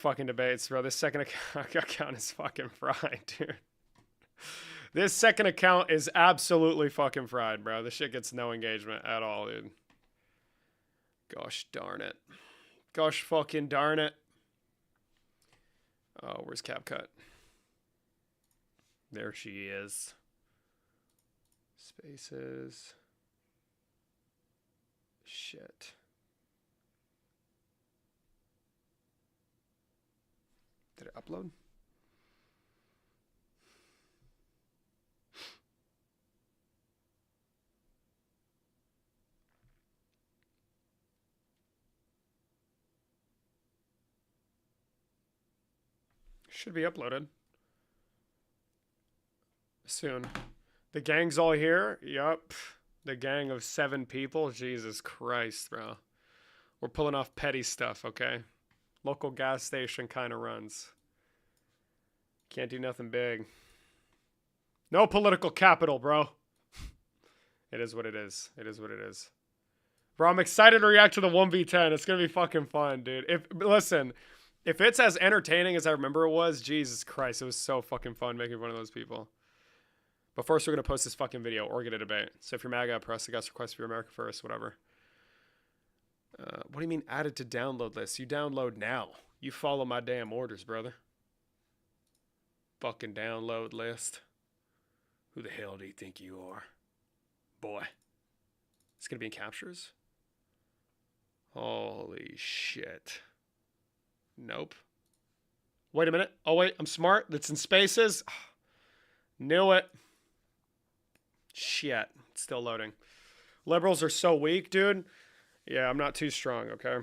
fucking debates, bro. This second account is fucking fried, dude. This second account is absolutely fucking fried, bro. This shit gets no engagement at all, dude. Gosh darn it. Gosh fucking darn it. Oh, where's CapCut? There she is. Spaces. Shit. Did it upload? Should be uploaded soon. The gang's all here. Yup. The gang of 7 people. Jesus Christ, bro. We're pulling off petty stuff, okay? Local gas station kind of runs. Can't do nothing big. No political capital, bro. It is what it is. It is what it is. Bro, I'm excited to react to the 1v10. It's going to be fucking fun, dude. Listen, if it's as entertaining as I remember it was, Jesus Christ, it was so fucking fun making one of those people. But first, we're going to post this fucking video or get a debate. So if you're MAGA, press the guest request for your America First, whatever. What do you mean added to download list? You download now. You follow my damn orders, brother. Fucking download list. Who the hell do you think you are? Boy. It's going to be in captures? Holy shit. Nope. Wait a minute. Oh, wait. I'm smart. That's in spaces. Knew it. Shit. It's still loading. Liberals are so weak, dude. Yeah, I'm not too strong, okay?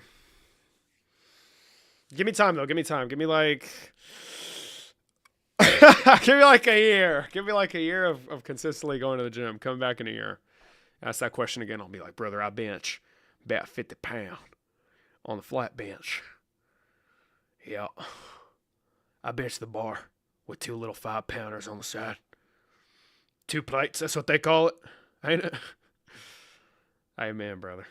Give me time, though. Give me time. Give me, like... Give me, like, a year. Give me, like, a year of consistently going to the gym. Coming back in a year. Ask that question again. I'll be like, brother, I bench about 50 pounds on the flat bench. Yeah. I bench the bar with 2 little 5-pounders on the side. 2 plates, that's what they call it. Ain't it? Amen, brother.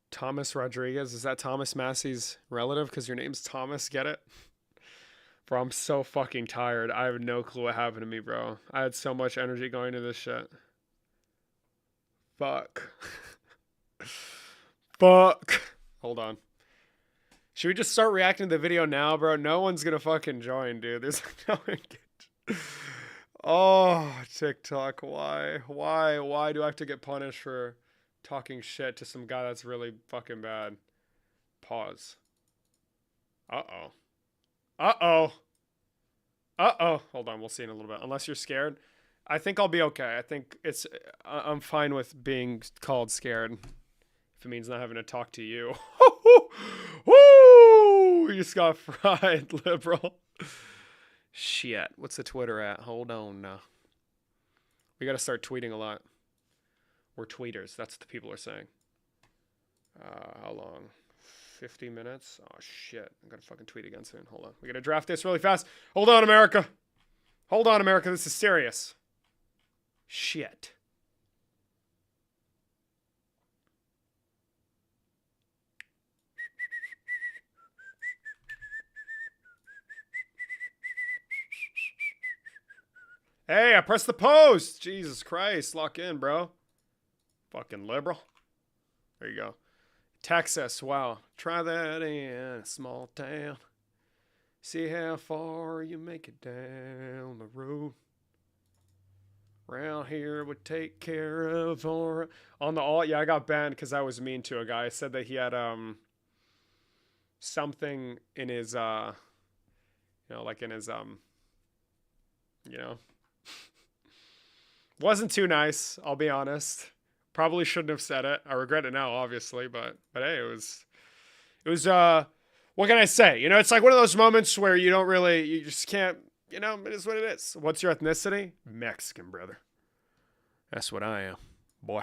Thomas Rodriguez. Is that Thomas Massey's relative? Because your name's Thomas, get it? Bro, I'm so fucking tired. I have no clue what happened to me, bro. I had so much energy going to this shit. Fuck. Fuck. Hold on. Should we just start reacting to the video now, bro? No one's gonna fucking join, dude. There's no one. Oh, TikTok. Why? Why do I have to get punished for talking shit to some guy that's really fucking bad? Pause. Uh-oh. Uh-oh. Uh-oh. Hold on. We'll see in a little bit. Unless you're scared. I think I'll be okay. I think I'm fine with being called scared. If it means not having to talk to you. Woo! You just got fried, liberal. Shit. What's the Twitter at? Hold on now. We got to start tweeting a lot. We're tweeters. That's what the people are saying. How long? 50 minutes? Oh, shit. I'm going to fucking tweet again soon. Hold on. We got to draft this really fast. Hold on, America. Hold on, America. This is serious. Shit. Hey, I pressed the post. Jesus Christ. Lock in, bro. Fucking liberal. There you go. Texas. Wow. Try that in a small town. See how far you make it down the road. Around here would take care of our... On the alt, yeah, I got banned because I was mean to a guy. I said that he had something in his like in his wasn't too nice, I'll be honest. Probably shouldn't have said it. I regret it now, obviously, but hey, it was what can I say? It's like one of those moments where you just can't, it is what it is. What's your ethnicity? Mexican, brother. That's what I am, boy.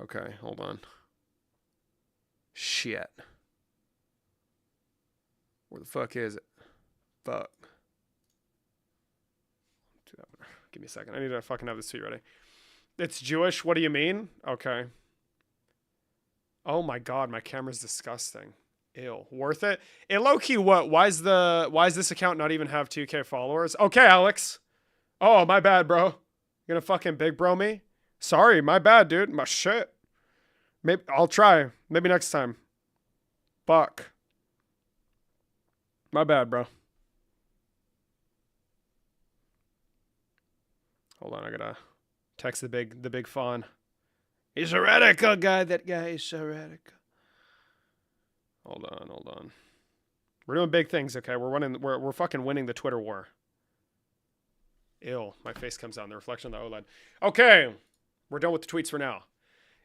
Okay, hold on. Shit. Where the fuck is it? Fuck. Give me a second. I need to fucking have this tweet ready. It's Jewish. What do you mean? Okay. Oh my god, my camera's disgusting. Ew. Worth it? Hey, low key, what? Why is this account not even have 2K followers? Okay, Alex. Oh, my bad, bro. You gonna fucking big bro me? Sorry, my bad, dude. My shit. Maybe I'll try. Maybe next time. Fuck. My bad, bro. Hold on, I gotta text the big fawn. He's a radical guy. That guy is so radical. Hold on. We're doing big things, okay? We're fucking winning the Twitter war. Ew, my face comes out in the reflection of the OLED. Okay, we're done with the tweets for now.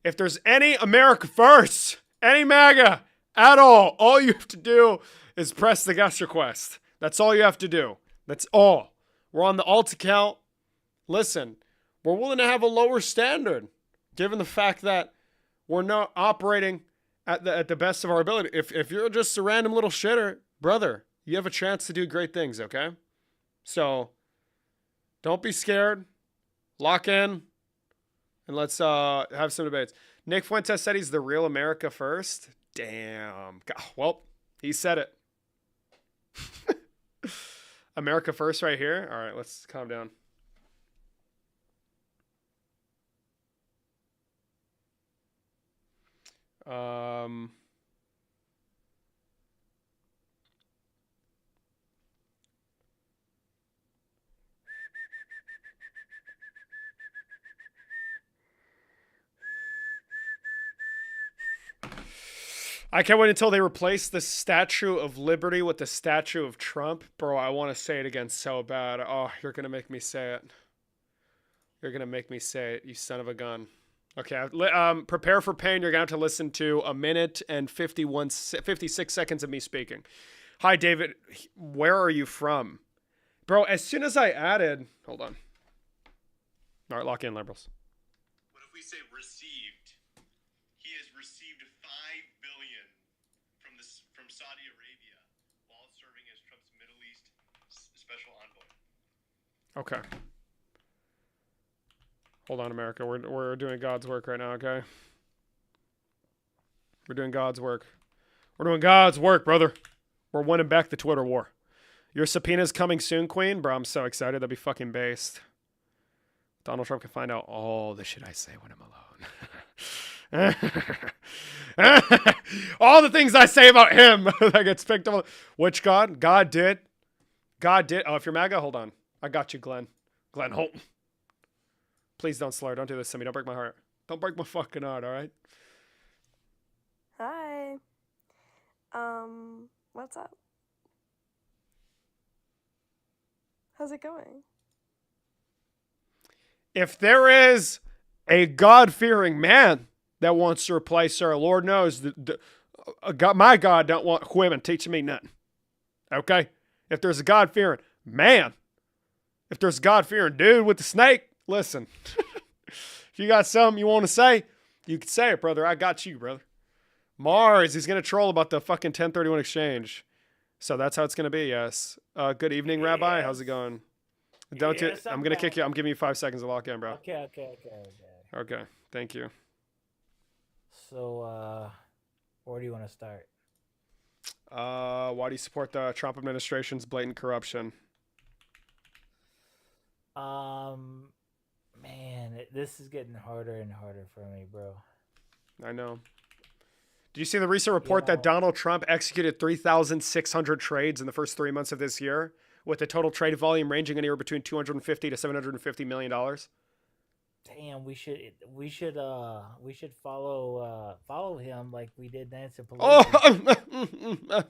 If there's any America First, any MAGA at all you have to do is press the guest request. That's all you have to do. That's all. We're on the alt account. Listen, we're willing to have a lower standard, given the fact that we're not operating at the best of our ability. If you're just a random little shitter, brother, you have a chance to do great things, okay? So don't be scared. Lock in. And let's have some debates. Nick Fuentes said he's the real America First. Damn. Well, he said it. America First right here. All right, let's calm down. I can't wait until they replace the Statue of Liberty with the Statue of Trump. Bro, I want to say it again so bad. Oh, you're going to make me say it. You're going to make me say it, you son of a gun. Okay, prepare for pain. You're going to have to listen to a minute and 56 seconds of me speaking. Hi, David. Where are you from? Bro, as soon as I added... Hold on. All right, lock in, liberals. What if we say received? He has received $5 billion from Saudi Arabia while serving as Trump's Middle East special envoy. Okay. Hold on, America. We're doing God's work right now, okay? We're doing God's work. We're doing God's work, brother. We're winning back the Twitter war. Your subpoena's coming soon, Queen? Bro, I'm so excited. That'd be fucking based. Donald Trump can find out all the shit I say when I'm alone. All the things I say about him that gets picked up. Which God? God did. Oh, if you're MAGA, hold on. I got you, Glenn. Glenn Holton. Please don't slur. Don't do this to me. Don't break my heart. Don't break my fucking heart, all right? Hi. What's up? How's it going? If there is a God-fearing man that wants to replace her, Lord knows, my God don't want women teaching me nothing. Okay? If there's a God-fearing man, if there's a God-fearing dude with the snake, listen. If you got something you want to say, you can say it, brother. I got you, brother. Mars, he's going to troll about the fucking 1031 exchange. So that's how it's going to be, yes. Good evening, Rabbi. How's it going? I'm going to kick you. I'm giving you 5 seconds to lock in, bro. Okay. Okay. Thank you. So, where do you want to start? Why do you support the Trump administration's blatant corruption? Man, this is getting harder and harder for me, bro. I know. Did you see the recent report that Donald Trump executed 3,600 trades in the first 3 months of this year, with the total trade volume ranging anywhere between $250 to $750 million? Damn, we should follow him like we did Nancy Pelosi. Oh,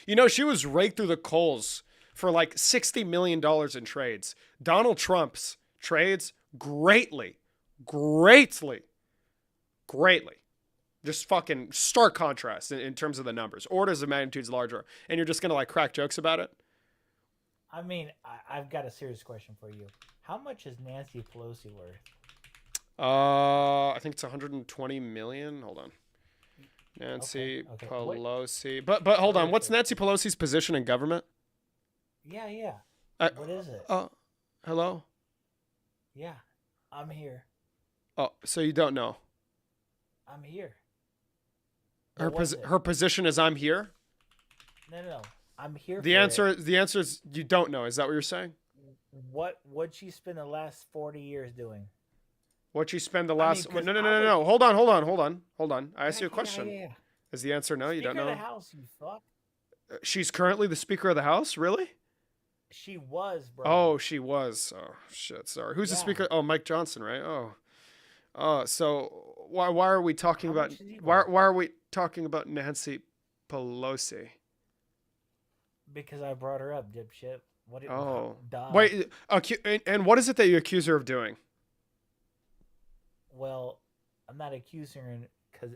you know, she was raked through the coals for like $60 million in trades. Donald Trump's trades greatly. Just fucking stark contrast in terms of the numbers. Orders of magnitudes larger. And you're just going to like crack jokes about it? I mean, I've got a serious question for you. How much is Nancy Pelosi worth? I think it's 120 million. Hold on. Nancy Pelosi. But hold on. What's Nancy Pelosi's position in government? Yeah. What is it? Hello? Yeah, I'm here. Oh, so you don't know? I'm here. What was it? her position is I'm here. No. I'm here The for answer it. the answer is you don't know. Is that what you're saying? What she spent the last 40 years doing? What you spend the I mean, last? because No, no, no, I no, would. no. Hold on. I asked Yeah, you a question. yeah. Is the answer no? You don't Speaker of the know? House, you fuck. She's currently the Speaker of the House. Really? She was, bro. Oh, she was. Oh shit. Sorry. Who's the Yeah. Speaker? Oh, Mike Johnson, right? Oh. So why are we talking How about much is he why worth? why are we talking about Nancy Pelosi? Because I brought her up, dipshit. What? Oh. Duh. Wait, and what is it that you accuse her of doing? Well, I'm not accusing her because.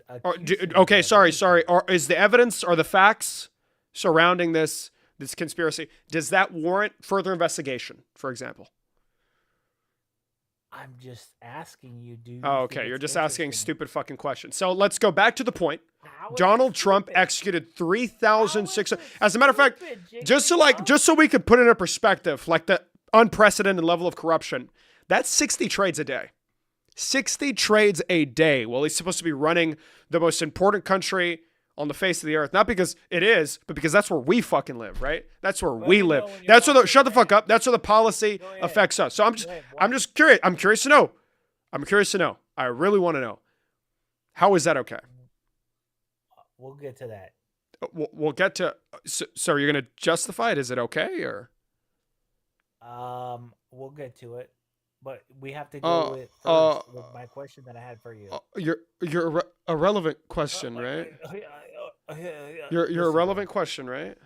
Okay, sorry. Or is the evidence or the facts surrounding this conspiracy, does that warrant further investigation, for example? I'm just asking you, do you Oh, think okay. You're it's just asking interesting? stupid fucking questions. So let's go back to the point. How is it Donald Trump stupid? executed How 3,600. is it As a matter of fact, stupid, just Jiggy, so we could put it in perspective, like the unprecedented level of corruption, that's 60 trades a day. 60 trades a day. Well, he's supposed to be running the most important country on the face of the earth. Not because it is, but because that's where we fucking live, right? That's where Let we me live. know when you're That's where done the with shut the fuck that. up. That's where the policy Go ahead. affects us. So Go ahead, I'm just curious. I'm curious to know. I'm curious to know. I really want to know. How is that okay? We'll get to that. We'll get to. So you're going to justify it? Is it okay or? We'll get to it, but we have to go with first with my question that I had for you. Your irrelevant question, right? Your Listen, irrelevant bro, question, right?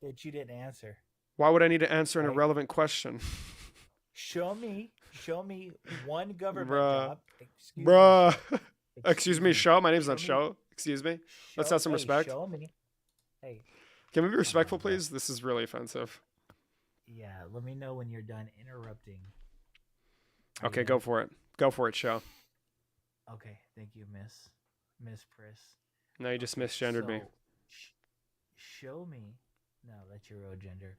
that you didn't answer. Why would I need to answer an Right. irrelevant question? Show me one government Bruh. job. Bruh. Excuse me, Show. My name's not Show. Excuse me. Let's have some respect. Show me. Hey, Can we be respectful, bro. please? This is really offensive. yeah. Let me know when you're done interrupting. Are you Okay, done? go for it. Go for it, Show. Okay, thank you, Miss Priss. No, you just misgendered me. So, show me. No, that's your real gender.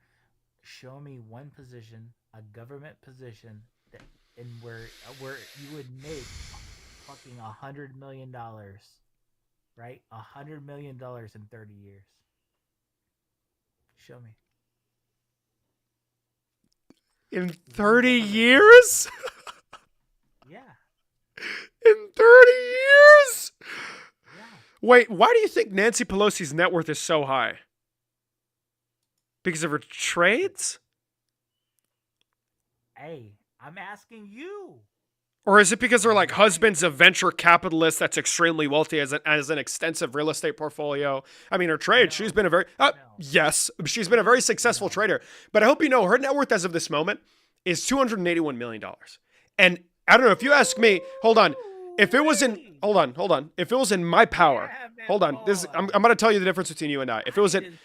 Show me one position, a government position that in where you would make fucking $100 million, right? $100 million in 30 years. Show me. In 30 years? Yeah. In 30 years? Yeah. Wait, why do you think Nancy Pelosi's net worth is so high? Because of her trades? Hey, I'm asking you. Or is it because her like husband's a venture capitalist that's extremely wealthy, as an extensive real estate portfolio? I mean, her trade, she's been a very yes, she's been a very successful trader. But I hope you know her net worth as of this moment is $281 million. And I don't know, if you ask me, hold on, if it was in if it was in my power, hold on, I'm going to tell you the difference between you and I. If it was in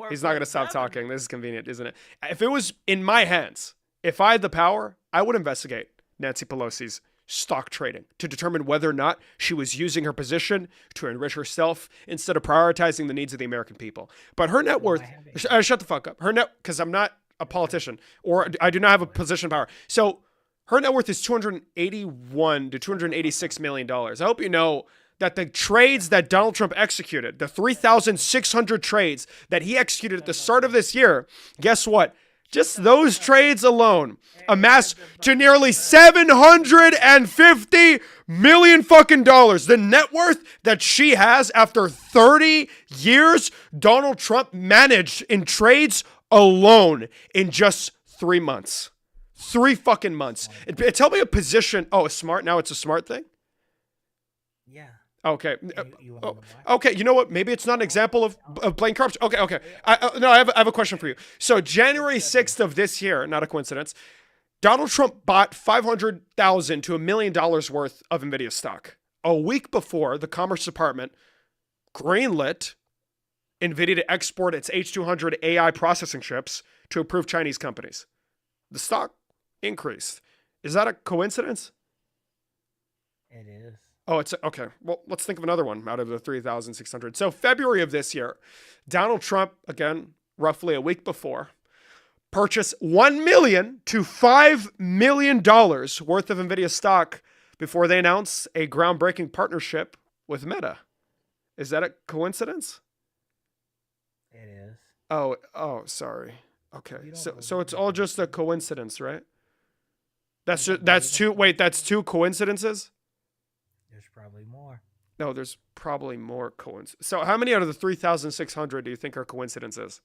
he's not going to stop talking. This is convenient, isn't it? If it was in my hands, if I had the power, I would investigate Nancy Pelosi's stock trading to determine whether or not she was using her position to enrich herself instead of prioritizing the needs of the American people. But her net worth, shut the fuck up. Because I'm not a politician or I do not have a position of power. So her net worth is $281 to $286 million. I hope you know that the trades that Donald Trump executed, the 3,600 trades that he executed at the start of this year, guess what? Just those trades alone amassed to nearly $750 million fucking dollars. The net worth that she has after 30 years, Donald Trump managed in trades alone in just 3 months. 3 fucking months. Tell me a position. Oh, smart. Now it's a smart thing? Yeah. Okay. You wanna know why? Okay. You know what? Maybe it's not an example of plain corruption. Okay. I have a question for you. So January 6th of this year, not a coincidence, Donald Trump bought $500,000 to $1 million worth of NVIDIA stock. A week before, the Commerce Department greenlit NVIDIA to export its H200 AI processing chips to approved Chinese companies. The stock increased. Is that a coincidence? It is. Oh, it's okay. Well, let's think of another one out of the 3,600. So February of this year, Donald Trump, again, roughly a week before, purchased $1 million to $5 million worth of NVIDIA stock before they announced a groundbreaking partnership with Meta. Is that a coincidence? It is. Oh, sorry. Okay. You don't So believe it's in all just a coincidence. coincidence, right? You don't That's believe in two. Wait, that's coincidence? two coincidences? There's probably more. No, there's probably more coincidences. So how many out of the 3,600 do you think are coincidences?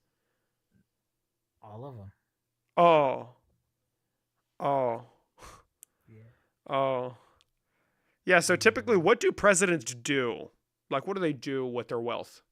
All of them. Oh. Oh. Yeah. Oh. Yeah, so typically Mhm. what do presidents do? Like what do they do with their wealth?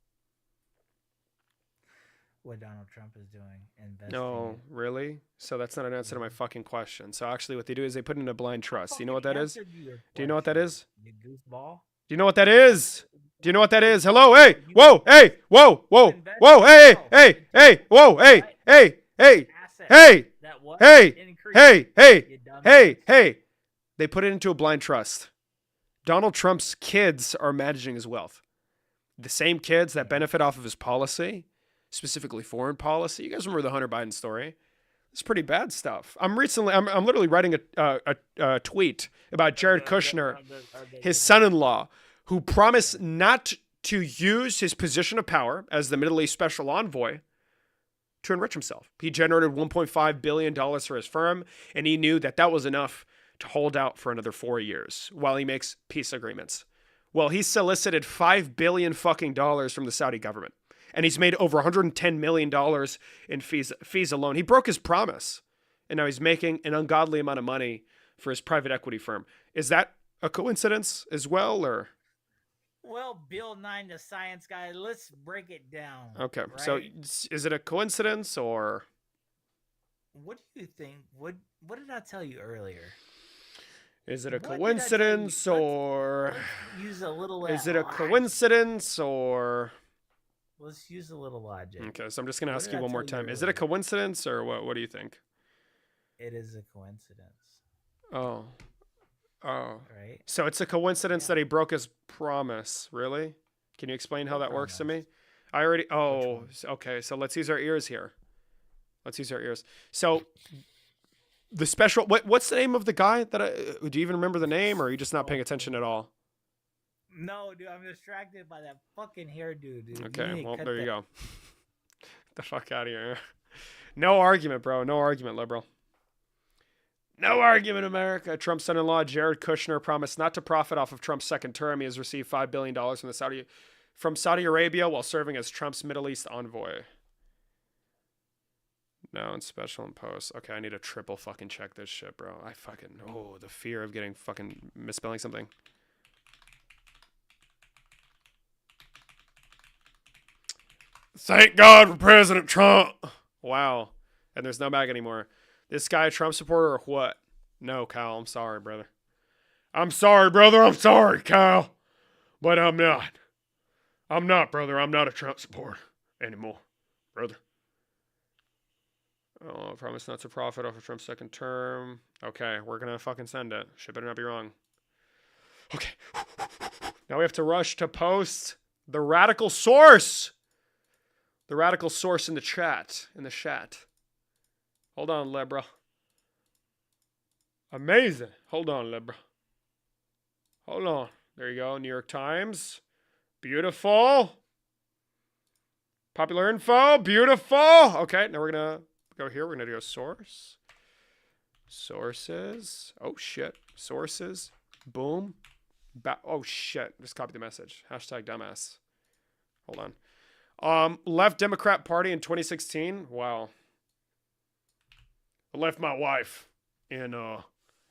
What Donald Trump is doing, investing No, it. really? So that's not an answer to my Yeah. fucking question. So actually what they do is they put in a blind I trust. You know fucking what that is? answered your Do you know what that question. is? You goofball. Do you know what that What? is? Do you know what that You is? Hello, hey, you whoa, hey, whoa, you whoa, invest whoa, hey, yourself hey, into hey, whoa, hey, what? hey, hey, Assets hey, that what? hey, Increase. hey, hey, You dumbass. hey. They put it into a blind trust. Donald Trump's kids are managing his wealth. The same kids that Yeah. benefit off of his policy, specifically foreign policy. You guys remember the Hunter Biden story? It's pretty bad stuff. I'm literally writing a tweet about Jared Kushner, his son-in-law, who promised not to use his position of power as the Middle East special envoy to enrich himself. He generated $1.5 billion for his firm, and he knew that that was enough to hold out for another 4 years while he makes peace agreements. Well, he solicited $5 billion fucking dollars from the Saudi government, and he's made over $110 million in fees alone. He broke his promise, and now he's making an ungodly amount of money for his private equity firm. Is that a coincidence as well, or? Well, Bill Nye, the science guy, let's break it down. Okay, Right? so is it a coincidence or? What do you think? What did I tell you earlier? Is it a What did I tell you? coincidence or? Let's use a little. Is it a logic. coincidence or? Let's use a little logic. Okay, so I'm just gonna What ask did you I one more tell you time. Is it a earlier? coincidence or what? What do you think? It is a coincidence, Oh, oh. right? So it's a coincidence Yeah. that he broke his promise. Really? Can you explain how What that works to promise? me? I already. Which Oh, one? okay. So let's use our ears here. Let's use our ears. So the special. What's the name of the guy that I? Do you even remember the name, or are you just not paying attention at all? No, dude, I'm distracted by that fucking hairdo, dude. Okay, well, cut there you that. go. Get the fuck out of here. No argument, bro. No argument, liberal. No argument, America. Trump's son-in-law, Jared Kushner, promised not to profit off of Trump's second term. He has received $5 billion from Saudi Arabia while serving as Trump's Middle East envoy. No, in special and post. Okay, I need to triple fucking check this shit, bro. The fear of getting fucking misspelling something. Thank God for President Trump. Wow. And there's no bag anymore. This guy a Trump supporter or what? No, Kyle. I'm sorry, brother. I'm sorry, brother. I'm sorry, Kyle. But I'm not. I'm not, brother. I'm not a Trump supporter anymore, brother. Oh, I promise not to profit off of Trump's second term. Okay, we're gonna fucking send it. Shit better not be wrong. Okay. Now we have to rush to post the radical source. The radical source in the chat. Hold on, Libra. Amazing. Hold on, Libra. Hold on. There you go. New York Times. Beautiful. Popular info. Beautiful. Okay, now we're going to go here. We're going to go source. Sources. Oh, shit. Sources. Boom. Oh, shit. Just copy the message. Hashtag dumbass. Hold on. Left Democrat Party in 2016. Wow. I left my wife in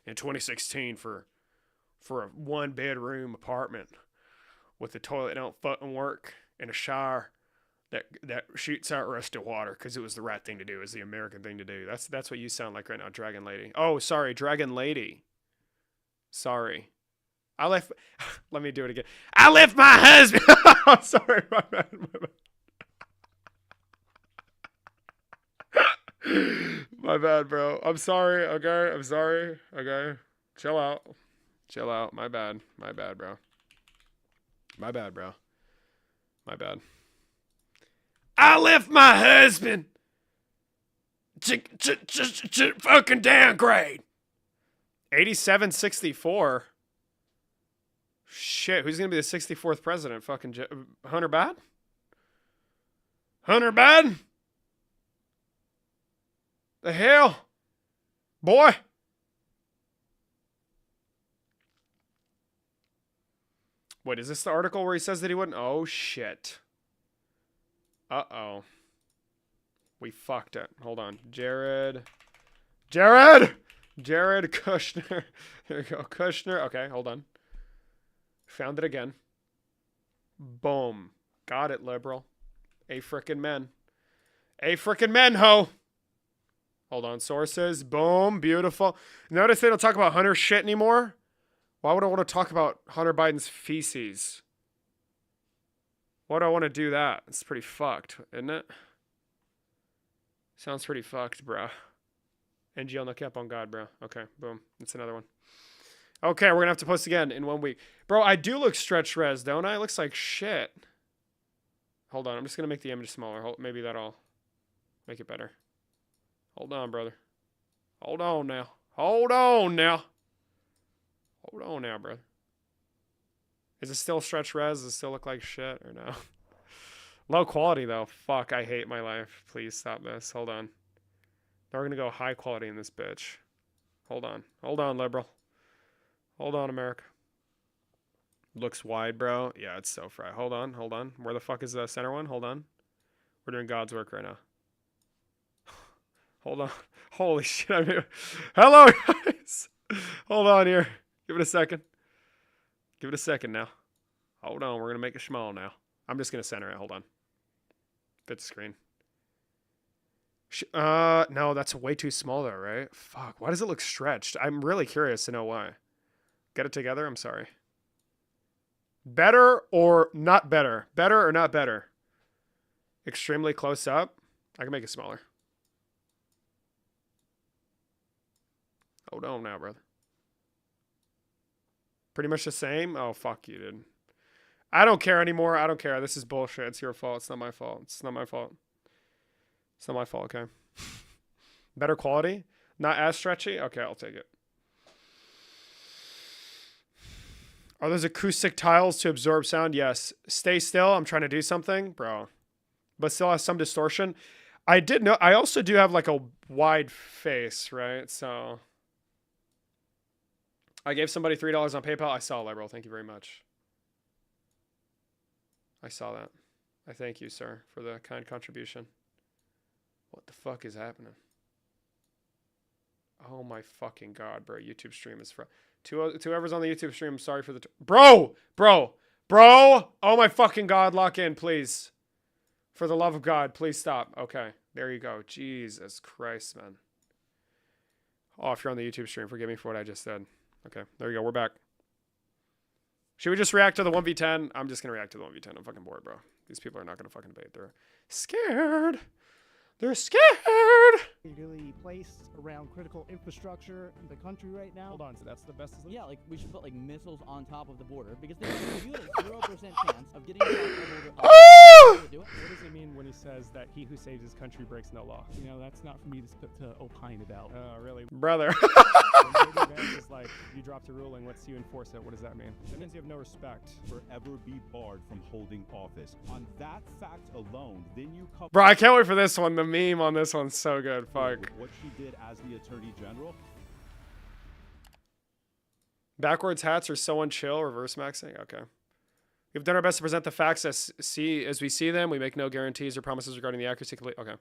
2016 for a 1-bedroom apartment with a toilet that don't fucking work and a shower that shoots out rusted water because it was the right thing to do. It was the American thing to do. That's what you sound like right now, Dragon Lady. Oh, sorry, Dragon Lady. Sorry. Let me do it again. I left my husband. I'm sorry, my bad. My bad, bro. I'm sorry, okay? I'm sorry, okay? Chill out. My bad, bro. My bad. I left my husband to fucking downgrade. 8764. Shit, who's gonna be the 64th president? Fucking Hunter Biden? Hunter Biden? The hell? Boy? Wait, is this the article where he says that he wouldn't? Oh, shit. Uh-oh. We fucked it. Hold on. Jared Kushner. There you go. Kushner. Okay, hold on. Found it again. Boom. Got it, liberal. A frickin' men. A frickin' men, ho. Hold on. Sources. Boom. Beautiful. Notice they don't talk about Hunter shit anymore. Why would I want to talk about Hunter Biden's feces? Why do I want to do that? It's pretty fucked, isn't it? Sounds pretty fucked, bro. NGL no cap on God, bro. Okay, boom. That's another one. Okay, we're going to have to post again in 1 week. Bro, I do look stretch res, don't I? It looks like shit. Hold on. I'm just going to make the image smaller. Maybe that'll make it better. Hold on, brother. Hold on now. Hold on now. Hold on now, brother. Is it still stretch res? Does it still look like shit or no? Low quality, though. Fuck, I hate my life. Please stop this. Hold on. Now we're going to go high quality in this bitch. Hold on. Hold on, liberal. Hold on, America. Looks wide, bro. Yeah, it's so fried. Hold on. Hold on. Where the fuck is the center one? Hold on. We're doing God's work right now. Hold on. Holy shit. I mean, hello, guys. Hold on here. Give it a second. Give it a second now. Hold on. We're going to make it small now. I'm just going to center it. Hold on. Fit the screen. No, that's way too small though, right? Fuck. Why does it look stretched? I'm really curious to know why. Get it together? I'm sorry. Better or not better? Better or not better? Extremely close up? I can make it smaller. Hold on now, brother. Pretty much the same? Oh, fuck you, dude. I don't care anymore. I don't care. This is bullshit. It's your fault. It's not my fault. It's not my fault. It's not my fault, okay? Better quality? Not as stretchy? Okay, I'll take it. Are those acoustic tiles to absorb sound? Yes. Stay still. I'm trying to do something. Bro. But still has some distortion. I did know. I also do have like a wide face, right? So I gave somebody $3 on PayPal. I saw liberal. Thank you very much. I saw that. I thank you, sir, for the kind contribution. What the fuck is happening? Oh my fucking god, bro. YouTube stream is whoever's on the YouTube stream, I'm sorry for the... Bro! Oh my fucking god, lock in, please. For the love of God, please stop. Okay, there you go. Jesus Christ, man. Oh, if you're on the YouTube stream, forgive me for what I just said. Okay, there you go. We're back. Should we just react to the 1v10? I'm just going to react to the 1v10. I'm fucking bored, bro. These people are not going to fucking debate. They're scared. They're scared. Really placed around critical infrastructure in the country right now. Hold on, so that's the best. Yeah, like we should put like missiles on top of the border because you have a 0% chance of getting across the border. What does he mean when he says that he who saves his country breaks no law? You know, that's not for me to opine about. Oh, really? Brother. It's like, you dropped a ruling, let's see you enforce it. What does that mean? That means you have no respect. Forever be barred from holding office. On that fact alone, then you couple... Bro, I can't wait for this one. The meme on this one's so good. Fuck. What she did as the Attorney General. Backwards hats are so unchill. Reverse maxing. Okay. We've done our best to present the facts as we see them. We make no guarantees or promises regarding the accuracy. Okay.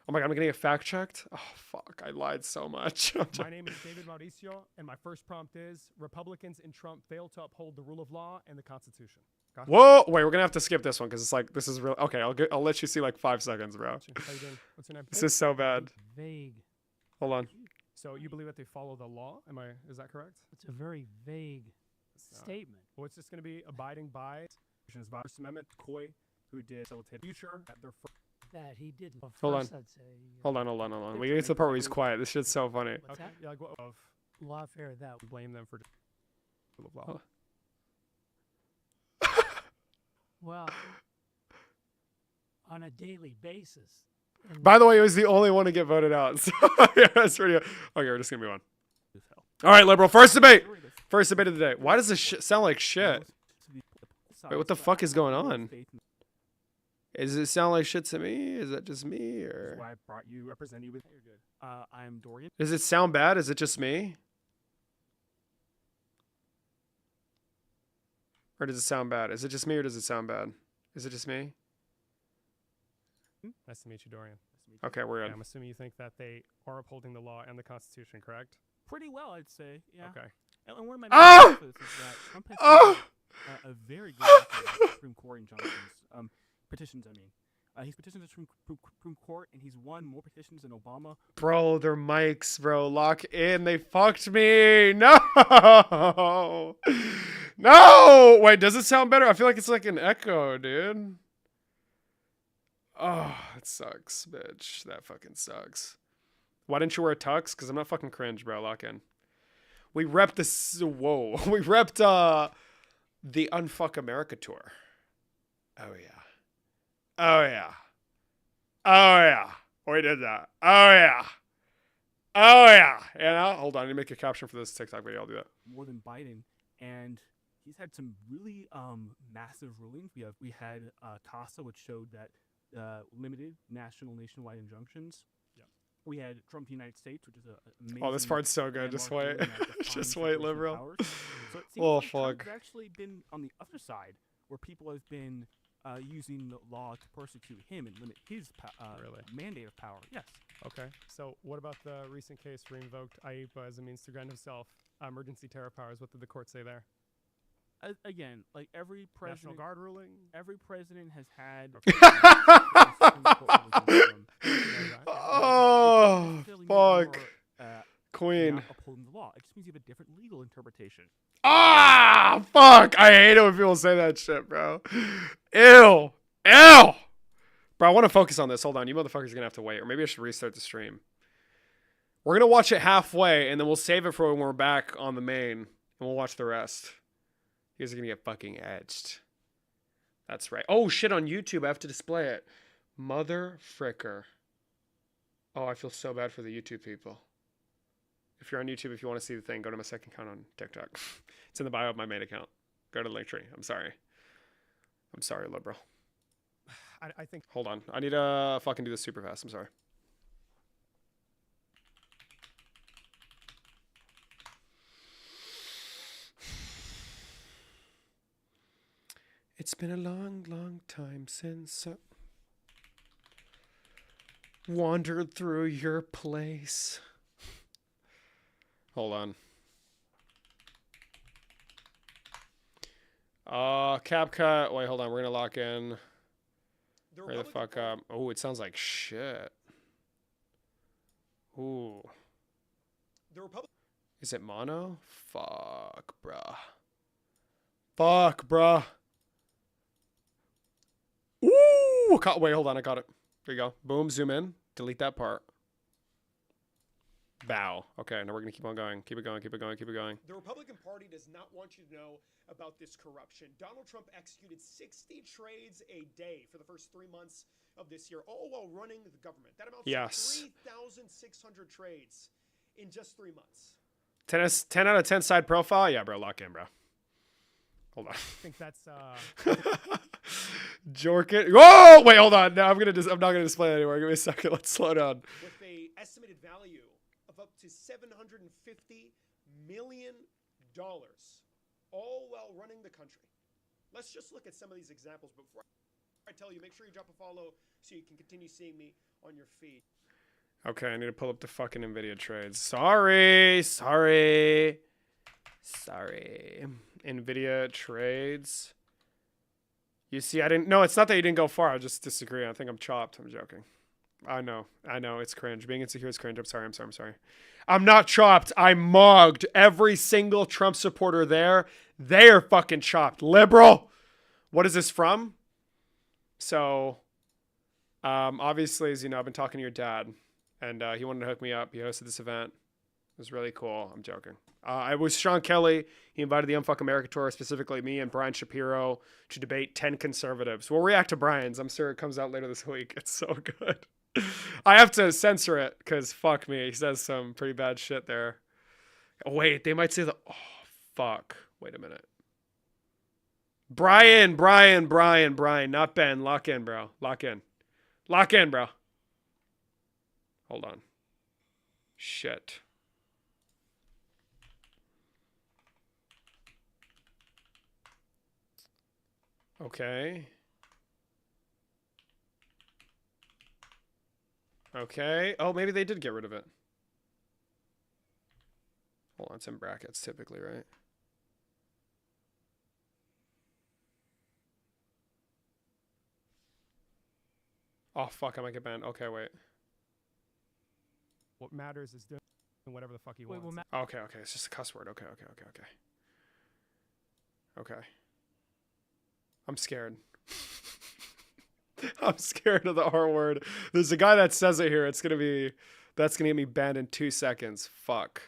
Oh my god, I'm gonna get fact checked. Oh fuck, I lied so much. My name is David Mauricio, and my first prompt is: Republicans in Trump fail to uphold the rule of law and the Constitution. Gotcha. Whoa, wait, we're gonna have to skip this one because it's like this is real. Okay, I'll let you see like 5 seconds, bro. How you doing? What's your name? This is so bad. Vague. Hold on. So you believe that they follow the law? Is that correct? It's a very vague statement. Well, it's just going to be abiding by First Amendment. Coy, who did facilitate future at their first. That he didn't. Well, Hold first on. I'd say, Hold on. We get to the part where he's quiet. This shit's so funny. What's Okay. that? Yeah, like what of Lawfare that. blame them for rule of law. Well, on a daily basis. By the way, he was the only one to get voted out. So yeah, that's pretty. Okay, we're just gonna move on. All right, liberal. First debate. First debate of the day. Why does this shit sound like shit? Most to the Wait, what the sides, fuck but is going I have on? faith in Does it sound like shit to me? Is that just me, This is or why I brought you, represent you with. You're good. I'm Dorian. does it sound bad? Is it just me? Or does it sound bad? Is it just me, or does it sound bad? Is it just me? Nice to meet you, Dorian. Nice to meet you. Okay, we're Yeah, good. I'm assuming you think that they are upholding the law and the Constitution, correct? Pretty well, I'd say. Yeah. Okay. And one of my Ah! main points is that Trump has Ah! taken a very good record with Supreme Court injunctions, petitions. I mean, he's petitioned the Supreme Court, and he's won more petitions than Obama. Bro, their mics, bro. Lock in. They fucked me. No. No. Wait, does it sound better? I feel like it's like an echo, dude. Oh, it sucks, bitch. That fucking sucks. Why didn't you wear a tux? Because I'm not fucking cringe, bro. Lock in. We repped this. Whoa. We repped the Unfuck America tour. Oh, yeah. Oh, yeah. Oh, yeah. We did that. Oh, yeah. Oh, yeah. And hold on. I need to make a caption for this TikTok video. I'll do that. More than Biden, and he's had some really massive rulings. We had CASA, which showed that limited nationwide injunctions. Yeah. We had Trump United States, which is a amazing. Oh, this part's so good. Just wait. landmark ruling that defines Just wait, separation of liberal. powers. So it seems Oh, like Trump's fuck. actually been on the other side, where people have been using the law to persecute him and limit his mandate of power. Yes. Okay. So what about the recent case where he invoked IEPA as a means to grant himself emergency terror powers? What did the court say there? Again, like every president, National Guard ruling. Every president has had. Oh, fuck. Queen. Not upholding the law. It just means you have a different legal interpretation. Ah, fuck. I hate it when people say that shit, bro. Ew. Ew. Bro, I want to focus on this. Hold on. You motherfuckers are going to have to wait. Or maybe I should restart the stream. We're going to watch it halfway, and then we'll save it for when we're back on the main. And we'll watch the rest. You guys are going to get fucking edged. That's right. Oh, shit, on YouTube. I have to display it. Mother fricker. Oh, I feel so bad for the YouTube people. If you're on YouTube, if you want to see the thing, go to my second account on TikTok. It's in the bio of my main account. Go to the link tree. I'm sorry. I'm sorry, liberal. I think. Hold on. I need to fucking do this super fast. I'm sorry. It's been a long, long time since I wandered through your place. Hold on. CapCut. Wait, hold on. We're gonna lock in. Hurry the fuck up. Oh, it sounds like shit. Ooh. Is it mono? Fuck, bruh. Fuck, bruh. Ooh. Wait, hold on. I got it. There you go. Boom. Zoom in. Delete that part. Bow. Okay, now we're going to keep on going. Keep it going, keep it going, keep it going. The Republican Party does not want you to know about this corruption. Donald Trump executed 60 trades a day for the first 3 months of this year, all while running the government. That amounts to 3,600 trades in just 3 months. 10 out of 10 side profile? Yeah, bro, lock in, bro. Hold on. I think that's Jorkin. Whoa! Wait, hold on. No, I'm not gonna display that anymore. Give me a second. Let's slow down. With a estimated value of up to $750 million, all while running the country. Let's just look at some of these examples. But before I tell you, make sure you drop a follow so you can continue seeing me on your feed. Okay, I need to pull up the fucking NVIDIA trades. Sorry. NVIDIA trades. You see, I didn't. No, it's not that you didn't go far. I just disagree. I think I'm chopped. I'm joking. I know. It's cringe. Being insecure is cringe. I'm sorry. I'm not chopped. I mugged every single Trump supporter there. They are fucking chopped. Liberal. What is this from? So, obviously, as you know, I've been talking to your dad, and he wanted to hook me up. He hosted this event. It was really cool. I'm joking. I was Sean Kelly. He invited the Unfuck America tour, specifically me and Brian Shapiro, to debate 10 conservatives. We'll react to Brian's. I'm sure it comes out later this week. It's so good. I have to censor it because fuck me. He says some pretty bad shit there. Oh, wait, they might say the... Oh, Fuck. Wait a minute. Brian. Not Ben. Lock in, bro. Lock in, bro. Hold on. Shit. Okay. Okay. Oh, maybe they did get rid of it. Hold on, it's in brackets typically, right? Oh, fuck, I might get banned. Okay, wait. What matters is doing whatever the fuck he wants. Okay, it's just a cuss word. Okay. Okay. I'm scared. I'm scared of the R word. There's a guy that says it here. That's gonna get me banned in 2 seconds. Fuck.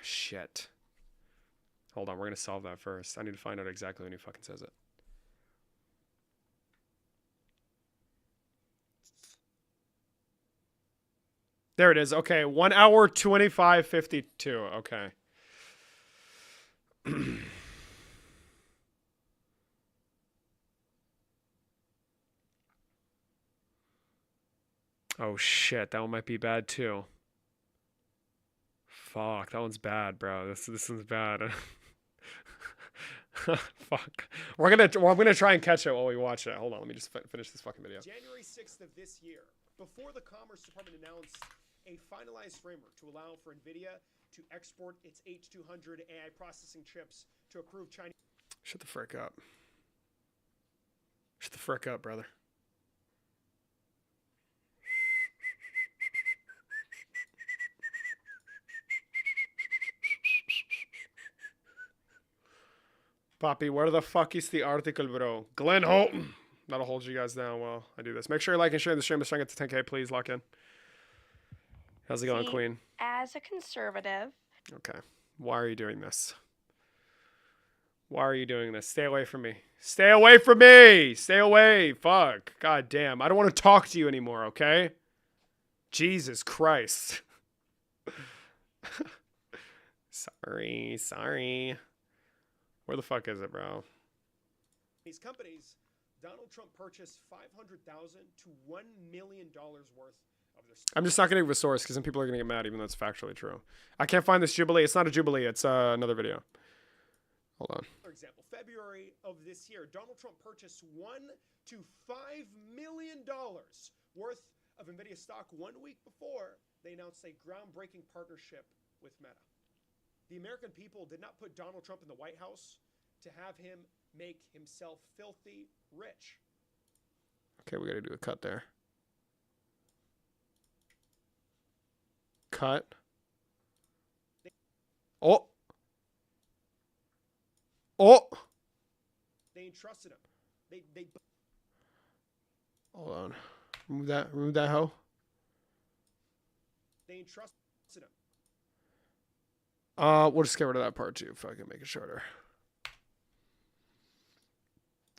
Shit. Hold on, we're gonna solve that first. I need to find out exactly when he fucking says it. There it is. Okay, 1 hour 25:52. Okay. Oh shit, that one might be bad too. Fuck, that one's bad, bro. This one's bad. Fuck. I'm gonna try and catch it while we watch it. Hold on, let me just finish this fucking video. January 6th of this year, before the Commerce Department announced a finalized framework to allow for NVIDIA to export its H200 AI processing chips to approved Chinese. Shut the frick up. Shut the frick up, brother. Poppy, where the fuck is the article, bro? Glenn Holton. That'll hold you guys down while I do this. Make sure you like and share the stream. Let's try and get to 10K, please. Lock in. How's it going, Queen? As a conservative. Okay. Why are you doing this? Why are you doing this? Stay away from me. Stay away from me! Stay away! Fuck. God damn. I don't want to talk to you anymore, okay? Jesus Christ. Sorry. Where the fuck is it, bro? These companies, Donald Trump purchased $500,000 to $1 million worth of their. I'm just not going to give a source because then people are going to get mad even though it's factually true. I can't find this Jubilee. It's not a Jubilee. It's another video. Hold on. For example, February of this year, Donald Trump purchased $1 to $5 million worth of NVIDIA stock 1 week before they announced a groundbreaking partnership with Meta. The American people did not put Donald Trump in the White House to have him make himself filthy rich. Okay, we got to do a cut there. Cut. Oh. They entrusted him. They Hold on. Remove that hoe. They entrusted him. We'll just get rid of that part too if I can make it shorter.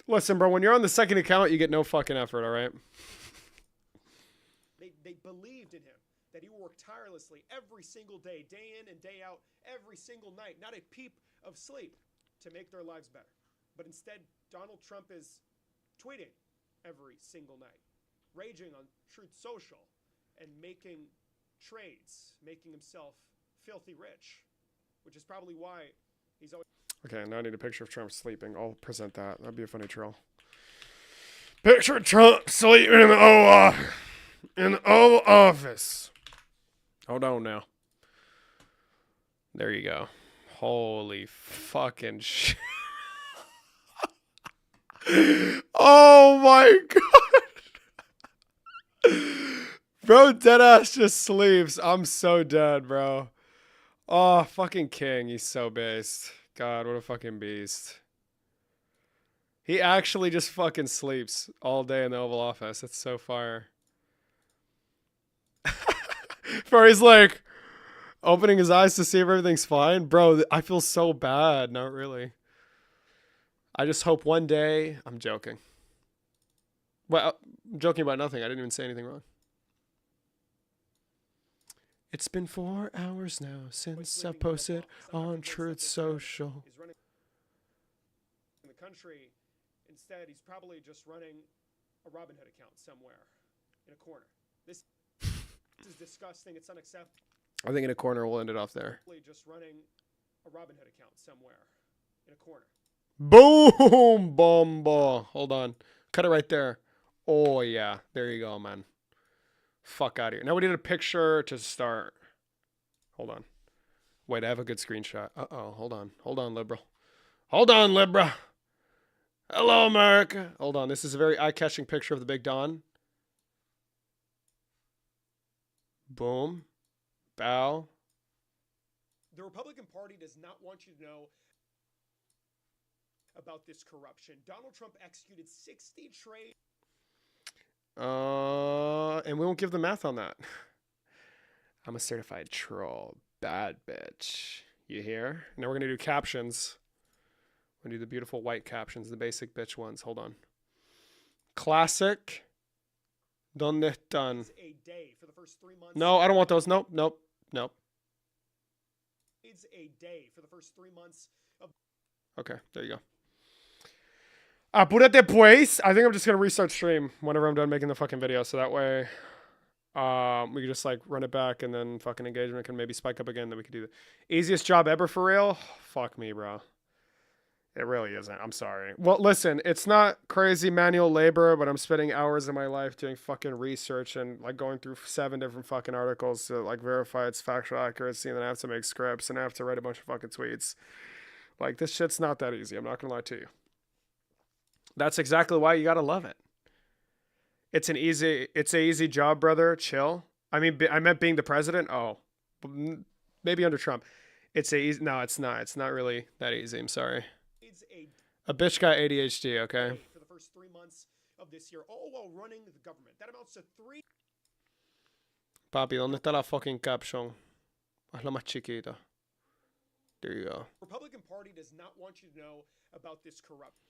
Listen, bro, when you're on the second account, you get no fucking effort, all right? They believed in him, that he would work tirelessly every single day, day in and day out, every single night, not a peep of sleep, to make their lives better. But instead, Donald Trump is tweeting every single night, raging on Truthsocial, and making trades, making himself filthy rich, which is probably why he's always... Okay, now I need a picture of Trump sleeping. I'll present that. That'd be a funny troll. Picture of Trump sleeping in the Oval Office. Hold on now. There you go. Holy fucking shit. Oh my god. Bro, deadass just sleeps. I'm so dead, bro. Oh, fucking king. He's so based. God, what a fucking beast. He actually just fucking sleeps all day in the Oval Office. It's so fire. Bro, he's like opening his eyes to see if everything's fine. Bro, I feel so bad. Not really. I just hope one day... I'm joking. Well, I'm joking about nothing. I didn't even say anything wrong. It's been 4 hours now since I posted on Truthsocial. He's running in the country. Instead, he's probably just running a Robinhood account somewhere in a corner. This is disgusting. It's unacceptable. I think in a corner we'll end it off there. Just running a Robinhood account somewhere in a corner. Boom! Bomba. Hold on. Cut it right there. Oh, yeah. There you go, man. Fuck out of here. Now we need a picture to start. Hold on. Wait, I have a good screenshot. Uh-oh. Hold on. Hold on, liberal. Hold on, Libra. Hello, America. Hold on. This is a very eye-catching picture of the Big Don. Boom. Bow. The Republican Party does not want you to know about this corruption. Donald Trump executed 60 trade. And we won't give the math on that. I'm a certified troll. Bad bitch. You hear? Now we're going to do captions. We're going to do the beautiful white captions, the basic bitch ones. Hold on. Classic. Donde están? A day for the first 3 months. No, I don't want those. Nope, nope, nope. It's a day for the first 3 months of. Okay, there you go. Apúrate pues. I think I'm just going to restart stream whenever I'm done making the fucking video. So that way we can just like run it back and then fucking engagement can maybe spike up again. Then we can do the easiest job ever for real. Fuck me, bro. It really isn't. I'm sorry. Well, listen, it's not crazy manual labor, but I'm spending hours of my life doing fucking research and like going through 7 different fucking articles to like verify its factual accuracy. And then I have to make scripts and I have to write a bunch of fucking tweets. Like this shit's not that easy. I'm not going to lie to you. That's exactly why you got to love it. It's an easy job, brother. Chill. I mean, I meant being the president. Oh, maybe under Trump. No, it's not. It's not really that easy. I'm sorry. A bitch got ADHD, okay? For the first 3 months of this year, all while running the government. That amounts to 3. Papi, ¿dónde está la fucking caption? Hazla más chiquita. There you go. Republican Party does not want you to know about this corruption.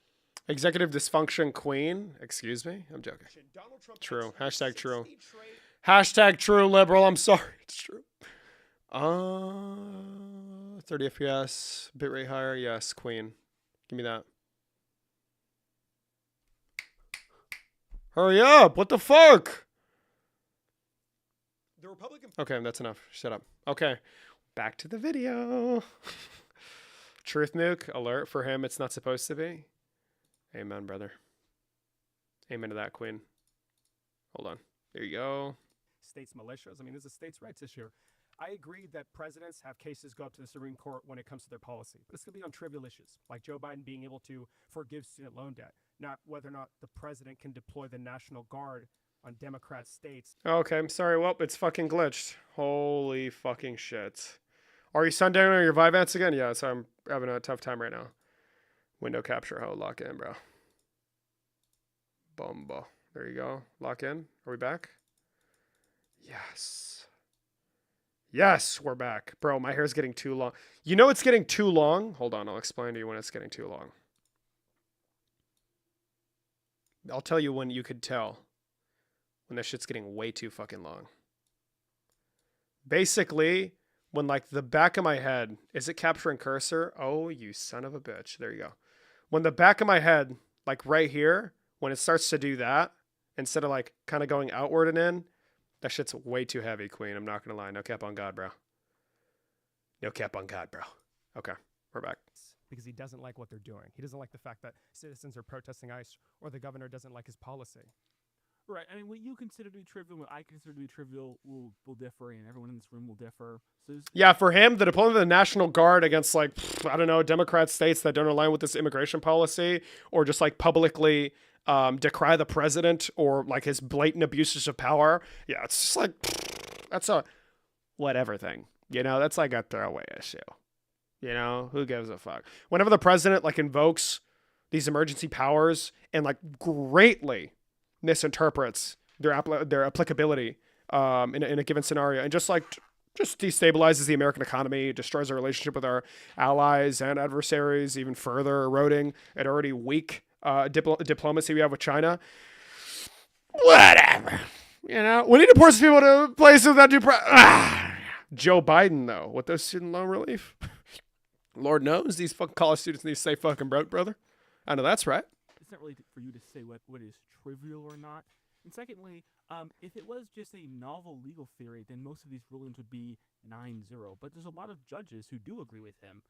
Executive dysfunction queen. Excuse me? I'm joking. Donald Trump True. Hashtag true. trade. Hashtag true liberal. I'm sorry. It's true. 30 FPS. Bitrate higher. Yes, queen. Give me that. Hurry up. What the fuck? The Republican. Okay, that's enough. Shut up. Okay. Back to the video. Truth nuke alert for him. It's not supposed to be. Amen, brother. Amen to that, queen. Hold on. There you go. States militias. I mean, there's a states' rights issue. I agree that presidents have cases go up to the Supreme Court when it comes to their policy. But it's going to be on trivial issues, like Joe Biden being able to forgive student loan debt, not whether or not the president can deploy the National Guard on Democrat states. Okay, I'm sorry. Well, it's fucking glitched. Holy fucking shit. Are you sundowning your Vyvanse again? Yeah, so I'm having a tough time right now. Window capture. How lock in, bro. Bomba. There you go. Lock in. Are we back? Yes. Yes, we're back. Bro, my hair's getting too long. You know it's getting too long? Hold on, I'll explain to you when it's getting too long. I'll tell you when you could tell when this shit's getting way too fucking long. Basically, when like the back of my head, is it capturing cursor? Oh, you son of a bitch. There you go. When the back of my head, like right here, when it starts to do that, instead of like kind of going outward and in, that shit's way too heavy, queen. I'm not going to lie. No cap on God, bro. No cap on God, bro. Okay, we're back. Because he doesn't like what they're doing. He doesn't like the fact that citizens are protesting ICE or the governor doesn't like his policy. Right. I mean, what you consider to be trivial, what I consider to be trivial will differ, and everyone in this room will differ. So yeah, for him, the deployment of the National Guard against, like, I don't know, Democrat states that don't align with this immigration policy, or just, like, publicly decry the president, or, like, his blatant abuses of power. Yeah, it's just, like, that's a whatever thing. You know, that's, like, a throwaway issue. You know, who gives a fuck? Whenever the president, like, invokes these emergency powers and, like, greatly misinterprets their applicability in a given scenario, and just destabilizes the American economy, destroys our relationship with our allies and adversaries, even further eroding an already weak diplomacy we have with China. Whatever. You know, we need to force people to places that do Joe Biden, though, with those student loan relief, Lord knows these fucking college students need to stay fucking broke, brother. I know that's right. It's not really for you to say what is trivial or not. And secondly, if it was just a novel legal theory, then most of these rulings would be 9-0. But there's a lot of judges who do agree with him.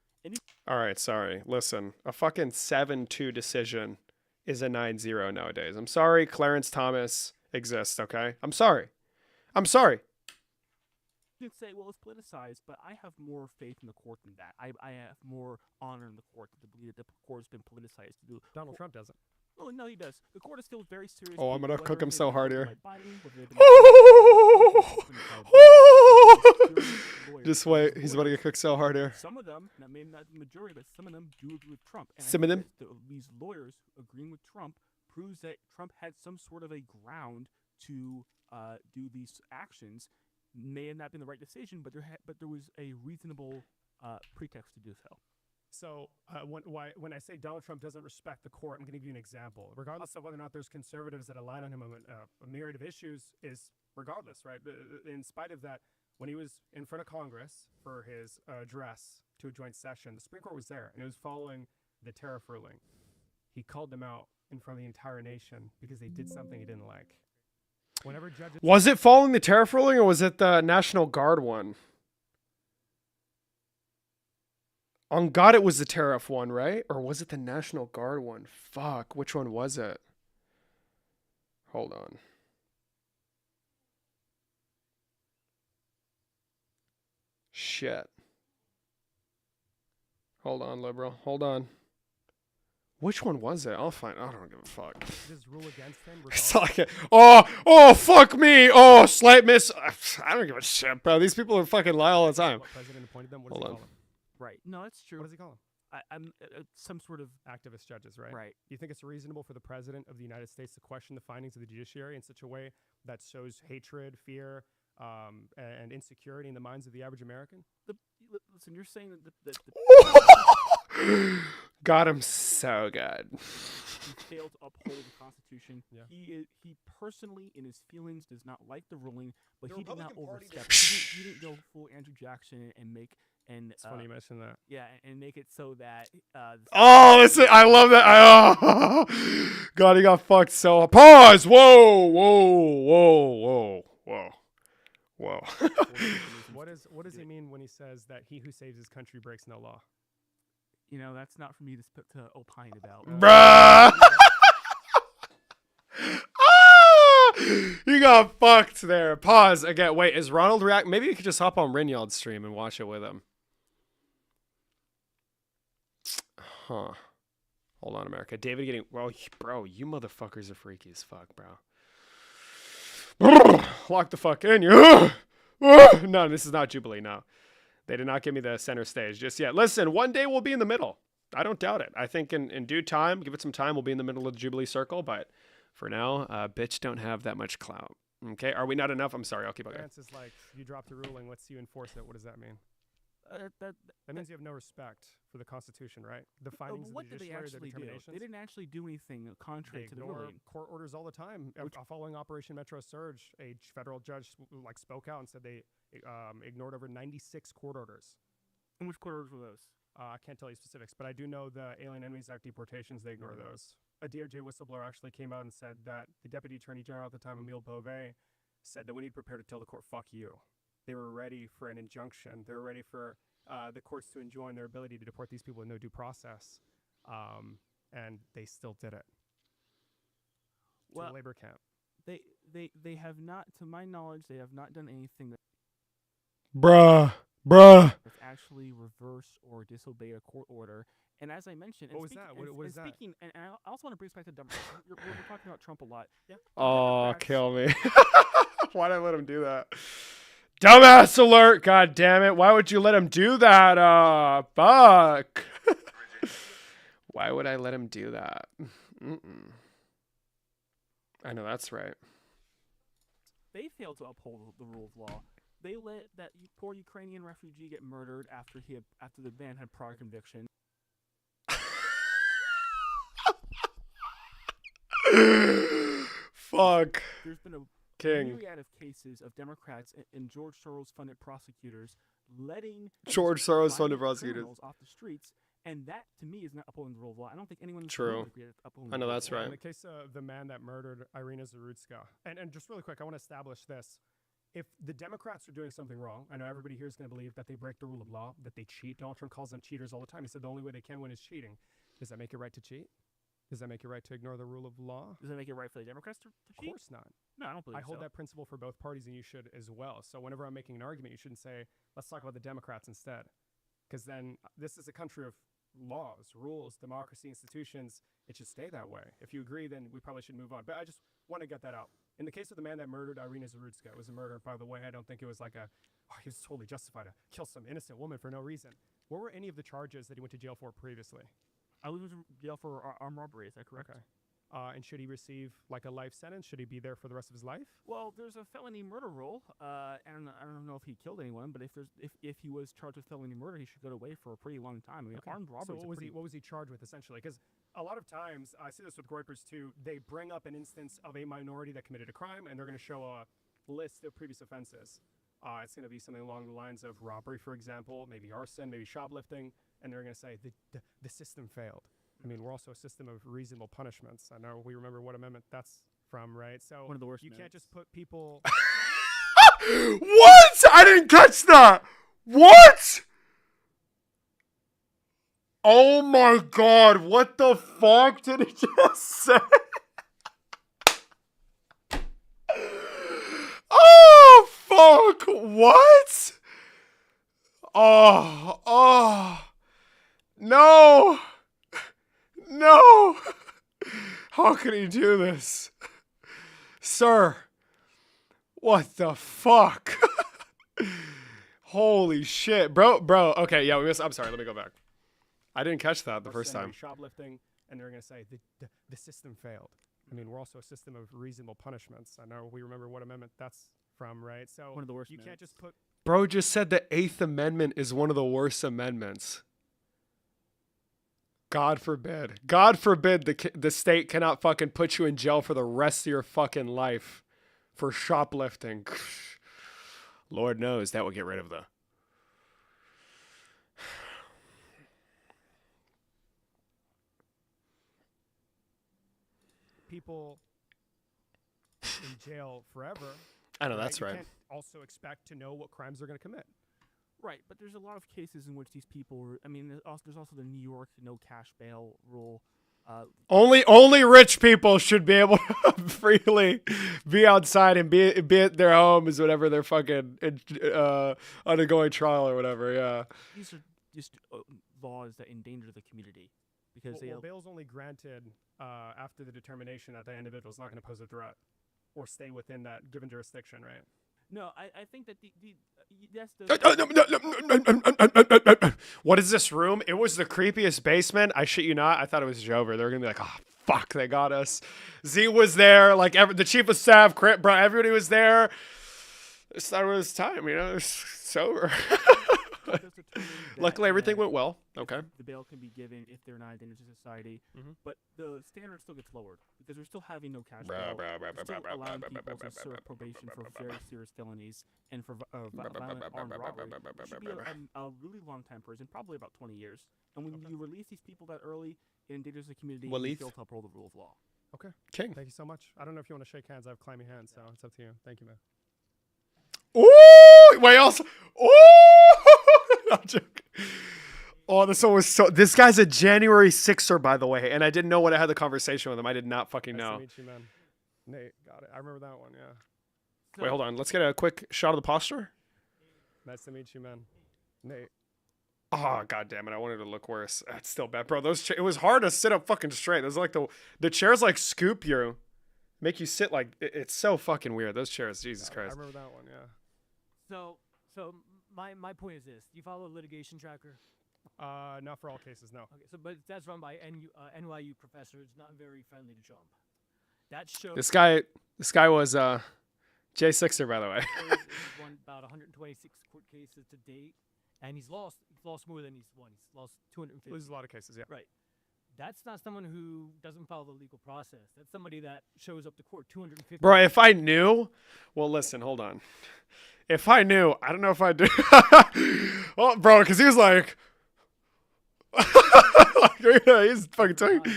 All right, sorry. Listen, a fucking 7-2 decision is a 9-0 nowadays. I'm sorry Clarence Thomas exists, okay? I'm sorry. You could say, well, it's politicized, but I have more faith in the court than that. I have more honor in the court to believe that the court has been politicized to do. Donald Trump doesn't. Oh, no, he does. The court is still very serious. Oh, I'm gonna cook him so hard here. Just wait, he's about to get cooked so hard here. Some of them, now maybe not the majority, but some of them do agree with Trump. And Some of them? These lawyers agreeing with Trump proves that Trump had some sort of a ground to do these actions. May have not been the right decision, but there was a reasonable pretext to do so. So when I say Donald Trump doesn't respect the court, I'm going to give you an example. Regardless of whether or not there's conservatives that align on him on a myriad of issues, is regardless, right? In spite of that, when he was in front of Congress for his address to a joint session, the Supreme Court was there, and it was following the tariff ruling. He called them out in front of the entire nation because they did something he didn't like. Whenever judges... Was it following the tariff ruling or was it the National Guard one? On God, it was the tariff one, right? Or was it the National Guard one? Fuck, which one was it? Hold on. Shit. Hold on, liberal. Hold on. Which one was it? I'll find. I don't give a fuck. Just rule against him. It's like, oh, fuck me. Oh, slight miss. I don't give a shit, bro. These people are fucking lie all the time. What president appointed them? What Hold does he on. call them? Right. No, that's true. What does he call them? I'm some sort of Activist judges, right? Right. Do you think it's reasonable for the president of the United States to question the findings of the judiciary in such a way that shows hatred, fear, and insecurity in the minds of the average American? Listen, you're saying that Got him so good. he failed to uphold the Constitution. Yeah. He personally, in his feelings, does not like the ruling, but The he did not Republican Party overstep. does- He didn't go full Andrew Jackson and make It's funny you mentioned that. yeah, and make it so that Oh, listen, I love that. God, he got fucked so. Pause. Whoa. What does he mean when he says that he who saves his country breaks no law? You know, that's not for me to opine about. Bruh. You got fucked there. Pause again. Wait, is Ronald react? Maybe you could just hop on Rinyard's stream and watch it with him. Huh. Hold on, America. David getting... Well, bro, you motherfuckers are freaky as fuck, bro. Lock the fuck in, you. No, this is not Jubilee, no. They did not give me the center stage just yet. Listen, one day we'll be in the middle. I don't doubt it. I think in due time, give it some time, we'll be in the middle of the Jubilee circle. But for now, bitch don't have that much clout. Okay, are we not enough? I'm sorry, I'll keep on going. Is like, you dropped the ruling, let's see you enforce it. What does that mean? That means you have no respect for the Constitution, right? The findings what of the did they judiciary, actually their do? determinations. They didn't actually do anything contrary They to the ignore ruling. court orders all the time. Following Operation Metro Surge, a federal judge spoke out and said they ignored over 96 court orders. And which court orders were those? I can't tell you specifics, but I do know the Alien Enemies Act deportations, they ignore those. A DOJ whistleblower actually came out and said that the Deputy Attorney General at the time, Emile Beauvais, said that we need to prepare to tell the court, fuck you. They were ready for an injunction. They were ready for the courts to enjoin their ability to deport these people with no due process. And they still did it. To a labor camp. They have not, to my knowledge, they have not done anything that Bruh. that's actually reversed or disobeyed a court order. And as I mentioned, What was that? What is that? Speaking, and I also want to bring us back to Democrats. We're talking about Trump a lot. Yeah. Oh, kill me. Why'd I let him do that? Dumbass alert, god damn it. Why would you let him do that? Fuck. Why would I let him do that? I know that's right. They failed to uphold the rule of law. They let that poor Ukrainian refugee get murdered after the man had prior conviction. Fuck. There's been King. myriad of cases of Democrats and George Soros-funded prosecutors letting George Soros-funded violent prosecutors. criminals off the streets, and that to me is not upholding the rule of law. I don't think anyone in this True. room would agree that's upholding I know the rule that's of law. right. In the case of the man that murdered Irina Zarutska, and just really quick, I want to establish this. If the Democrats are doing something wrong, I know everybody here is going to believe that they break the rule of law, that they cheat. Donald Trump calls them cheaters all the time. He said the only way they can win is cheating. Does that make it right to cheat? Does that make it right to ignore the rule of law? Does that make it right for the Democrats to Of cheat? course not. No, I don't believe I hold so. that principle for both parties, and you should as well. So whenever I'm making an argument, you shouldn't say, let's talk about the Democrats instead. Because then this is a country of laws, rules, democracy, institutions. It should stay that way. If you agree, then we probably should move on. But I just want to get that out. In the case of the man that murdered Irina Zarutska, it was a murder, by the way. I don't think it was like he was totally justified to kill some innocent woman for no reason. What were any of the charges that he went to jail for previously? I was in jail for armed robbery. Is that correct? Okay. And should he receive like a life sentence? Should he be there for the rest of his life? Well, there's a felony murder rule, and I don't know if he killed anyone, but if he was charged with felony murder, he should go away for a pretty long time. I mean, Okay. armed robbery. So what was he charged with essentially? Because a lot of times I see this with Groypers too. They bring up an instance of a minority that committed a crime, and they're going to show a list of previous offenses. It's going to be something along the lines of robbery, for example, maybe arson, maybe shoplifting, and they're going to say the system failed. I mean, we're also a system of reasonable punishments. I know we remember what amendment that's from, right? So One of the worst you can't amendments. just put people. What? I didn't catch that. What? Oh my god, what the fuck did he just say? Oh fuck, what? Oh, no. No. How can he do this? Sir, what the fuck? Holy shit. Bro, okay, yeah, I'm sorry, let me go back. I didn't catch that the first time. Shoplifting, and they're going to say the system failed. I mean, we're also a system of reasonable punishments. I know we remember what amendment that's from, right? So One of the worst you can't amendments. just put. Bro just said the 8th Amendment is one of the worst amendments. God forbid. God forbid the state cannot fucking put you in jail for the rest of your fucking life for shoplifting. Lord knows that would get rid of the... People in jail forever. I know, that's You right. can't also expect to know what crimes they're going to commit. Right, but there's a lot of cases in which these people were. I mean, there's also the New York no cash bail rule. Only rich people should be able to freely be outside and be at their homes whenever they're fucking undergoing trial or whatever. Yeah. These are just laws that endanger the community because Well, bail's only granted after the determination that the individual is not going to pose a threat or stay within that given jurisdiction, right? No, I think that that's the. What is this room? It was the creepiest basement. I shit you not. I thought it was Jover. They're gonna be like, oh fuck, they got us. Z was there. Like the chief of staff, bro. Everybody was there. It's not was time, you know. It's over. Luckily, everything went well. Okay. The bail can be given if they're not a danger to society, but the standard still gets lowered because we're still having no cash bail. We're still allowing people to serve probation for very serious felonies and for violent armed robbery. It should be a really long time prison, probably about 20 years. And when you release these people that early, it endangers the community and you fail to uphold the rule of law. Okay. King. Thank you so much. I don't know if you want to shake hands. I have clammy hands, so it's up to you. Thank you, man. Ooh! Wait, also. Ooh! I'm joking. Oh, this one was so. This guy's a January 6er, by the way, and I didn't know when I had the conversation with him. I did not fucking know. Nice to meet you, man. Nate, got it. I remember that one, yeah. Wait, hold on. Let's get a quick shot of the posture. Nice to meet you, man. Nate. Oh, god damn it. I wanted to look worse. That's still bad. Bro, it was hard to sit up fucking straight. Those like the chairs like scoop you. Make you sit like it's so fucking weird. Those chairs, Jesus Christ. I remember that one, yeah. So my point is this: do you follow litigation tracker? Not for all cases, no. Okay, but that's run by NYU professors, not very friendly to Trump. That shows This guy was J6er, by the way. he's won about 126 court cases to date, and he's lost more than he's won. He's lost 250. Loses a lot of cases, yeah. Right. That's not someone who doesn't follow the legal process. That's somebody that shows up to court 250. Bro, if I knew, well, listen, hold on. If I knew, I don't know if I do. Well, bro, because he was like, he's fucking talking.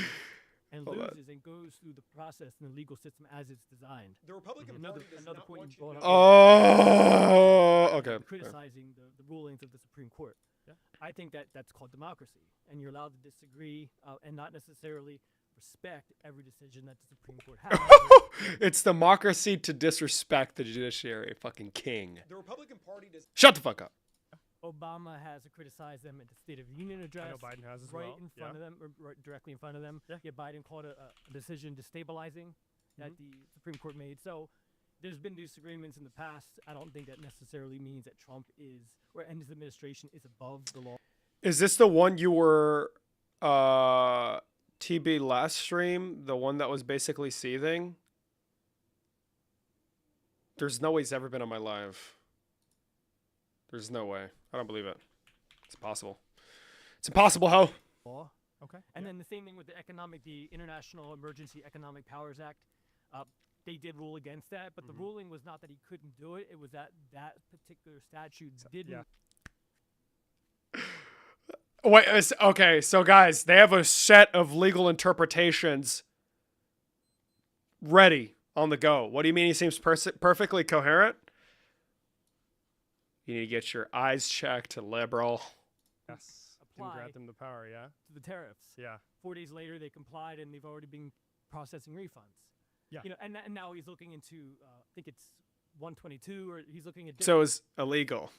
And loses and goes through the process in the legal system as it's designed. The Republican another Party does another not point want you brought up. Oh, okay. Criticizing the rulings of the Supreme Court. Yeah. I think that's called democracy, and you're allowed to disagree and not necessarily respect every decision that the Supreme Court has. It's democracy to disrespect the judiciary. Fucking king. The Republican Party does. Shut the fuck up. Obama has criticized them at the State of the Union address. I know Biden has as right well. in front of them, or right directly in front of them. Yeah, Biden called a decision destabilizing that the Supreme Court made. So there's been disagreements in the past. I don't think that necessarily means that Trump is, and his administration is above the law. Is this the one you were TB last stream? The one that was basically seething? There's no way he's ever been on my live. There's no way. I don't believe it. It's impossible. It's impossible, ho. Law. Okay. And then the same thing with the International Emergency Economic Powers Act. They did rule against that, but the ruling was not that he couldn't do it. It was that that particular statute didn't. Wait, okay, so guys, they have a set of legal interpretations ready on the go. What do you mean he seems perfectly coherent? You need to get your eyes checked, liberal. Yes. Apply Didn't grant them the power, yeah? to the tariffs. Yeah. 4 days later, they complied, and they've already been processing refunds. Yeah. You know, and now he's looking into, I think it's 122, or he's looking at So it's illegal.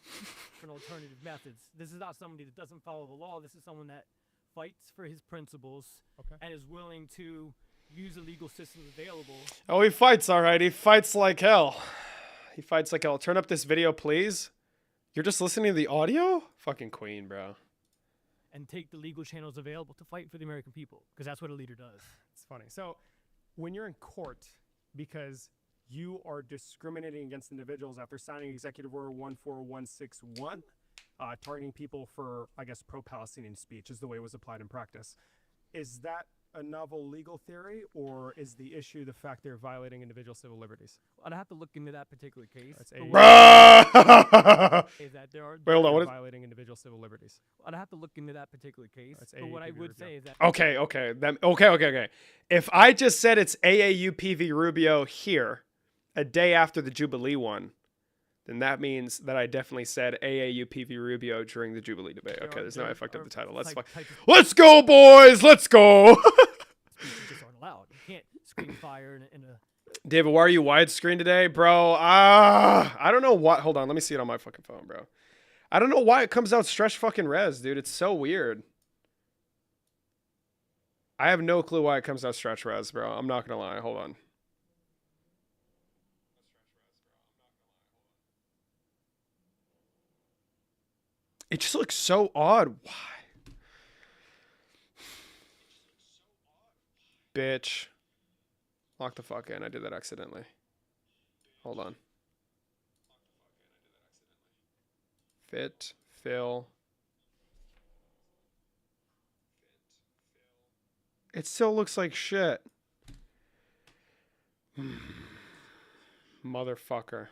different alternative methods. This is not somebody that doesn't follow the law. This is someone that fights for his principles and is willing to use the legal system available. Oh, he fights, all right. He fights like hell. He fights like hell. Turn up this video, please. You're just listening to the audio? Fucking queen, bro. And take the legal channels available to fight for the American people, because that's what a leader does. It's funny. So when you're in court because you are discriminating against individuals after signing Executive Order 14161, targeting people for, I guess, pro-Palestinian speech is the way it was applied in practice. Is that a novel legal theory, or is the issue the fact they're violating individual civil liberties? I'd have to look into that particular case. That's but is that there are Wait, hold on. What is violating individual civil liberties? I'd have to look into that particular case. But what I would say is that Okay. Okay. If I just said it's AAUPV Rubio here a day after the Jubilee one, then that means that I definitely said AAUPV Rubio during the Jubilee debate. Okay, there's no way I fucked up the title. Let's go, boys. Let's go. speeches just aren't allowed. You can't scream fire in a. David, why are you widescreen today, bro? I don't know what. Hold on, let me see it on my fucking phone, bro. I don't know why it comes out stretch fucking res, dude. It's so weird. I have no clue why it comes out stretch res, bro. I'm not gonna lie. Hold on. It just looks so odd. Why? Bitch. Lock the fuck in. I did that accidentally. Hold on. Fit, fill. It still looks like shit. Motherfucker.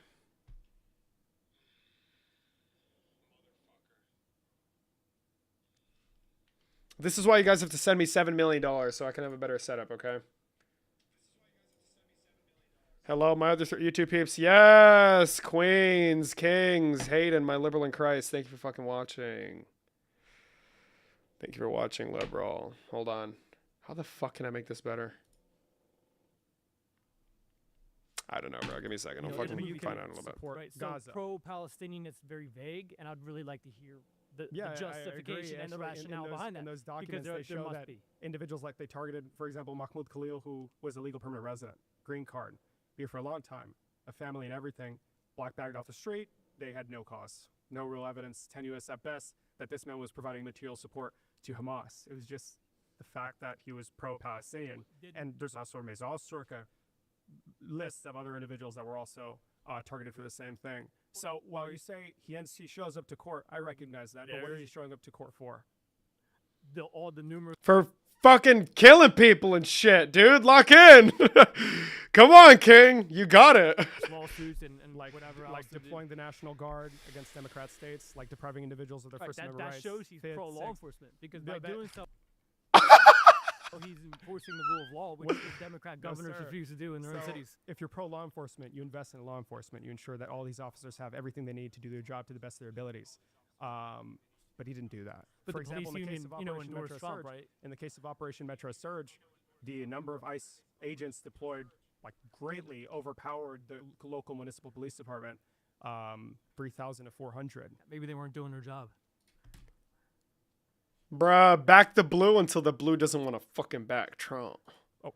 This is why you guys have to send me $7 million so I can have a better setup, okay? Hello, my other YouTube peeps. Yes! Queens, kings, Hayden, my liberal in Christ. Thank you for fucking watching. Thank you for watching, liberal. Hold on. How the fuck can I make this better? I don't know, bro. Give me a second. I'll fucking find out in a little bit. Right, so pro-Palestinian is very vague, and I'd really like to hear the justification and the rationale behind that. In those documents, they show that individuals like they targeted, for example, Mahmoud Khalil, who was a legal permanent resident, green card, here for a long time, a family and everything, black bagged off the street. They had no cause, no real evidence, tenuous at best, that this man was providing material support to Hamas. It was just the fact that he was pro-Palestinian. And there's also a Mazal Circa list of other individuals that were also targeted for the same thing. So while you say he shows up to court, I recognize that. But what is he showing up to court for? All the numerous for fucking killing people and shit, dude. Lock in. Come on, King. You got it. Lawsuits and like whatever else. Like deploying the National Guard against Democrat states, like depriving individuals of their First Amendment that rights. shows he's Fifth, pro-law sixth. enforcement because No, by that- doing so, he's enforcing the rule of law, which the Democrat governors sir. refuse to do in their own So, cities. if you're pro law enforcement, you invest in law enforcement. You ensure that all these officers have everything they need to do their job to the best of their abilities. But he didn't do that. But For the example, police in the case union, of you know, Operation endorsed Metro Trump, Surge, right? in the case of Operation Metro Surge, the number of ICE agents deployed like greatly overpowered the local municipal police department, 3,000 to 400. Maybe they weren't doing their job. Bruh, back the blue until the blue doesn't want to fucking back Trump. Oh,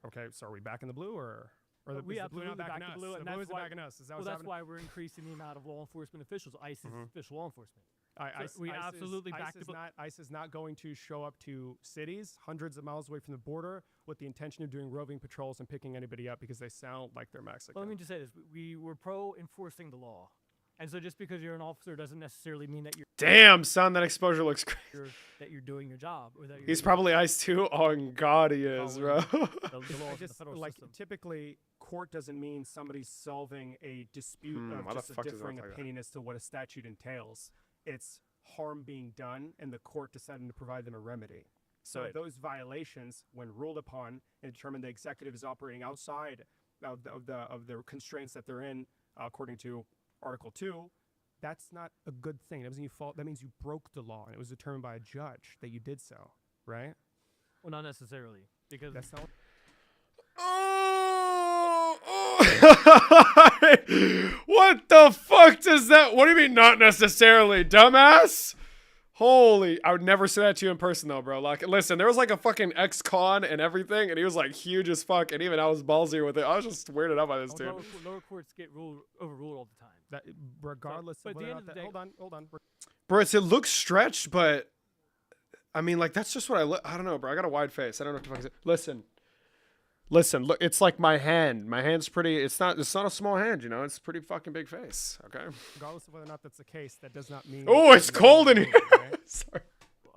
okay. So are we back in the blue or the, We is the blue not absolutely backing back us? to blue, The and blue that's isn't why. backing us. Is that Well, what's that's happening? why we're increasing the amount of law enforcement officials. ICE is official law enforcement. ICE absolutely is, back ICE to is bu- not ICE is not going to show up to cities hundreds of miles away from the border with the intention of doing roving patrols and picking anybody up because they sound like they're Mexican. Well, let me just say this: we were pro enforcing the law, and so just because you're an officer doesn't necessarily mean that Damn, son, that exposure looks great. you're doing your job or that you're He's probably Ice too. Oh God, he is, bro. the laws I of the just, federal like system. typically court doesn't mean somebody's solving a dispute why of the just a fuck does it differing look like that? opinion as to what a statute entails. It's harm being done and the court deciding to provide them a remedy. So Right. those violations, when ruled upon and determined the executive is operating outside of the constraints that they're in, according to Article 2, that's not a good thing. That means you broke the law and it was determined by a judge that you did so, right? Well, not necessarily because That's not. What the fuck does that? What do you mean, not necessarily, dumbass? Holy, I would never say that to you in person though, bro. Like, listen, there was like a fucking ex-con and everything, and he was like huge as fuck, and even I was ballsier with it. I was just weirded out by this dude. lower courts get overruled all the time. That regardless but of at the whether or end not of the that, day- hold on. Bro, it looks stretched, but I mean, like, that's just what I don't know, bro. I got a wide face. I don't know what the fuck is it. Listen, look, it's like my hand. My hand's pretty, it's not a small hand, you know? It's a pretty fucking big face, okay? Regardless of whether or not that's the case, that does not mean. Oh, it's cold in here. Right? Sorry.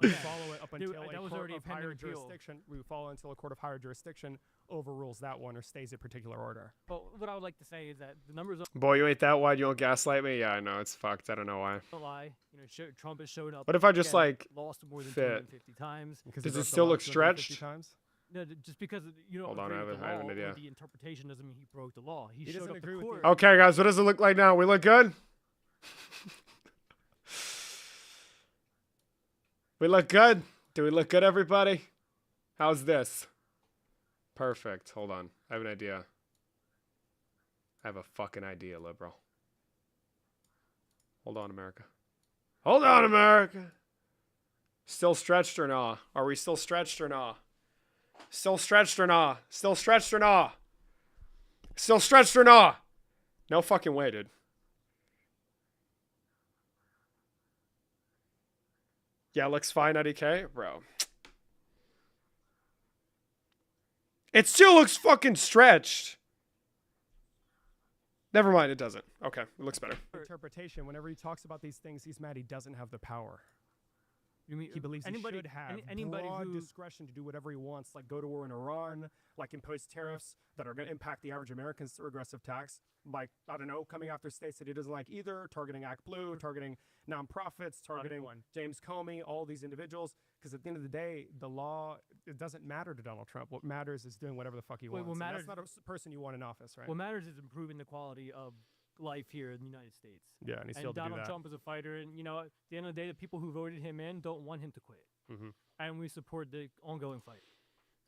We follow it up Dude, until that a was court already a of higher pending appeal. jurisdiction. We follow until a court of higher jurisdiction overrules that one or stays a particular order. But what I would like to say is that the numbers Boy, you ain't that wide. You don't gaslight me? Yeah, I know. It's fucked. I don't know why. don't lie. You know, Trump has shown up. What if I just, again, like, lost more than fit? 250 times? Does it still look stretched? Times? No, just because you don't Hold on, agree I with the have an law or idea. the interpretation doesn't mean he broke the law. He showed doesn't up agree to with court. Okay, guys, what does it look like now? We look good? We look good? Do we look good, everybody? How's this? Perfect. Hold on. I have an idea. I have a fucking idea, liberal. Hold on, America. Hold on, America. Still stretched or nah? Are we still stretched or nah? Still stretched or nah? Still stretched or nah? Still stretched or nah? No fucking way, dude. Yeah, looks fine at EK, bro. It still looks fucking stretched. Never mind, it doesn't. Okay, it looks better. Interpretation. Whenever he talks about these things, he's mad he doesn't have the power. You mean He believes anybody, he should have anybody broad who discretion to do whatever he wants, like go to war in Iran, like impose tariffs that are going to impact the average American's through regressive tax, like, I don't know, coming after states that he doesn't like either, targeting Act Blue, targeting nonprofits, targeting James Comey, all these individuals, because at the end of the day, the law, it doesn't matter to Donald Trump. What matters is doing whatever the fuck he wants. what And matters- that's not a person you want in office, right? what matters is improving the quality of life here in the United States. Yeah, and he's And still to do Donald that. Trump is a fighter, and you know, at the end of the day, the people who voted him in don't want him to quit, and we support the ongoing fight.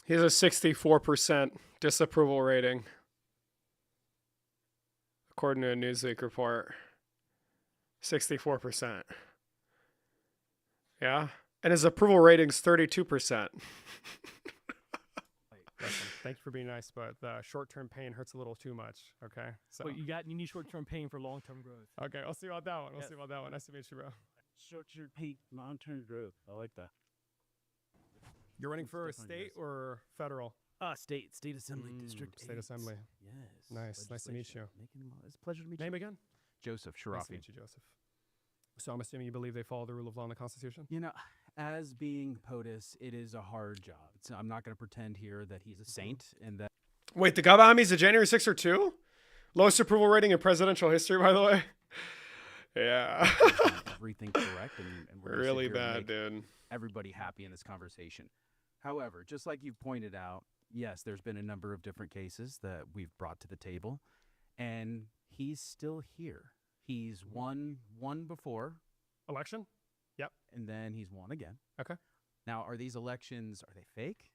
He has a 64% disapproval rating, according to a Newsweek report. 64%. Yeah? And his approval rating's 32%. Listen, thank you for being nice, but short-term pain hurts a little too much. Okay, so But you need short-term pain for long-term growth. okay, I'll see about that one. We'll Yeah. see about that one. Nice to meet you, bro. Short-term pain, long-term growth. I like that. You're running for definitely state or federal? State assembly district. State 8. assembly. Yes. Nice to meet you. It's a pleasure to meet Name you. again? Joseph Nice to Sharafi. meet you, Joseph. So I'm assuming you believe they follow the rule of law and the Constitution? You know, as being POTUS, it is a hard job. I'm not going to pretend here that he's a saint and that. Wait, the Gabami's a January 6th or 2? Lowest approval rating in presidential history, by the way. Yeah. Everything correct, and we're really bad, dude. Everybody happy in this conversation. However, just like you've pointed out, yes, there's been a number of different cases that we've brought to the table, and he's still here. He's won one before. Election? Yep. And then he's won again. Okay. Now, are these elections, are they fake?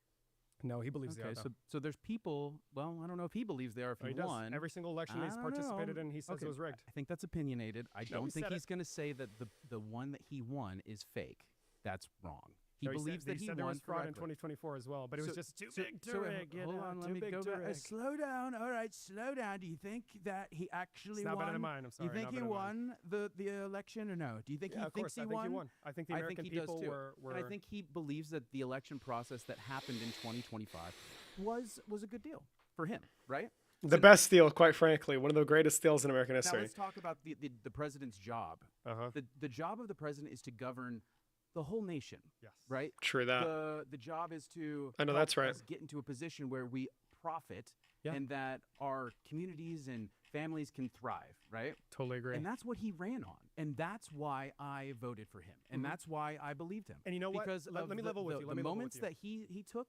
No, he believes they are. So there's people, well, I don't know if he believes they are, if he won. Every single election he's participated in, he says it was rigged. I think that's opinionated. I don't think he's going to say that the one that he won is fake. That's wrong. He believes that he said won there was fraud in correctly. 2024 as well, but it was just too big to rig. Hold on, let me go back. Slow down. All right, slow down. Do you think that he actually not won? better than mine. I'm sorry. You think he won the election or no? Do you think he thinks he won? I think the American people were. And I think he believes that the election process that happened in 2025 was a good deal for him, right? The best deal, quite frankly, one of the greatest deals in American history. Now let's talk about the president's job. The job of the president is to govern the whole nation. Yes. Right? True that. The job is to I know that's right. Get into a position where we profit and that our communities and families can thrive, right? Totally agree. And that's what he ran on. And that's why I voted for him. And that's why I believed him. And you know what? Because Let me level with you. The moments that he took,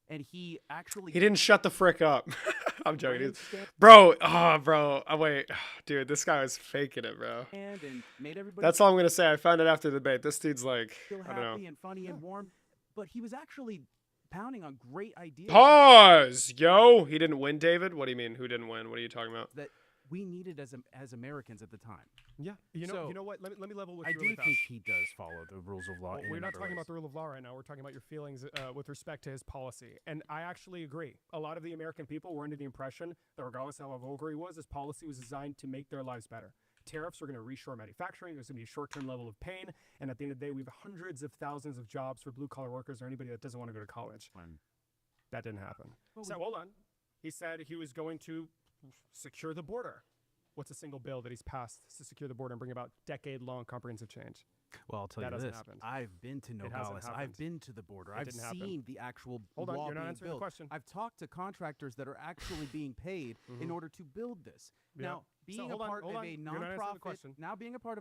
and he actually... He didn't shut the frick up. I'm joking. Bro, wait. Dude, this guy was faking it, bro. And made everybody... That's all I'm going to say. I found it after the debate. This dude's like, feel I don't know. happy and funny and warm. But he was actually pounding on great ideas. Pause, yo. He didn't win, David? What do you mean? Who didn't win? What are you talking about? That we needed as Americans at the time. Yeah. You know what? Let me level with you. I do think he does follow the rules of law. We're not talking about the rule of law right now. We're talking about your feelings with respect to his policy. And I actually agree. A lot of the American people were under the impression that regardless of how vulgar he was, his policy was designed to make their lives better. Tariffs were going to reshore manufacturing. There's going to be a short-term level of pain. And at the end of the day, we have hundreds of thousands of jobs for blue-collar workers or anybody that doesn't want to go to college. That didn't happen. So hold on. He said he was going to secure the border. What's a single bill that he's passed to secure the border and bring about decade-long comprehensive change? Well, I'll tell you this. I've been to Nogales. I've been to the border. I've seen the actual Hold law on, you're not being answering built. the question. I've talked to contractors that are actually being paid in order to build this. Now, being a part of a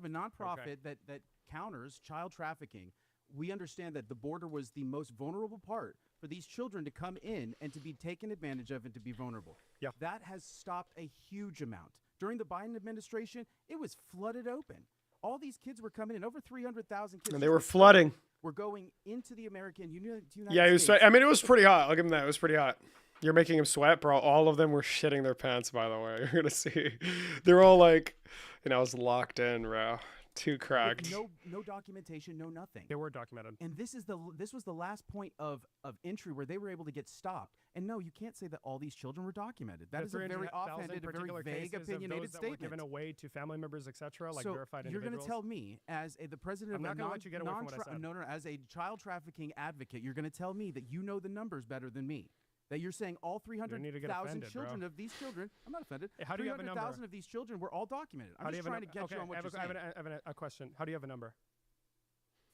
nonprofit, that counters child trafficking, we understand that the border was the most vulnerable part for these children to come in and to be taken advantage of and to be vulnerable. Yeah. That has stopped a huge amount. During the Biden administration, it was flooded open. All these kids were coming in, over 300,000 kids. And they were flooding. Were going into the American United Yeah, he was States. I mean, it was pretty hot. I'll give him that. It was pretty hot. You're making him sweat, bro. All of them were shitting their pants, by the way. You're going to see. They're all like, I was locked in, bro. Too cracked. No documentation, no nothing. They were documented. And this was the last point of entry where they were able to get stopped. And no, you can't say that all these children were documented. That is a very offhanded, a very vague, opinionated statement. Given away to family members, etc., like verified you're individuals. Going to tell me, as the president I'm not going to let you get away from what I said. No, as a child trafficking advocate, you're going to tell me that you know the numbers better than me. That you're saying all 300,000 children of these children, I'm not offended. How do you have a number? 300,000 of these children were all documented. I'm just trying to get you on what you're saying. I have a question. How do you have a number?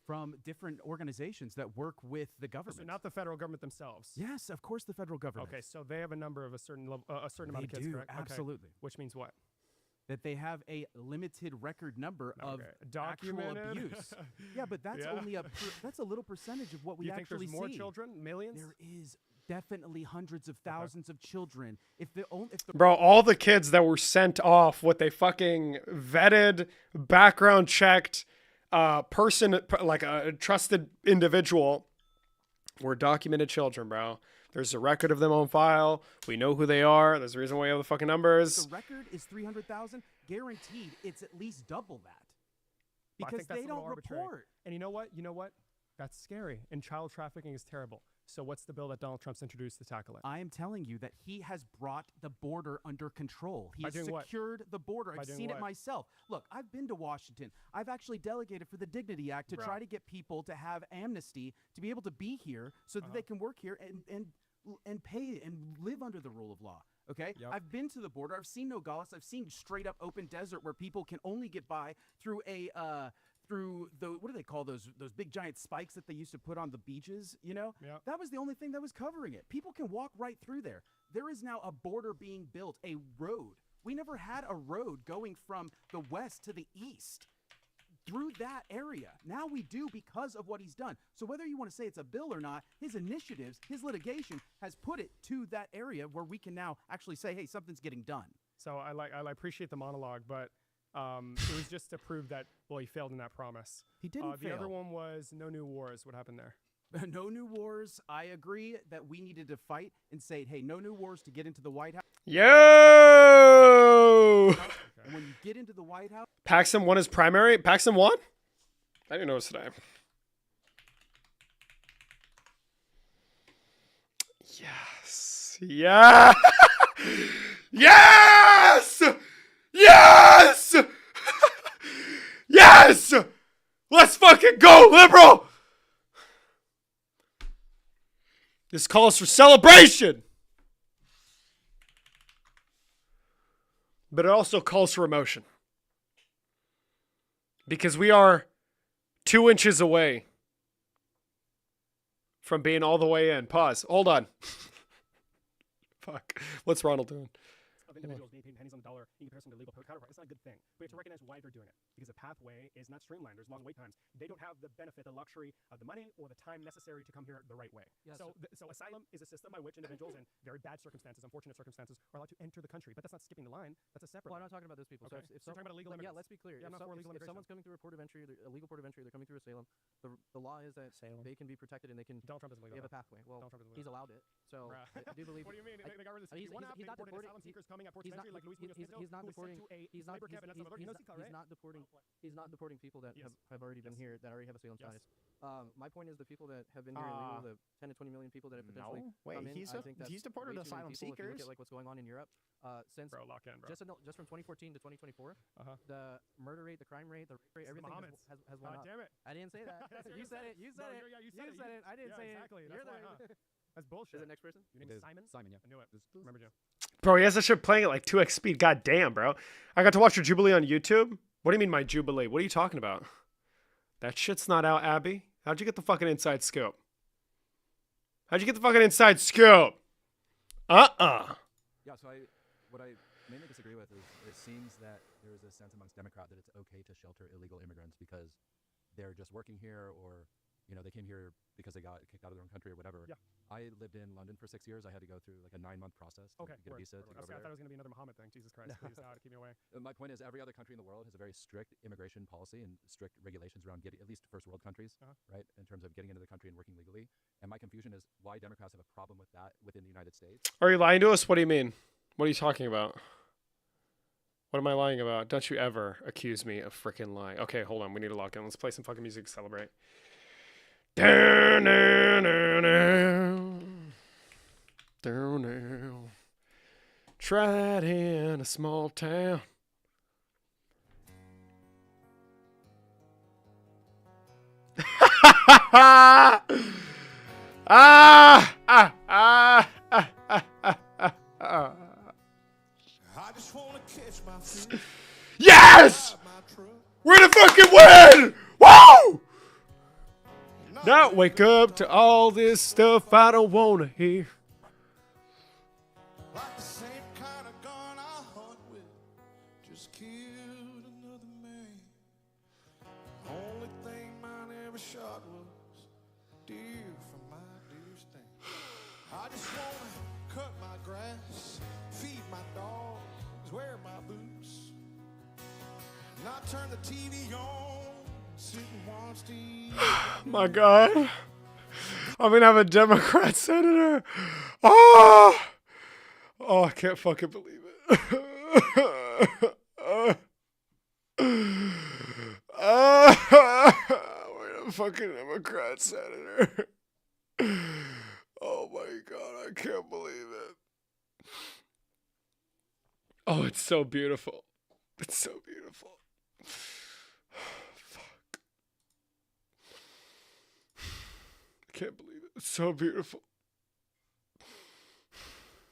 From different organizations that work with the government. So not the federal government themselves. Yes, of course, the federal government. Okay, so they have a number of a certain level, a certain amount of kids, correct? Absolutely. Okay. Which means what? That they have a limited record number of actual abuse. Yeah, but that's only that's a little percentage of what we actually see. You think there's more children? Millions? There is definitely hundreds of thousands of children. Bro, all the kids that were sent off with a fucking vetted, background checked person, like a trusted individual, were documented children, bro. There's a record of them on file. We know who they are. There's a reason why we have the fucking numbers. If the record is 300,000. Guaranteed, it's at least double that. Because they don't report. And you know what? That's scary. And child trafficking is terrible. So what's the bill that Donald Trump's introduced to tackle it? I am telling you that he has brought the border under control. He has secured the border. I've seen it myself. Look, I've been to Washington. I've actually delegated for the Dignity Act to try to get people to have amnesty to be able to be here so that they can work here and pay and live under the rule of law. Okay? Yep. I've been to the border. I've seen Nogales. I've seen straight up open desert where people can only get by through a through the, what do they call those big giant spikes that they used to put on the beaches, you know? Yep. That was the only thing that was covering it. People can walk right through there. There is now a border being built, a road. We never had a road going from the west to the east through that area. Now we do because of what he's done. So whether you want to say it's a bill or not, his initiatives, his litigation has put it to that area where we can now actually say, hey, something's getting done. So I appreciate the monologue, but it was just to prove that, well, he failed in that promise. He didn't fail. The other one was no new wars. What happened there? No new wars. I agree that we needed to fight and say, hey, no new wars to get into the White House. Yo! And when you get into the White House, Paxton won his primary. Paxton won? I didn't notice today. Yes. Yeah. Yes. Yes. Yes. Let's fucking go, liberal. This calls for celebration. But it also calls for emotion. Because we are 2 inches away from being all the way in. Pause. Hold on. Fuck. What's Ronald doing? Of individuals being paid pennies on the dollar in comparison to legal counterpart. It's not a good thing. We have to recognize why they're doing it. Because the pathway is not streamlined. There's long wait times. They don't have the benefit, the luxury of the money or the time necessary to come here the right way. Yes. So asylum is a system by which individuals in very bad circumstances, unfortunate circumstances, are allowed to enter the country. But that's not skipping the line. That's a separate Well, I'm line. not talking about those people. Okay. So if So you're talking about illegal yeah, immigrants. let's be clear. Yeah, I'm not for illegal If someone's immigration. coming through a port of entry, a legal port of entry, they're coming through Salem. The law is that they can be protected and they can. Donald Trump is illegal. They have a pathway. Well, Donald Trump is he's illegal. allowed it. So I do believe. What do you mean? I- They got rid of the I mean, security. One he's not deported deporting. asylum seekers coming at ports He's of not. entry like Luis Munoz Macedo, He's not who was sent deporting. to a He's not. labor camp in El Salvador. You know Zika, right? He's not deporting. He's not deporting people that Yes. have already been here, that already have asylum Yes. status. My point is the people that have been here illegal, the 10 to 20 million people that have potentially come in. I think that's he's deported way too many asylum people. If you look seekers. at like what's going on in Europe, since Bro, lock in, bro. just from 2014 to 2024, the murder rate, the crime rate, the rape rate, everything has went up. Damn it. I didn't say that. That's what You you're said saying. it. You No, said it. yeah, you You said it. said it. I didn't say exactly. it. That's You're why, there. huh? That's bullshit. Is it next person? Your name is Simon? Simon, yeah. I knew it. Remembered you. Bro, he has that shit playing at like 2x speed. God damn, bro. I got to watch your Jubilee on YouTube. What do you mean my Jubilee? What are you talking about? That shit's not out, Abby. How'd you get the fucking inside scoop? How'd you get the fucking inside scoop? Yeah, so what I mainly disagree with is it seems that there is a sense amongst Democrats that it's okay to shelter illegal immigrants because they're just working here or, you know, they came here because they got kicked out of their own country or whatever. Yeah. I lived in London for 6 years. I had to go through like a 9-month process to get a visa to go over I there. thought it was going to be another Muhammad thing. Jesus Christ. Please, to keep me away. My point is every other country in the world has a very strict immigration policy and strict regulations around getting, at least first world countries, right, in terms of getting into the country and working legally. And my confusion is why Democrats have a problem with that within the United States. Are you lying to us? What do you mean? What are you talking about? What am I lying about? Don't you ever accuse me of freaking lying. Okay, hold on. We need to lock in. Let's play some fucking music to celebrate. Down, down, down, down. Down, down. Tried in a small town. Yes! We're gonna fucking win! Woo! Now wake up to all this stuff I don't wanna hear. Like the same kind of gun I hunt with, just killed another man. Only thing mine ever shot was deer from my deer's stand. I just wanna cut my grass, feed my dogs, wear my boots, not turn the TV on, sit and watch TV. My God. I'm gonna have a Democrat senator. Oh! Oh, I can't fucking believe it. We're gonna fucking Democrat senator. Oh my God, I can't believe it. Oh, it's so beautiful. It's so beautiful. Fuck. I can't believe it. It's so beautiful.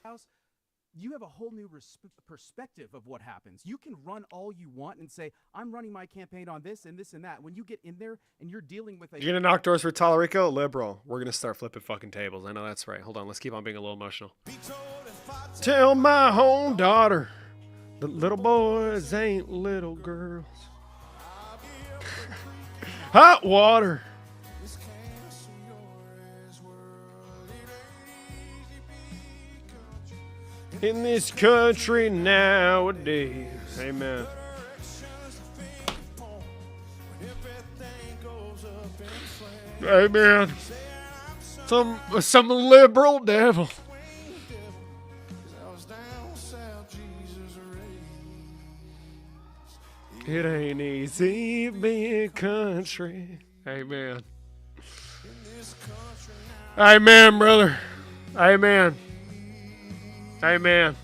House, you have a whole new perspective of what happens. You can run all you want and say, I'm running my campaign on this and this and that. When you get in there and you're dealing with You're gonna knock doors for Tallarico? Liberal. We're gonna start flipping fucking tables. I know that's right. Hold on, let's keep on being a little emotional. Tell my own daughter the little boys ain't little girls. Hot water. In this country nowadays. Amen. Amen. Some liberal devil. It ain't easy being country. Amen. Amen, brother. Amen. Amen.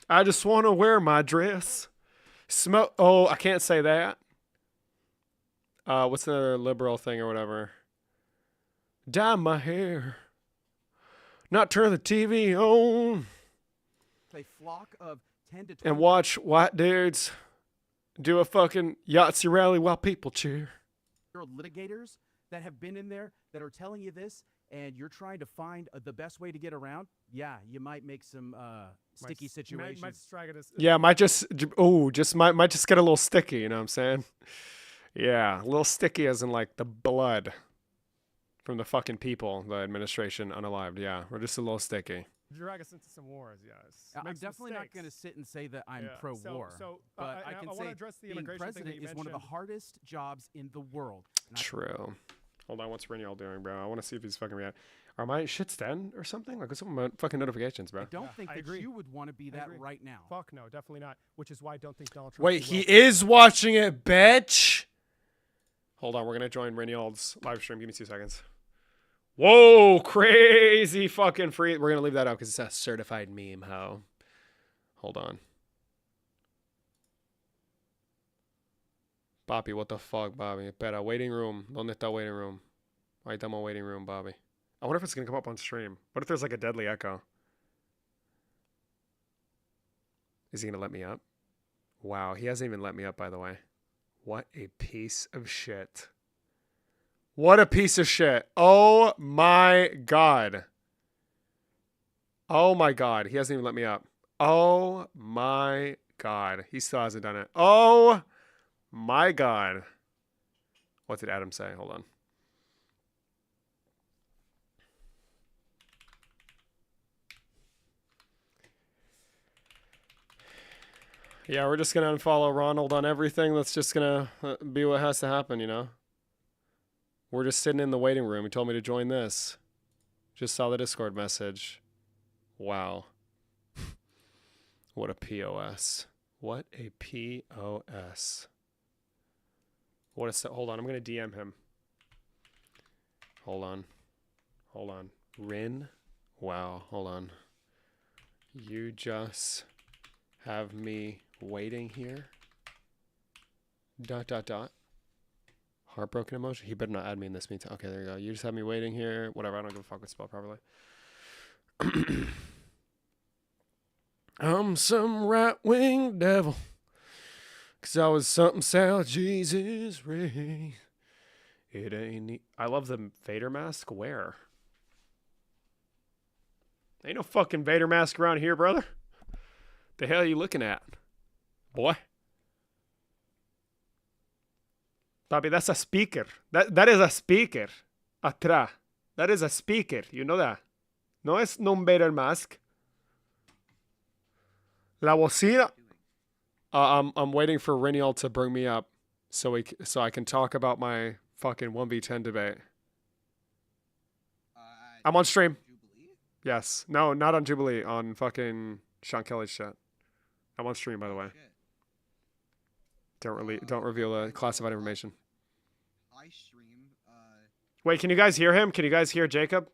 I just want to wear my dress. Smoke. Oh, I can't say that. What's another liberal thing or whatever? Dye my hair. Not turn the TV on. A flock of 10 to 20 and watch white dudes do a fucking Yahtzee rally while people cheer. litigators that have been in there that are telling you this, and you're trying to find the best way to get around. Yeah, you might make some sticky situations. Might just get a little sticky. You know what I'm saying? Yeah, a little sticky as in like the blood from the fucking people, the administration unalived. Yeah, we're just a little sticky. Drag us into some wars, yes. I'm definitely not going to sit and say that I'm pro-war, but I can say being president is one of the hardest jobs in the world. True. Hold on, what's Rennie all doing, bro? I want to see if he's fucking react. Are my shits dead or something? Like, what's up with my fucking notifications, bro? I don't think that you would want to be that right now. Fuck no, definitely not. Which is why I don't think Donald Trump. Wait, he is watching it, bitch. Hold on, we're gonna join Rennie Ald's live stream. Give me 2 seconds. Whoa, crazy fucking free. We're gonna leave that out because it's a certified meme. How? Hold on. Bobby, what the fuck, Bobby? Espera, waiting room. ¿Dónde está waiting room? Ahí estamos waiting room, Bobby. I wonder if it's gonna come up on stream. What if there's like a deadly echo? Is he gonna let me up? Wow, he hasn't even let me up, by the way. What a piece of shit. What a piece of shit. Oh my God. Oh my God. He hasn't even let me up. Oh my God. He still hasn't done it. Oh my God. What did Adam say? Hold on. Yeah, we're just going to unfollow Ronald on everything. That's just going to be what has to happen, you know? We're just sitting in the waiting room. He told me to join this. Just saw the Discord message. Wow. What a POS. What a POS. Hold on, I'm going to DM him. Hold on. Rin? Wow, hold on. You just have me waiting here. ... Heartbroken emoji? He better not add me in this meantime. Okay, there you go. You just have me waiting here. Whatever, I don't give a fuck what spell properly. I'm some right-wing devil. 'Cause I was something South Jesus Ray. It ain't... I love the Vader mask. Where? Ain't no fucking Vader mask around here, brother. The hell are you looking at? Boy. Bobby, that's a speaker. That is a speaker. Atrás. That is a speaker. You know that. No es un Vader mask. La bocina. I'm waiting for Renial to bring me up so I can talk about my fucking 1v10 debate. I'm on stream. Yes. No, not on Jubilee. On fucking Sean Kelly's chat. I'm on stream, by the way. Don't reveal the classified information. I stream. Wait, can you guys hear him? Can you guys hear Jacob?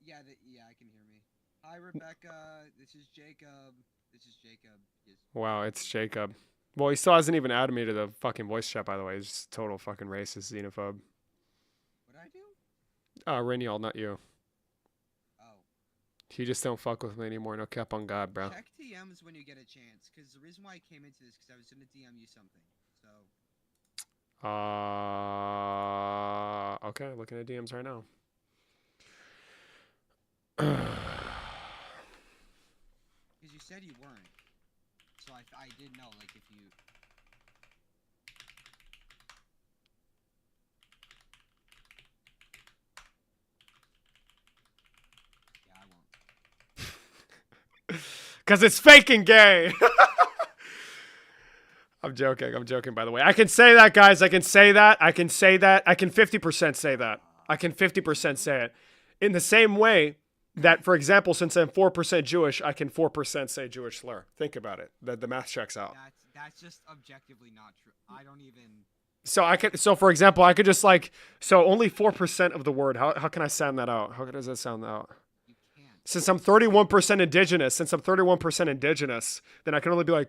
Yeah, I can hear me. Hi, Rebecca. This is Jacob. Yes. Wow, it's Jacob. Well, he still hasn't even added me to the fucking voice chat, by the way. He's just total fucking racist, xenophobe. What I do? Renial, not you. Oh. You just don't fuck with me anymore. No cap on God, bro. Check DMs when you get a chance, because the reason why I came into this, because I was gonna DM you something. So. Okay, looking at DMs right now. Because you said you weren't, so I did know, like, if you. Yeah, I won't. Because it's fake and gay. I'm joking, by the way. I can say that, guys. I can say that. I can 50% say that. I can 50% say it. In the same way that, for example, since I'm 4% Jewish, I can 4% say Jewish slur. Think about it. The math checks out. That's just objectively not true. I don't even. So for example, I could just only 4% of the word. How can I sound that out? How does that sound out? Since I'm 31% indigenous, then I can only be like,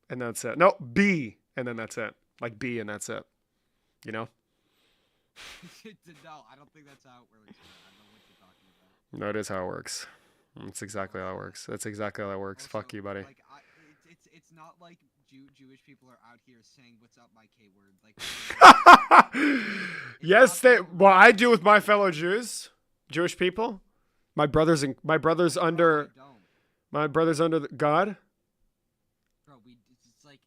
and that's it. No, B, and then that's it. Like B, and that's it. You know? No, I don't think that's how it works. I don't know what you're talking about. No, it is how it works. It's exactly how it works. That's exactly how it works. Also, fuck you, buddy. Like, it's not like Jewish people are out here saying "What's up, my K word." Like, yes, well, I do with my fellow Jews, Jewish people. My brothers under God. Bro, it's like.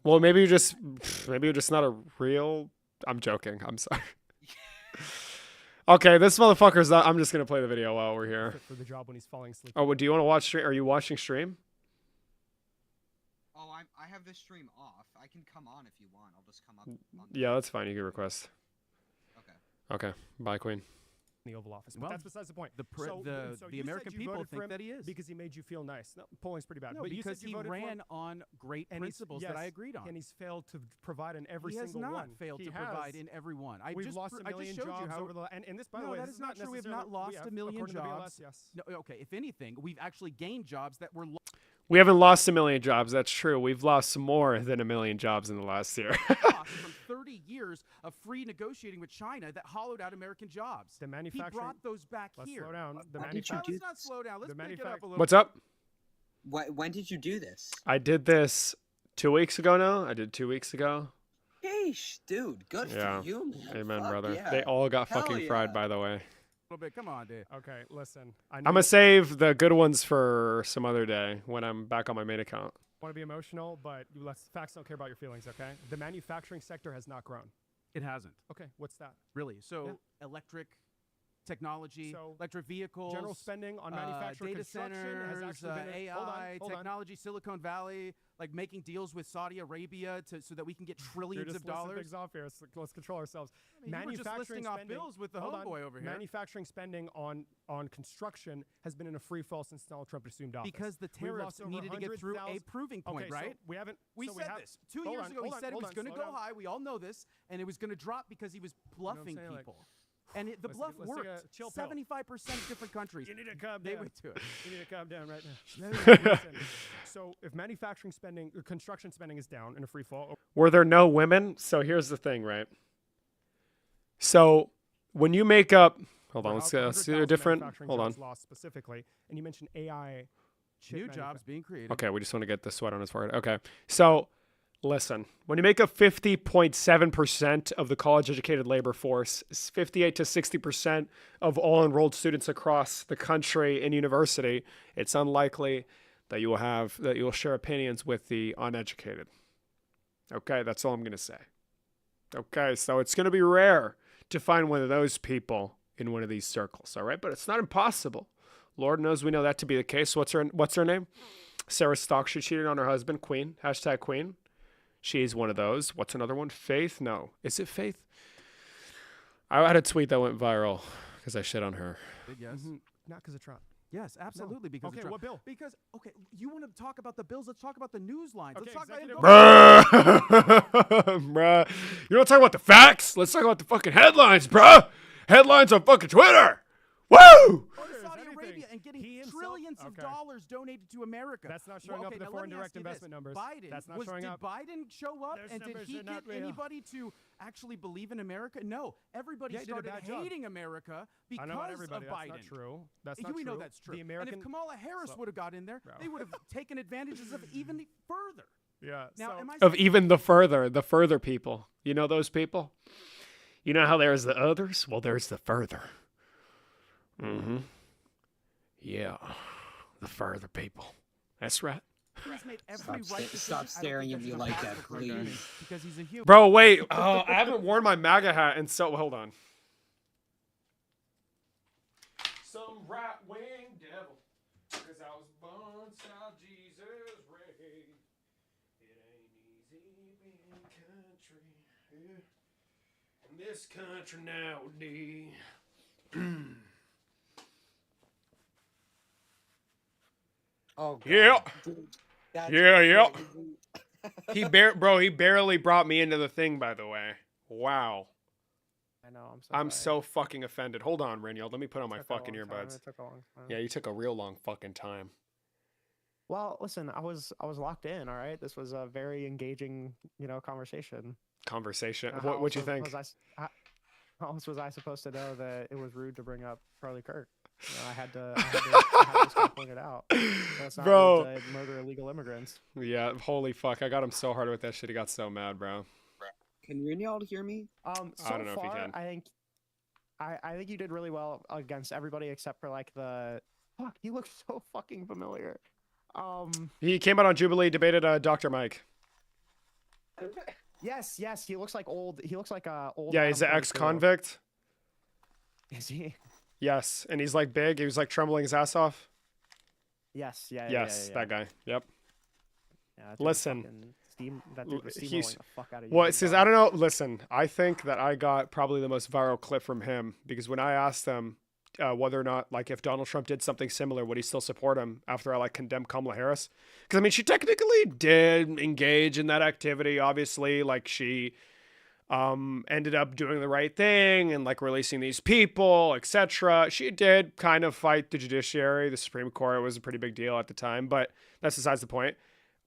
Well, maybe you're just not a real. I'm joking. I'm sorry. Okay, this motherfucker's not. I'm just gonna play the video while we're here. For the job when he's falling asleep. Oh, do you want to watch stream? Are you watching stream? Oh, I have this stream off. I can come on if you want. I'll just come up. Yeah, that's fine. You can request. Okay. Okay. Bye, Queen. The Oval Office. But Well, that's besides the point. the You American said you people voted for think him that he is. because he made you feel nice. No, polling's pretty bad. No, but you because said you he voted for him, ran on great and principles that I agreed on. And he's failed to provide in every he has single not one. failed He to has. provide in every one. We've lost a million jobs over the and this, by the way, that this is not true. We have not lost a million according jobs. To BLS, yes. No, okay. If anything, we've actually gained jobs that were. We haven't lost a million jobs. That's true. We've lost more than a million jobs in the last year. From 30 years of free negotiating with China that hollowed out American jobs. The manufacturing. He brought those back here. Slow down. Let's not slow down. Let's pick it up a little. What's up? When did you do this? I did this 2 weeks ago now. I did 2 weeks ago. Sheesh, dude. Good for you, man. Amen, Fuck brother. yeah. They all got Hell fucking fried, by the way. A little bit. Come on, dude. Okay, listen. I'm gonna save the good ones for some other day when I'm back on my main account. Want to be emotional, but facts don't care about your feelings, okay? The manufacturing sector has not grown. It hasn't. Okay, what's that? Really? So electric technology, electric vehicles, general spending on manufacturing, data construction centers, has actually been AI, hold on. technology, Silicon Valley, like making deals with Saudi Arabia so that we can get trillions of dollars. Things off here. Let's control ourselves. I mean, you were just listing off bills with the homeboy over here. Manufacturing spending on construction has been in a free fall since Donald Trump assumed office. Because the tariffs needed to get through a proving point, right? So we haven't. We said this 2 years ago. He said it was going to go high. We all know this, and it was going to drop because he was bluffing people. And the bluff worked. 75% of different countries. You need to calm down. They went to it. You need to calm down right now. So if manufacturing spending, or construction spending is down in a free fall. Were there no women? So here's the thing, right? So when you make up, hold on, let's do a different. Hold on. Lost specifically, and you mentioned AI. New jobs being created. Okay, we just want to get the sweat on his forehead. Okay, so. Listen, when you make up 50.7% of the college-educated labor force, 58 to 60% of all enrolled students across the country in university, it's unlikely that you will share opinions with the uneducated. Okay, that's all I'm going to say. Okay, so it's going to be rare to find one of those people in one of these circles, all right? But it's not impossible. Lord knows we know that to be the case. What's her name? Sarah Stock. She cheated on her husband, Queen. # Queen. She's one of those. What's another one? Faith? No. Is it Faith? I had a tweet that went viral because I shit on her. Yes. Not because of Trump. Yes, absolutely. Because of Trump. What bill? Because, you want to talk about the bills. Let's talk about the news lines. Okay, let's talk about bruh. You don't talk about the facts. Let's talk about the fucking headlines, bruh. Headlines on fucking Twitter. Woo! Arabia and getting trillions of dollars donated to America. That's not showing up in the foreign direct investment numbers. Biden, that's not showing up. Did Biden show up, Those and did numbers he are not get real. anybody to actually believe in America? No, everybody Yeah, he did a started bad job. hating America because I know not everybody. of That's Biden. not true. That's not We true. know that's true. The American, and if Kamala Harris would have got in there, they would have taken advantages of even further. Yeah. Now, am I Of even the further people. You know those people? You know how there's the others? Well, there's the further. Mm-hmm. Yeah. The further people. That's right. He's made every Stop staring at me like that, please. Because he's a human. Bro, wait. I haven't worn my MAGA hat, and so hold on. Some right-wing devil, 'cause I was born south Jesus reign. It ain't easy being country in this country nowadays. Oh, God. Yeah. Dude, that's Yeah. crazy. He barely brought me into the thing, by the way. Wow. I know. I'm so fucking offended. Hold on, Reniel. Let me put on my fucking earbuds. It took a long time. Yeah, you took a real long fucking time. Well, listen, I was locked in. All right, this was a very engaging, conversation. Conversation. How What'd you else think? How else was I supposed to know that it was rude to bring up Charlie Kirk? I had to start pulling it out. It's not Bro. rude to murder illegal immigrants. Yeah, holy fuck. I got him so hard with that shit. He got so mad, bro. Can Renial hear me? So I don't know far, if he can. I think you did really well against everybody except for like the fuck. He looks so fucking familiar. He came out on Jubilee, debated Dr. Mike. Yes, he looks like old. He looks like old. Yeah, he's an Adam 42. ex-convict. Is he? Yes, and he's like big. He was like trembling his ass off. Yes, Yes, that guy. Yep. Yeah, that dude Listen, that dude was steamrolling the fuck out of you. Well, it says I don't know. Listen, I think that I got probably the most viral clip from him because when I asked them whether or not, like, if Donald Trump did something similar, would he still support him after I like condemned Kamala Harris? Because I mean, she technically did engage in that activity. Obviously, like she ended up doing the right thing and like releasing these people, etc. She did kind of fight the judiciary, the Supreme Court. It was a pretty big deal at the time, but that's besides the point.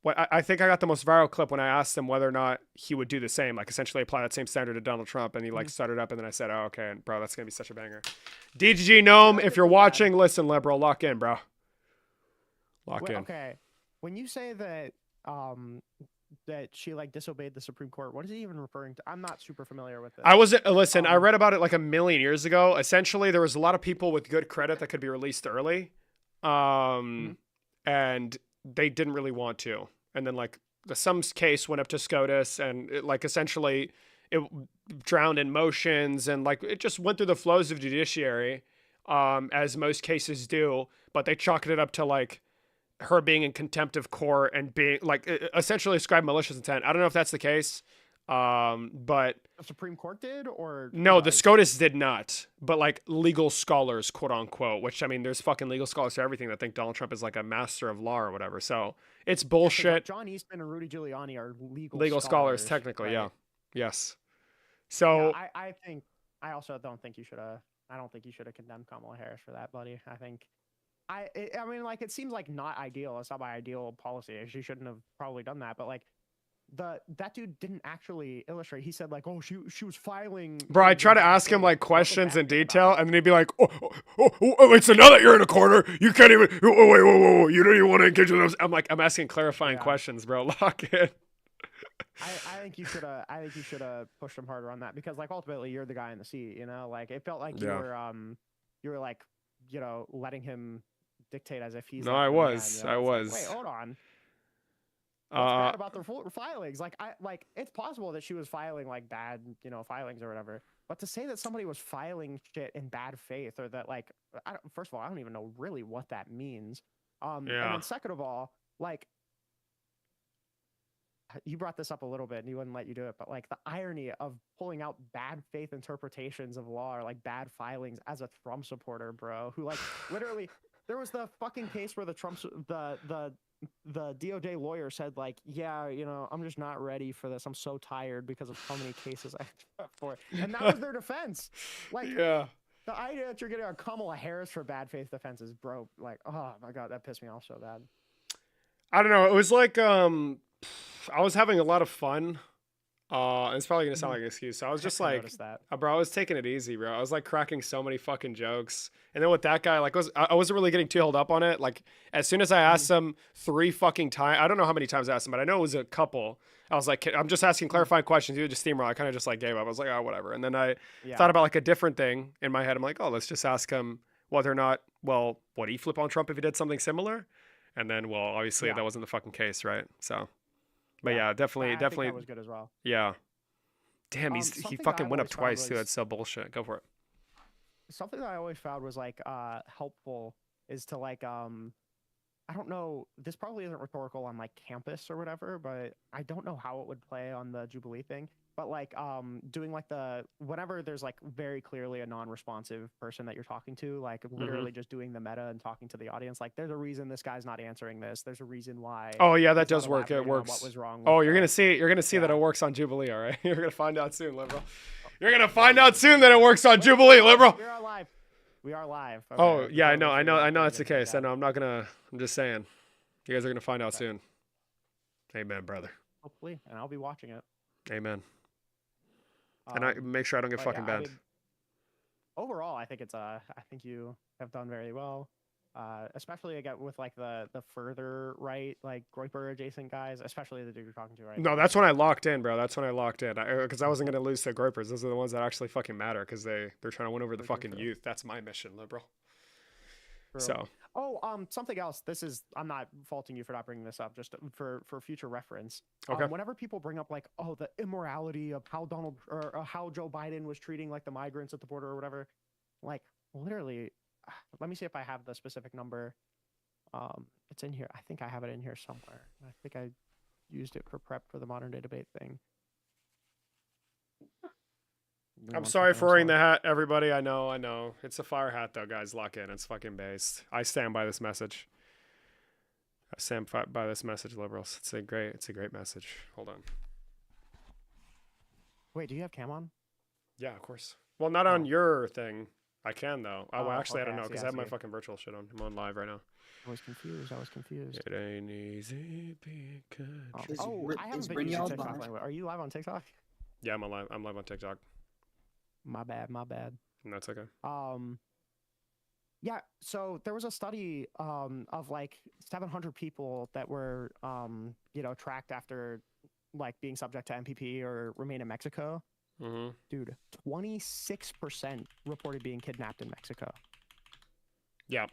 What I think I got the most viral clip when I asked him whether or not he would do the same, like essentially apply that same standard to Donald Trump, and he like started up, and then I said, "Oh, okay, and bro, that's gonna be such a banger." DGG Gnome, if you're watching, listen, liberal, lock in, bro. Lock in. Okay, when you say that that she like disobeyed the Supreme Court, what is he even referring to? I'm not super familiar with it. I wasn't. Listen, I read about it like a million years ago. Essentially, there was a lot of people with good credit that could be released early, and they didn't really want to. And then like some case went up to SCOTUS, and it, like essentially it drowned in motions, and like it just went through the flows of judiciary, as most cases do. But they chalked it up to like her being in contempt of court and being like essentially ascribed malicious intent. I don't know if that's the case, but the Supreme Court did, or no, the SCOTUS did not. But like legal scholars, quote unquote, which I mean, there's fucking legal scholars for everything that think Donald Trump is like a master of law or whatever. So it's bullshit. Yeah, like John Eastman and Rudy Giuliani are legal scholars technically, right? yeah, yes. So yeah, I also don't think you should have. I don't think you should have condemned Kamala Harris for that, buddy. I think. I mean, like, it seems like not ideal. It's not my ideal policy. She shouldn't have probably done that. But like, that dude didn't actually illustrate. He said like, oh, she was filing. Bro, I try to ask him like questions in detail, and then he'd be like, wait, so now that you're in a corner, you can't even. Wait, you don't even want to engage with them. I'm like, I'm asking clarifying questions, bro. Lock in. I think you should have pushed him harder on that, because like ultimately you're the guy in the seat. You know, like it felt like you were like, letting him dictate as if he's. No, like, I the was. man, I was. Like, wait, hold on. What's bad about the filings? Like, it's possible that she was filing like bad, filings or whatever. But to say that somebody was filing shit in bad faith, or that like, first of all, I don't even know really what that means. And then second of all, like, you brought this up a little bit, and he wouldn't let you do it, but like the irony of pulling out bad faith interpretations of law or like bad filings as a Trump supporter, bro, who like literally, there was the fucking case where the DOJ lawyer said like, yeah, I'm just not ready for this. I'm so tired because of how many cases I prepped for. And that was their defense. Like, yeah. The idea that you're getting a Kamala Harris for bad faith defenses, bro. Like, oh my god, that pissed me off so bad. I don't know. It was like I was having a lot of fun. It's probably gonna sound like an excuse. So I was just like, bro, I was taking it easy, bro. I was like cracking so many fucking jokes, and then with that guy, like, I wasn't really getting too held up on it. Like, as soon as I asked him 3 fucking times, I don't know how many times I asked him, but I know it was a couple. I was like, I'm just asking clarifying questions. He would just steamroll. I kind of just like gave up. I was like, oh, whatever. And then I thought about like a different thing in my head. I'm like, oh, let's just ask him whether or not, well, would he flip on Trump if he did something similar? And then, well, obviously that wasn't the fucking case, right? So, but yeah, definitely. I think that was good as well. Yeah. Damn, he fucking went up twice too. That's so bullshit. Go for it. Something that I always found was like helpful is to like I don't know, this probably isn't rhetorical on like campus or whatever, but I don't know how it would play on the Jubilee thing. But like doing like whenever there's like very clearly a non-responsive person that you're talking to, like literally just doing the meta and talking to the audience, like there's a reason this guy's not answering this. There's a reason why. Oh yeah, that does work. It works. What was wrong? Oh, you're gonna see that it works on Jubilee. All right, you're gonna find out soon, liberal. You're gonna find out soon that it works on Jubilee, liberal. We are live. We are live. Okay. Oh yeah, I know that's the case. I know. I'm just saying, you guys are gonna find out soon. Amen, brother. Hopefully, and I'll be watching it. Amen. And I make sure I don't get fucking banned. Overall, I think I think you have done very well. Especially again with like the further right, like Groyper adjacent guys, especially the dude you're talking to right now. No, that's when I locked in, bro. That's when I locked in. Because I wasn't gonna lose to Groypers. Those are the ones that actually fucking matter because they're trying to win over the fucking youth. That's my mission, liberal. So. Something else. I'm not faulting you for not bringing this up, just for future reference. Okay. Whenever people bring up like, oh, the immorality of how how Joe Biden was treating like the migrants at the border or whatever, like literally, let me see if I have the specific number. It's in here. I think I have it in here somewhere. I think I used it for prep for the modern day debate thing. I'm sorry for wearing the hat, everybody. I know. It's a fire hat, though, guys. Lock in. It's fucking based. I stand by this message. I stand by this message, liberals. It's a great message. Hold on. Wait, do you have cam on? Yeah, of course. Well, not on your thing. I can, though. Well, actually, okay, I don't know, because I have my fucking virtual shit on. I'm on live right now. I was confused. It ain't easy being good. I haven't been using TikTok. Are you live on TikTok? Yeah, I'm live on TikTok. My bad. And that's okay. Yeah, so there was a study of like 700 people that were tracked after like being subject to MPP or remain in Mexico. Mm-hmm. Dude, 26% reported being kidnapped in Mexico. Yeah.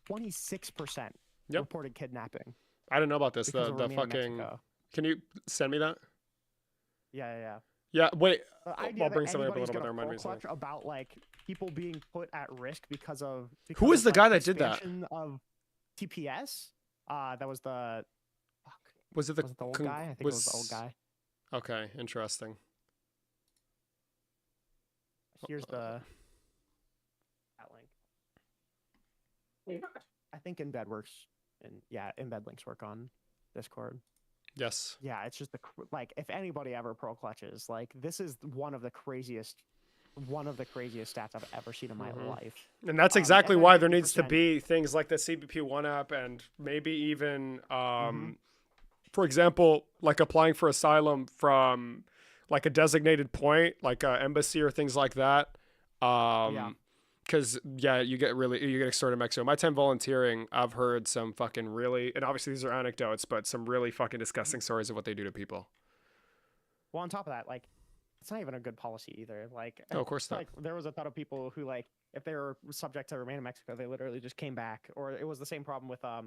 26% reported kidnapping. I didn't know about this. The fucking. Can you send me that? Yeah. Yeah, wait. I'll bring something up a little bit. Remind me something about like people being put at risk because of. Who was the guy that did that? Of TPS. That was the. Fuck. Was it the old guy? I think it was the old guy. Okay, interesting. Here's that link. I think Embed works, and Embed links work on Discord. Yes. Yeah, it's just like if anybody ever pro clutches, like this is one of the craziest stats I've ever seen in my life. And that's exactly why there needs to be things like the CBP One app, and maybe even, for example, like applying for asylum from like a designated point, like an embassy or things like that. Because you get extorted in Mexico. My time volunteering, I've heard some fucking really, and obviously these are anecdotes, but some really fucking disgusting stories of what they do to people. Well, on top of that, like, it's not even a good policy either. Like, no, of course not. Like, there was a ton of people who, like, if they were subject to remain in Mexico, they literally just came back. Or it was the same problem with I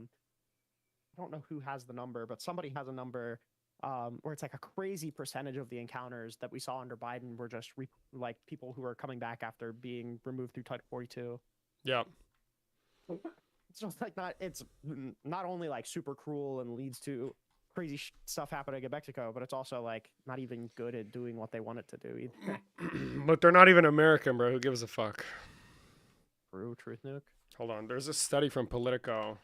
don't know who has the number, but somebody has a number. Where it's like a crazy percentage of the encounters that we saw under Biden were just like people who are coming back after being removed through Title 42. Yeah. It's just like it's not only like super cruel and leads to crazy stuff happening in Mexico, but it's also like not even good at doing what they want it to do either. But they're not even American, bro. Who gives a fuck? True, Truth Nuke. Hold on. There's a study from Politico.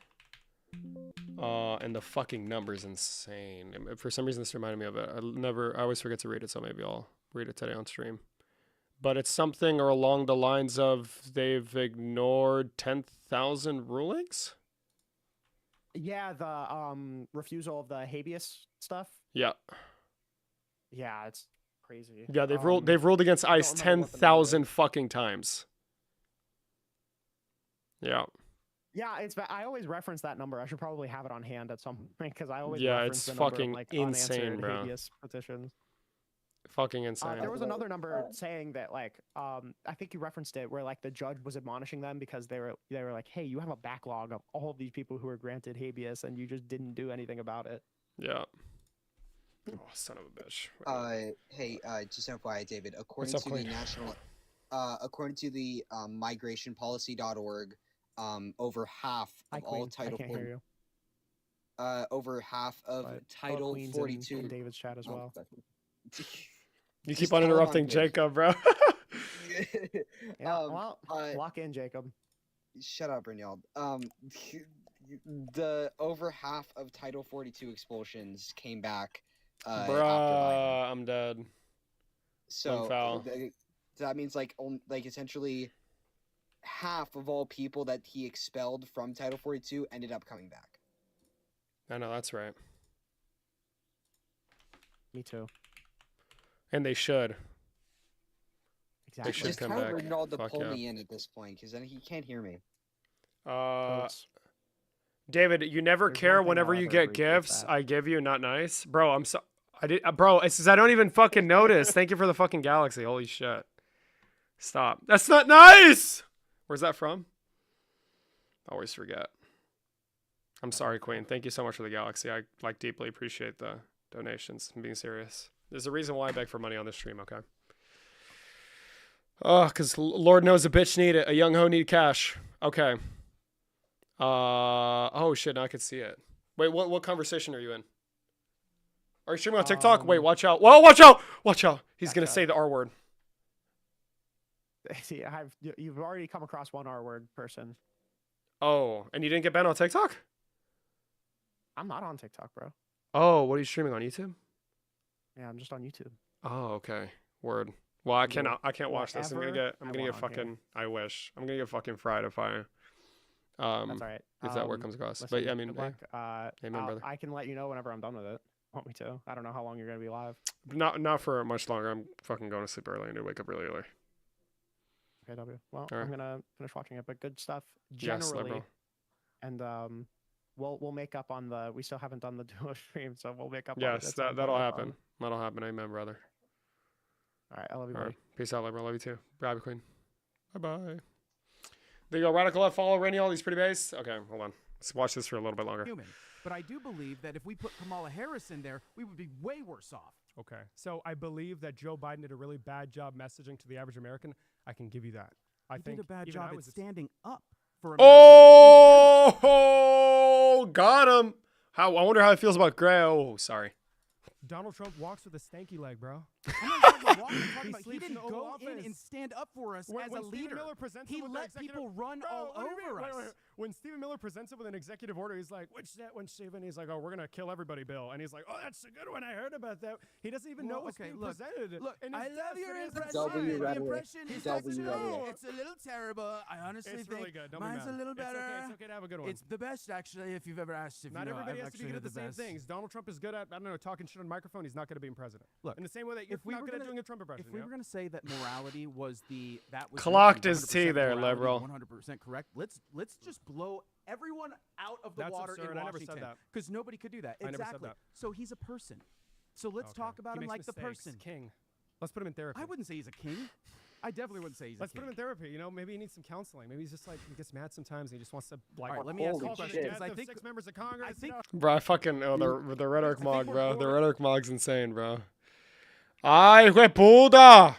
And the fucking number's insane. For some reason, this reminded me of it. I always forget to read it, so maybe I'll read it today on stream. But it's something or along the lines of they've ignored 10,000 rulings? Yeah, the refusal of the habeas stuff. Yeah. Yeah, it's crazy. Yeah, they've ruled against ICE 10,000 fucking times. Yeah. Yeah, I always reference that number. I should probably have it on hand at some point because I always Yeah, reference it's the number fucking of, like, insane, unanswered bro. habeas petitions. Fucking insane. There was another number saying that, like, I think you referenced it, where like the judge was admonishing them because they were like, hey, you have a backlog of all of these people who were granted habeas and you just didn't do anything about it. Yeah. Oh, son of a bitch. Hey, just FYI, David. According up, to the Queen? according to the migrationpolicy.org, over half Hi, of all Queen. Title I can't hear you. over half of But Title Queen's 42 in David's chat as well. You Just keep on tell him I'm interrupting good. Jacob, bro. Yeah, well, lock in, Jacob. Shut up, Renyald. The over half of Title 42 expulsions came back after Biden. Bruh, I'm dead. So foul. That means like essentially half of all people that he expelled from Title 42 ended up coming back. I know, that's right. Me too. And they should. Exactly. They should Just come tell back. Reynald to Fuck pull yeah. me in at this point, because then he can't hear me. David, you never There's care one thing whenever I'll you ever get appreciate gifts. that. I give you, not nice, bro. I'm so. I did, bro. It's just, I don't even fucking notice. Thank you for the fucking galaxy. Holy shit. Stop. That's not nice. Where's that from? Always forget. I'm sorry, Queen. Thank you so much for the galaxy. I like deeply appreciate the donations. I'm being serious. There's a reason why I beg for money on this stream. Okay. Oh, because Lord knows a bitch need it. A young hoe need cash. Okay. Oh shit, now I can see it. Wait, what conversation are you in? Are you streaming on TikTok? Wait, watch out. Whoa, watch out! Watch out! He's gonna say the R word. See, you've already come across one R word person. Oh, and you didn't get banned on TikTok? I'm not on TikTok, bro. Oh, what are you streaming on YouTube? Yeah, I'm just on YouTube. Oh, okay. Word. Well, I can't watch this. I'm gonna get want fucking. I wish. I'm gonna get fucking fried if I. That's all right. If that word comes across. Listen, But yeah, I mean, good luck. hey, man, brother. I can let you know whenever I'm done with it. Want me to? I don't know how long you're gonna be live. Not for much longer. I'm fucking going to sleep early and to wake up really early. Okay, W. Well, All right. I'm gonna finish watching it, but good stuff Yes, generally. liberal. And we'll make up on the. We still haven't done the duo stream, so we'll make up. on it Yes, at some that'll point. happen. That'll happen. Amen, brother. All right, I love you, All buddy. right. Peace out, liberal. Love you too. Bye, Queen. Bye bye. There you go. Radical left. Follow Rennie. All these pretty base. Okay, hold on. Let's watch this for a little bit longer. Human. But I do believe that if we put Kamala Harris in there, we would be way worse off. Okay, so I believe that Joe Biden did a really bad job messaging to the average American. I can give you that. I He think did a bad even I job at was standing up for America. Oh, got him. I wonder how it feels about Gray. Oh, sorry. Donald Trump walks with a stanky leg, bro. I'm not talking about walking, I'm talking about he sleeps in didn't the Oval go in Office. and stand up for us When as a Stephen leader. Miller presents He him with let an executive- people run Bro, all what do you mean? over us. Wait. When Stephen Miller presents him with an executive order, he's like, "Which that one, Stephen?" He's like, "Oh, we're gonna kill everybody, Bill." And he's like, "Oh, that's a good one. I heard about that." He doesn't even know what's being presented. Look, in I his love desk, your and he has impression. no W sign. rhetoric. The impression is W rhetoric. it's a little terrible. I honestly It's think really good. Don't be mine's a mad. little It's okay. better. It's okay to have a good one. It's the best, actually, if you've ever asked. If Not you know, everybody I've has to be actually good at the the same best. things. Donald Trump is good at, I don't know, talking shit on a microphone. He's not good at being president. Look, in the same way that you're if we not were good at gonna- doing a Trump impression. If we you were know? going to say that morality was that was Clocked literally his tea 100% there, morality, liberal. 100% correct. Let's just blow everyone out of the That's water absurd. in I never said Washington that. because nobody could do that. I never said Exactly. that. So he's a person. So let's talk about He him makes like the mistakes. person. King. Let's put him in therapy. I wouldn't say he's a king. I definitely wouldn't say he's Let's a put king. him in therapy. You know, maybe he needs some counseling. Maybe he's just like he gets mad sometimes and he just wants to like. All right, let me ask you a call for the question, death 'cause I of think- 6 members of Congress. I think- Bro, I fucking the rhetoric mog, we're bro. The bored. rhetoric mog's insane, bro. Ay, hue puta!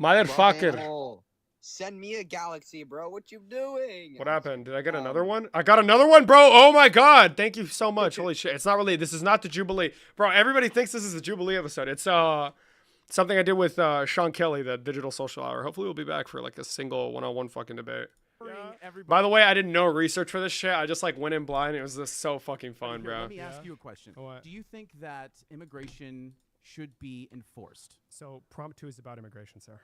Motherfucker. Bro, send me a galaxy, bro. What you doing? What happened? Did I get another one? I got another one, bro. Oh my god. Thank you so much. Holy shit. It's not really, this is not the Jubilee. Bro, everybody thinks this is the Jubilee episode. It's something I did with Sean Kelly, the Digital Social Hour. Hopefully we'll be back for like a single one-on-one fucking debate. By the way, I did no research for this shit. I just like went in blind. It was just so fucking fun, Here, bro. Let me ask you a question. What? Do you think that immigration should be enforced. So prompt 2 is about immigration, sir.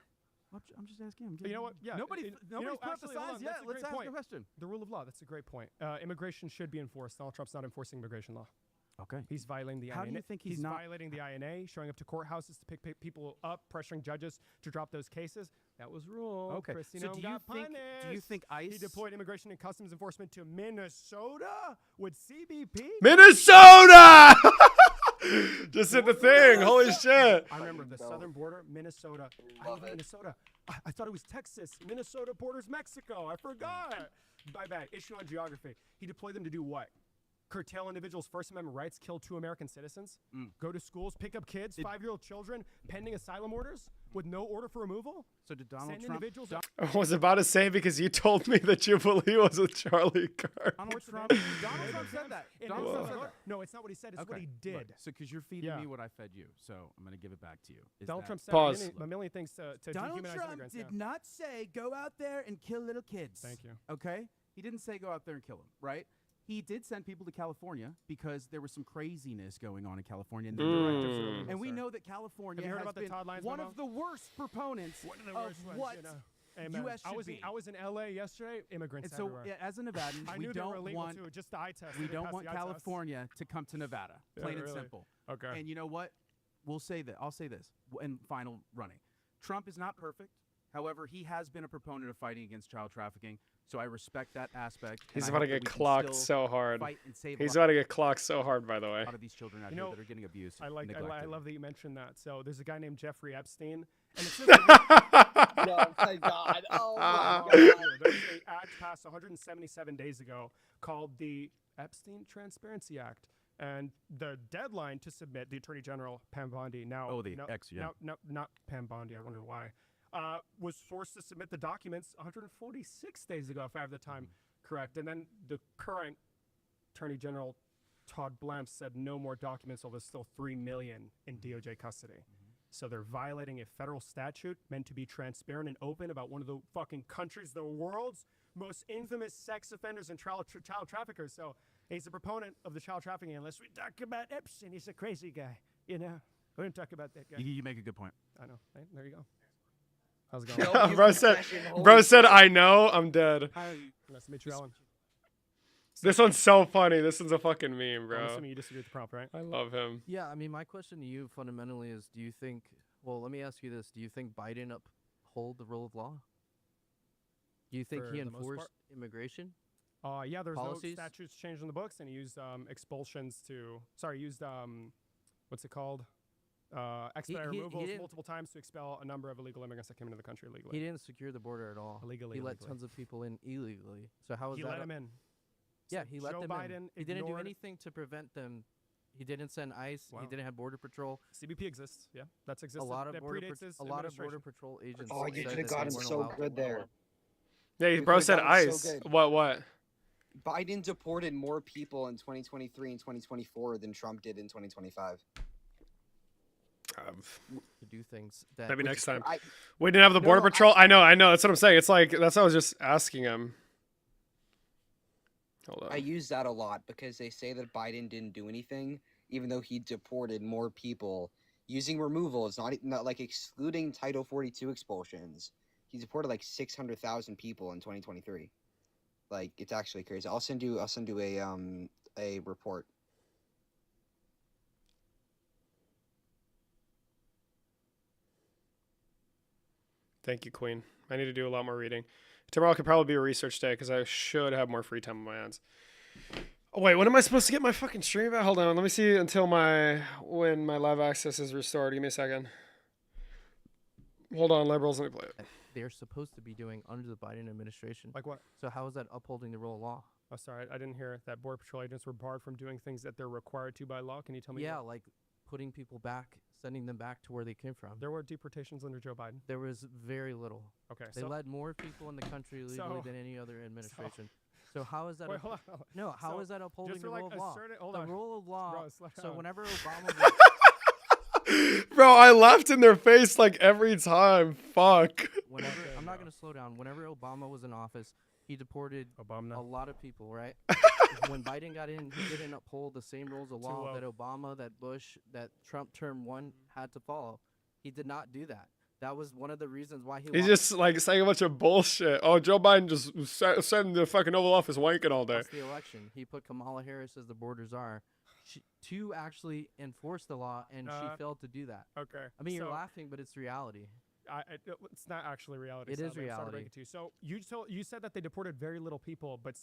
I'm just asking. You know what? Yeah. Nobody's put up the actually, hold size on, yet. that's a Let's great ask point. a question. The rule of law. That's a great point. Immigration should be enforced. Donald Trump's not enforcing immigration law. Okay. He's violating the INA. How do you think he's not violating the INA, showing up to courthouses to pick people up, pressuring judges to drop those cases? That was ruled. Okay. Chrissy So Noem do got you think ICE He deployed immigration and customs enforcement to Minnesota with CBP? Minnesota! Just hit the thing. Holy shit. I remember the southern border, Minnesota. I live in Minnesota. I thought it was Texas. Minnesota borders Mexico. I forgot. My bad. Issue on geography. He deployed them to do what? Curtail individuals' First Amendment rights, kill 2 American citizens, go to schools, pick up kids, 5-year-old children, pending asylum orders with no order for removal? So did Donald Send Trump? individuals I was about to say because you told me that Jubilee was with Charlie Kirk. Donald Trump said that. Donald Trump said that. No, it's not what he said. It's what he did. Right. So because you're feeding me what I fed you, so I'm going to give it back to you. Donald Trump said Pause. a million things to Donald dehumanize Trump immigrants. did not say go out there and kill little kids. Thank you. Okay? He didn't say go out there and kill them, right? He did send people to California because there was some craziness going on in California. And we know that California Have you heard has about the been Todd Lyons one memo? of the worst proponents of what Amen. U.S. should I was be. in L.A. yesterday. Immigrants And so, everywhere. as a Nevadan, I we knew they were don't illegal want too. Just the eye test. we They don't passed want the eye test. California to come to Nevada. Plain and really? simple. Okay. And you know what? We'll say that. I'll say this. And final running. Trump is not perfect. However, he has been a proponent of fighting against child trafficking. So I respect that aspect. He's and I about to hope that get we can clocked still so hard. fight and save He's li- about to get clocked so hard, by the way. a lot of these children out You here know, that are getting abused. I love that you mentioned that. So there's a guy named Jeffrey Epstein, and it's No, my God. Oh, my God. There's an act passed 177 days ago called the Epstein Transparency Act. And the deadline to submit, the Attorney General, Pam Bondi, now... Oh, the not Pam Bondi, I wonder why, was forced to submit the documents 146 days ago, if I have the time correct. And then the current Attorney General, Todd Blamp, said no more documents, although there's still 3 million in DOJ custody. So they're violating a federal statute meant to be transparent and open about one of the fucking countries, the world's most infamous sex offenders and child traffickers. So he's a proponent of the child trafficking. Unless we talk about Epstein, he's a crazy guy. You know, we don't talk about that guy. You make a good point. I know. Right? There you go. How's it going? bro said, I know, I'm dead. Nice to meet you, Alan. This one's so funny. This one's a fucking meme, bro. I'm assuming you disagree with the prompt, right? I love him. Yeah, I mean, my question to you fundamentally is, do you think, well, let me ask you this. Do you think Biden uphold the rule of law? Do you think For he the most enforced part? immigration? Yeah, there's policies? no statutes changed in the books, and he used expulsions to, what's it called? Expedited he removals didn't- multiple times to expel a number of illegal immigrants that came into the country illegally. He didn't secure the border at all. Illegally. He let tons of people in illegally. So how is He that? let them in. Yeah, So he let Joe them Biden in. He didn't do ignored- anything to prevent them. He didn't send ICE. Wow. He didn't have border patrol. CBP exists. Yeah, that's A existed. lot of that border predates his a lot of administration. border patrol agents. Oh, you said could have that they gotten weren't so allowed to good there. Yeah, You bro could've said gotten so ice. good. What? Biden deported more people in 2023 and 2024 than Trump did in 2025. to do things that Maybe next time. I- We didn't have the No, border no, patrol. I know. That's what I'm saying. It's like that's what I was just asking him. Hold on. I use that a lot because they say that Biden didn't do anything, even though he deported more people using removals, not like excluding Title 42 expulsions. He deported like 600,000 people in 2023. Like, it's actually crazy. I'll send you a report. Thank you, Queen. I need to do a lot more reading. Tomorrow could probably be a research day because I should have more free time on my hands. Oh, wait, when am I supposed to get my fucking stream back? Hold on, let me see until when my live access is restored. Give me a second. Hold on, liberals, let me play it. they're supposed to be doing under the Biden administration. Like what? So how is that upholding the rule of law? Oh, sorry, I didn't hear that Border Patrol agents were barred from doing things that they're required to by law. Can you tell me? Yeah, what? like putting people back, sending them back to where they came from. There were deportations under Joe Biden. There was very little. Okay, They so- let more people in the country legally than any other administration. So how is that? Wait, hold on. No, how So, is that upholding just the for, rule like, of law? asserting- hold The on. rule of law. Bro, slow So down. whenever Obama Bro, I laughed in their face like every time. Fuck. Whenever I'm not gonna slow down. Whenever Obama was in office, he deported Obama. a lot of people, right? When Biden got in, he didn't uphold the same rules of law that Obama, that Bush, that Trump term 1 had to follow. He did not do that. That was one of the reasons why He's just like saying a bunch of bullshit. Oh, Joe Biden just sat in the fucking Oval Office wanking all day. lost the election. He put Kamala Harris as the border czar to actually enforce the law, and she failed to do that. Okay. I mean, you're laughing, but it's reality. It's not actually reality. It is sadly. I'm sorry to reality. break it to you. So you said that they deported very little people, but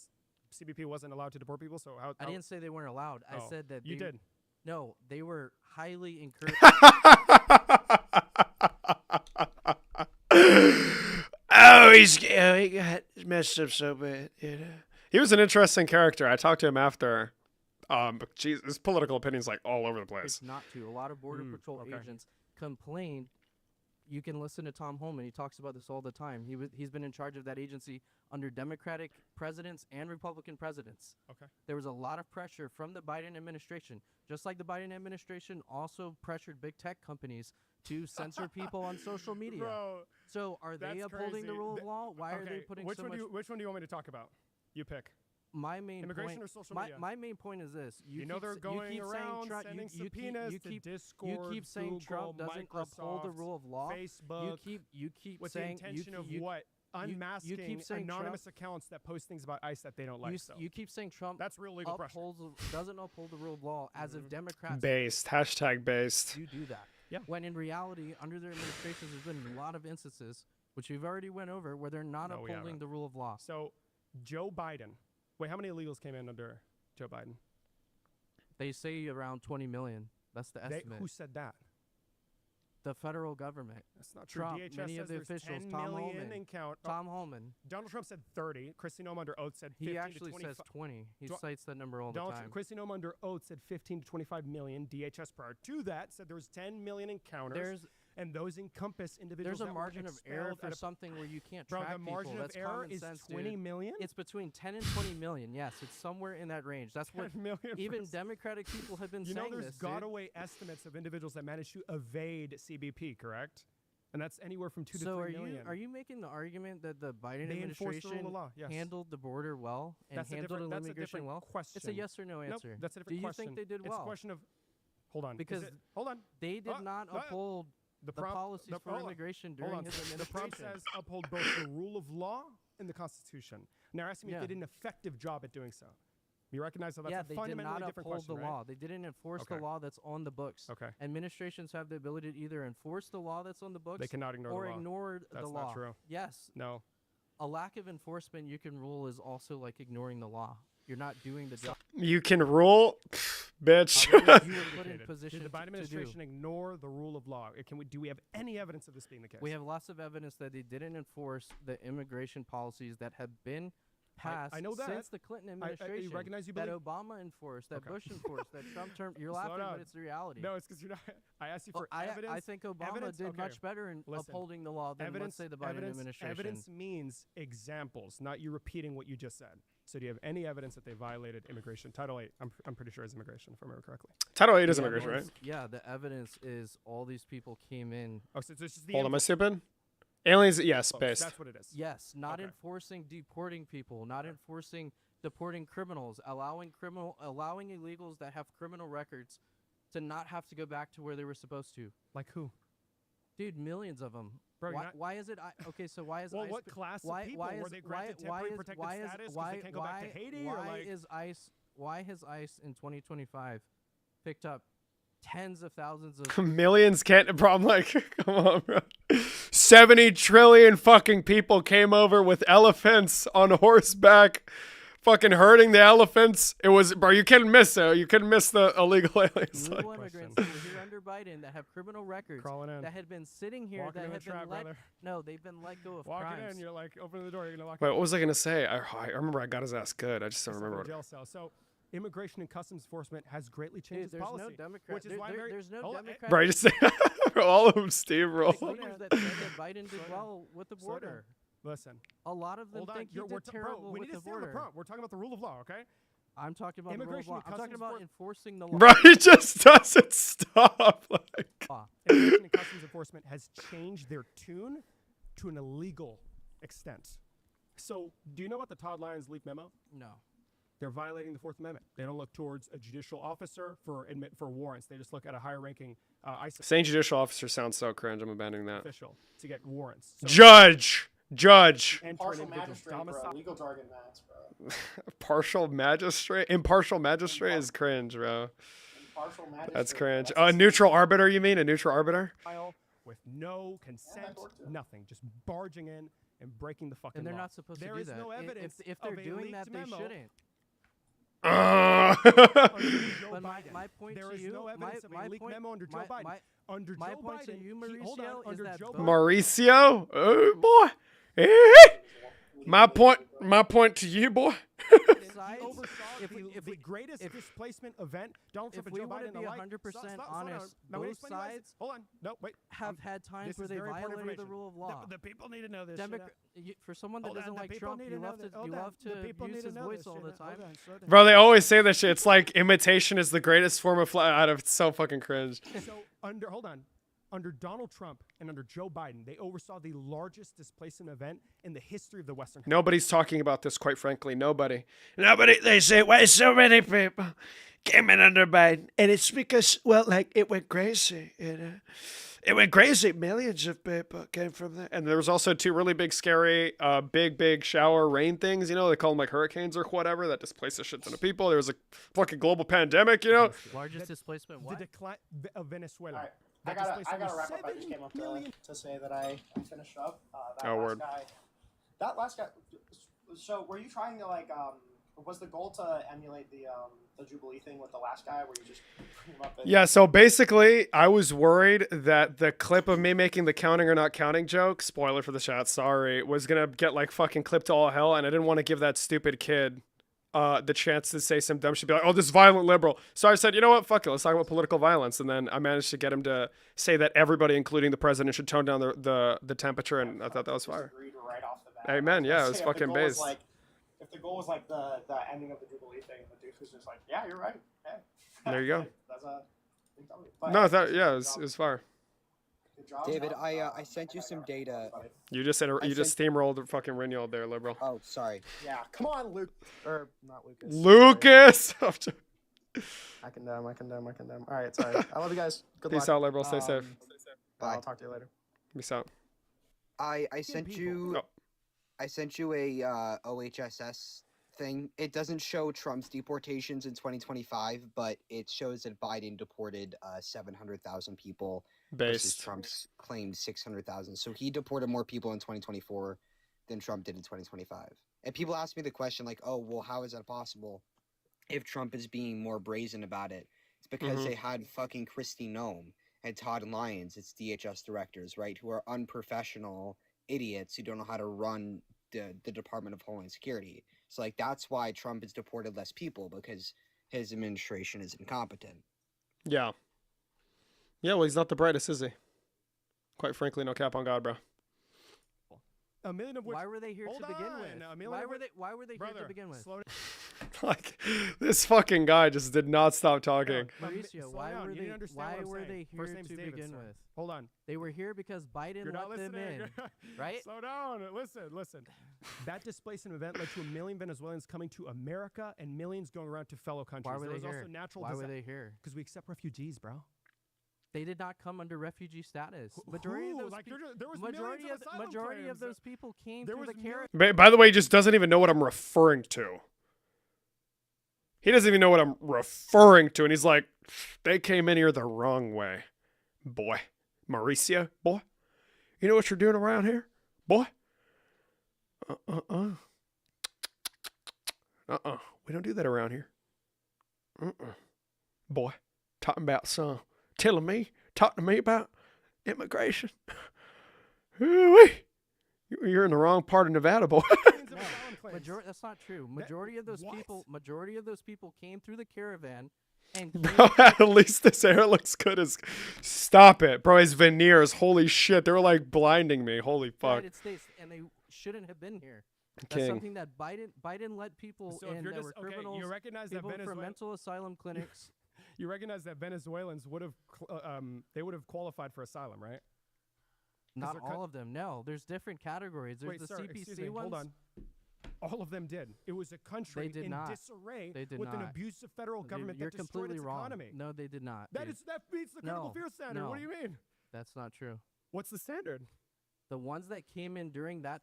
CBP wasn't allowed to deport people. So how? I didn't say they weren't allowed. I said that you they, did. No, they were highly encouraged. Oh, he got messed up so bad. He was an interesting character. I talked to him after. But geez, his political opinions like all over the place. It's not to. A lot of Border Patrol agents complained. You can listen to Tom Holman. He talks about this all the time. He's been in charge of that agency under Democratic presidents and Republican presidents. Okay. There was a lot of pressure from the Biden administration, just like the Biden administration also pressured big tech companies to censor people on social media. Bro, so are they upholding the rule of law? Why are they putting which so one much? Which one do you want me to talk about? You pick. My main immigration point, or social media? My main point is this: you know they're going around sending subpoenas to Discord, you keep saying Google, Trump doesn't uphold the Microsoft, rule of law. Facebook. You keep with saying the intention of you, what? Unmasking keep saying anonymous Trump, accounts that post things about ICE that they don't like. You keep saying Trump that's real legal pressure. Doesn't uphold the rule of law as if Democrats Based. Hashtag based. you do that. Yeah. When in reality, under their administrations, there's been a lot of instances, which we've already went over, where they're not upholding the rule of law. So, Joe Biden. Wait, how many illegals came in under Joe Biden? They say around 20 million. That's the estimate. Who said that? The federal government. That's not true. Trump, DHS many says of the there's officials, 10 Tom million Holman. in count. Tom Holman. Donald Trump said 30. Kristi Noem under oath said 15 He actually to 25. says 20. He cites that number all the time. Kristi Noem under oath said 15 to 25 million. DHS prior to that said there was 10 million encounters. And those encompass individuals. There's a margin of error for something where you can't track the margin people. of That's error common is sense, 20 dude. million? It's between 10 and 20 million. Yes, it's somewhere in that range. That's what 10 million even Democratic people have been you saying. know, there's this, dude. got-away estimates of individuals that managed to evade CBP, correct? And that's anywhere from 2 to 3 million. Are you making the argument that the Biden They enforced the rule administration of law, yes. handled the border well and That's handled that's immigration well? question. It's a yes or no answer. Nope, that's a different Do you question. think they did well? It's a question of, hold on. Because hold on. They did not uphold the policies for immigration during his The administration. prompt says uphold both the rule of law and the Constitution. Now you're asking me if they did an effective job at doing so. You recognize that that's a fundamentally different uphold question, the right? law. They didn't enforce the law that's on the books. Okay. Administrations have the ability to either enforce the law that's on the books They cannot ignore or the law. ignore That's the not law. true. Yes. No. A lack of enforcement you can rule is also like ignoring the law. You're not doing the job. You can rule, bitch. You were put in Did position the Biden to do. administration ignore the rule of law? Do we have any evidence of this being the case? We have lots of evidence that they didn't enforce the immigration policies that have been passed I know that. since the Clinton administration. I recognize you that believe Obama enforced, that Bush enforced, that Trump term. You're laughing, but it's the reality. No, it's because you're not. I asked you for I evidence. think Obama evidence, did much better in upholding the law than, let's say, the Biden administration. Evidence means examples, not you repeating what you just said. So do you have any evidence that they violated immigration? Title 8, I'm pretty sure is immigration, if I remember correctly. Title 8 is immigration, right? Yeah, the evidence is all these people came in. Oh, so this is the Hold on, am I stupid? Aliens, yes, based. That's what it is. Yes, not enforcing deporting people, not enforcing deporting criminals, allowing illegals that have criminal records to not have to go back to where they were supposed to. Like who? Dude, millions of them. Bro, why is it? Okay, so why is well, ICE? what class of people were they granted temporary protected status because they can't go back to Haiti? Why has ICE in 2025 picked up tens of thousands of millions? Can't problem like come on, bro. 70 trillion fucking people came over with elephants on horseback. Fucking herding the elephants. It was, bro, you couldn't miss it. You couldn't miss the illegal aliens. Illegal immigrants who were here under Biden that have criminal records that had been sitting here Walking that in have the trap, been let brother. No, they've been let go of Walking crimes. in, you're like, open the door, you're gonna lock. Wait, what was I gonna say? I remember I got his ass good. I just don't remember what. Jail cell. So, Immigration and Customs Enforcement has greatly changed its policy. No Democrat. Which is why there's no Democrat. Bro, you just all of them steamroll. Leaders that said that Biden did well with the border. Listen, a lot of them think he did terrible we with need the to stay on the border. prompt. We're talking about the rule of law, okay? I'm talking about Immigration the rule of law. and I'm talking Customs about enforcing the law. Bro, he just doesn't stop. Like. Immigration and Customs Enforcement has changed their tune to an illegal extent. So, do you know about the Todd Lyons leak memo? No. They're violating the Fourth Amendment. They don't look towards a judicial officer for warrants. They just look at a higher-ranking ISIS Saying judicial officer sounds so cringe. I'm abandoning that. official to get warrants. So Judge. Partial magistrate, bro. Legal jargon, Max, bro. Partial magistrate. Impartial magistrate is cringe, bro. Impartial magistrate. That's cringe. A neutral arbiter, you mean? A neutral arbiter? With no consent, nothing, just barging in and breaking the fucking And they're law. not supposed to do that. There is no evidence If they're of a doing that, leaked they memo. shouldn't. But my point There to is you, no evidence of a leaked memo under Joe Biden. Under my Joe point to Biden, you, hold on, Mauricio, is under that Joe both- Mauricio? Oh, boy. My point to you, boy. He oversaw the greatest displacement event. Donald Trump If and we Joe want Biden to be alike. 100% Slow down. honest, Now, let me both explain to you guys- sides Hold on. No, wait. have had times This where is they very important violated the information. rule of law. The people need to know this. Demo- shit. for someone that Hold on, doesn't the like people Trump, need you to know love this. to Hold you on, love the to people use need to his know voice this all shit. the Hold time. on, slow down. Bro, they always say this shit. It's like imitation is the greatest form of out of. It's so fucking cringe. So under Donald Trump and under Joe Biden, they oversaw the largest displacement event in the history of the Western. Nobody's talking about this, quite frankly. Nobody. They say, why so many people came in under Biden? And it's because, well, like, it went crazy. It went crazy. Millions of people came from there. And there was also two really big, scary, big shower rain things, you know? They call them, like, hurricanes or whatever that displaced a shit ton of people. There was a fucking global pandemic, you know? Largest displacement, what? The decline of Venezuela. All right. That I displacement gotta was wrap up. I just 7 came up million. to say that I finished up. Word. That last guy. So were you trying to was the goal to emulate the Jubilee thing with the last guy, where you just bring him up? Yeah, so basically, I was worried that the clip of me making the counting or not counting joke, spoiler for the chat, sorry, was gonna get like fucking clipped to all hell, and I didn't want to give that stupid kid the chance to say some dumb shit, be like, oh, this violent liberal. So I said, you know what, fuck it, let's talk about political violence. And then I managed to get him to say that everybody, including the president, should tone down the temperature, and I thought that was fire. Right off the bat. Amen, yeah, it was fucking based. If the goal was like the ending of the Jubilee thing, the dude was just like, yeah, you're right. Hey. There you go. That's a big W. But No, that, yeah, it was fire. David, I sent you some data. You just said you just steamrolled fucking Rinald there, liberal. Oh, sorry. Yeah, come on, Luke. Or not Lucas. Lucas! I can All right, sorry. I love you guys. Good luck. Peace out, liberal. Stay safe. Bye. I'll talk to you later. Peace out. I sent you Oh. I sent you a OHSS thing. It doesn't show Trump's deportations in 2025, but it shows that Biden deported 700,000 people versus Based. Trump's claimed 600,000. So he deported more people in 2024 than Trump did in 2025. And people ask me the question like, oh, well, how is that possible if Trump is being more brazen about it? It's because they had fucking Kristi Noem and Todd Lyons, its DHS directors, right, who are unprofessional idiots who don't know how to run the Department of Homeland Security. So, like, that's why Trump has deported less people, because his administration is incompetent. Yeah. Yeah, well, he's not the brightest, is he? Quite frankly, no cap on God, bro. A million of which. Why were they here to begin with? Why were they here to begin with? Like, this fucking guy just did not stop talking. Mauricio, why were they here to begin with? Hold on. They were here because Biden You're not let them listening. in, right? Slow down. Listen. That displacement event led to 1 million Venezuelans coming to America and millions going around to fellow countries. Why were there they was here? also natural Why were they here? Because we accept refugees, bro. They did not come under refugee status. Majority of those majority of those people came through the Caribbean. By the way, he just doesn't even know what I'm referring to. He doesn't even know what I'm referring to, and he's like, they came in here the wrong way. Boy. Mauricio, boy. You know what you're doing around here? Boy. We don't do that around here. Boy. Talking about talking to me about immigration. You're in the wrong part of Nevada, boy. That's not true. Majority of those people came through the caravan and Bro, at least this hair looks good as. Stop it, bro. His veneers, holy shit, they were like blinding me. Holy fuck. United States, and they shouldn't have been here. That's King. something that Biden let people in that were criminals. You recognize people that from mental asylum clinics. You recognize that Venezuelans would have qualified for asylum, right? Not all of them. No, there's different categories. There's Wait, the sir, CPC excuse me, ones. hold on. All of them did. It was a country They did in not. disarray They did with an not. abusive federal government You're that destroyed completely its wrong. economy. No, they did not. That dude. beats the critical No, fear standard. What do you no. mean? That's not true. What's the standard? The ones that came in during that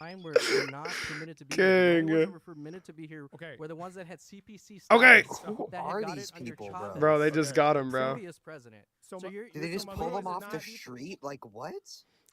time were not permitted to be here. The only ones that were permitted to be here were the ones that had CPC Okay. status Who that are had got these it under people, Chavez. Bro, they just got him, bro. Previous president. So Did they just pull them off the street? Like what?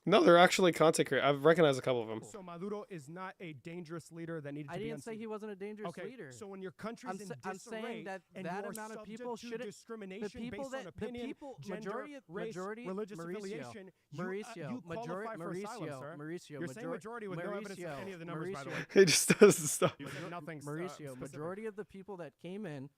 No, they're actually content creators. I've recognized a couple of them. So Maduro is not a dangerous leader that needed to I be didn't say he wasn't a dangerous okay, leader. So when your country's in I'm disarray saying that and that you are amount of subject people to shouldn't. discrimination The people based on that opinion, the people gender, race, religious affiliation, you qualify for asylum, sir. You're saying majority with no evidence of any of the numbers, by the way. He just does the stuff. Mauricio, majority of the people that came in,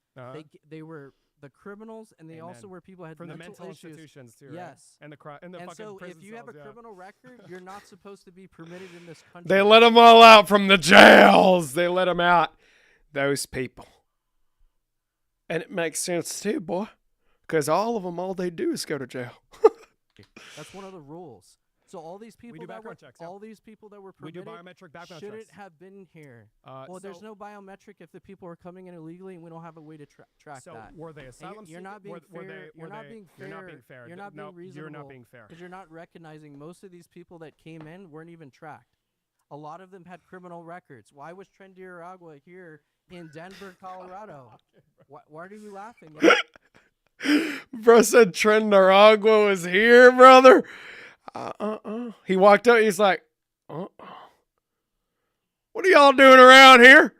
they were the criminals, and they also were people that had from the mental issues. institutions too, right? Yes, and the and and fucking so if prison you have a cells, yeah. criminal record, you're not supposed to be permitted in this country. They let them all out from the jails. They let them out. Those people. And it makes sense too, boy. Because all of them, all they do is go to jail. That's one of the rules. So all these people do that were background checks, yeah. all these people that were We do permitted biometric background shouldn't checks. have been here. Well, there's no biometric if the people are coming in illegally, and we don't have a way to track So that. were they And asylum you're not being seekers? Were fair. they- You're were not they- being fair. You're not being fair. You're not No, being reasonable. you're not being fair. Because you're not recognizing most of these people that came in weren't even tracked. A lot of them had criminal records. Why was Trendiaragua here in Denver, Colorado? Why are you laughing? Bro said Trent Nicaragua was here, brother. He walked up. He's like, what are y'all doing around here?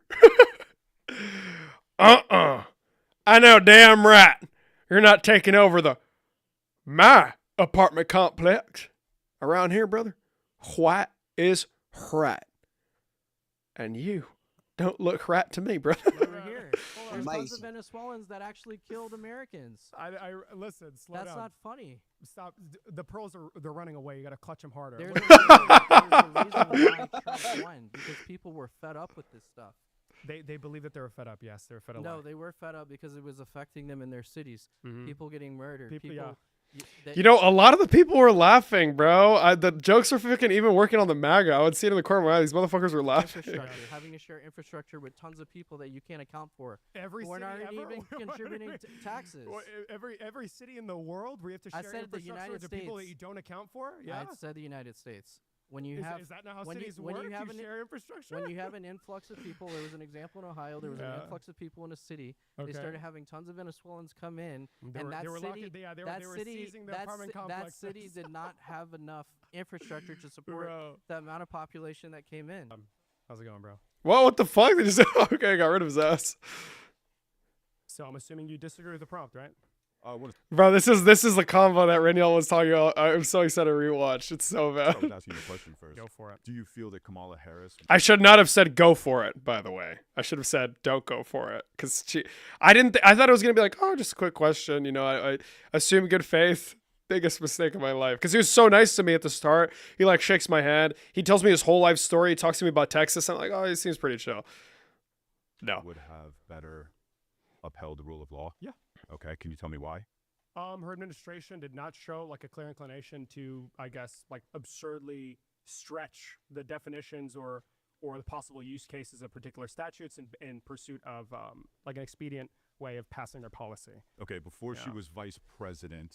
I know damn right. You're not taking over my apartment complex around here, brother. White is right. And you don't look right to me, brother. Over here. There's tons of Venezuelans that actually killed Americans. I listen. Slow That's down. not funny. Stop. The pearls they're running away. You got to clutch them harder. There's a reason why Trump won, because people were fed up with this stuff. They believe that they were fed up. Yes, they were fed up. No, they were fed up because it was affecting them in their cities. Mhm. People getting murdered. People. You know, a lot of the people were laughing, bro. The jokes were freaking even working on the MAGA. I would see it in the corner of my eye. These motherfuckers were laughing. Having to share infrastructure with tons of people that you can't account for. Every who are city not ever? even contributing taxes. Every city in the world where you have to I share said the infrastructure United with the people that States. you don't account for. Yeah. I said the United States. When you have is that not how when cities you, when work? you have You an share infrastructure? when you have an influx of people, there was an example in Ohio. There was an Yeah. influx of people in a city. Okay. They started having tons of Venezuelans come in, They and were- that they were city, locking- yeah, they were- that they were city, seizing the that, apartment that complexes. city did not have enough infrastructure to support Bro. the amount of population that came in. How's it going, bro? What the fuck? They just okay, I got rid of his ass. So I'm assuming you disagree with the prompt, right? Bro, this is the convo that Reniel was talking about. I'm so excited to rewatch. It's so I bad. was asking you a question first. Go for it. Do you feel that Kamala Harris? I should not have said go for it, by the way. I should have said don't go for it. Because I thought it was going to be like, oh, just a quick question. You know, I assume good faith. Biggest mistake of my life. Because he was so nice to me at the start. He like shakes my hand. He tells me his whole life story. He talks to me about Texas. I'm like, oh, he seems pretty chill. No. Would have better upheld the rule of law? Yeah. Okay. Can you tell me why? Her administration did not show like a clear inclination to, I guess, like absurdly stretch the definitions or the possible use cases of particular statutes in pursuit of like an expedient way of passing their policy. Okay. Before she Yeah. was vice president,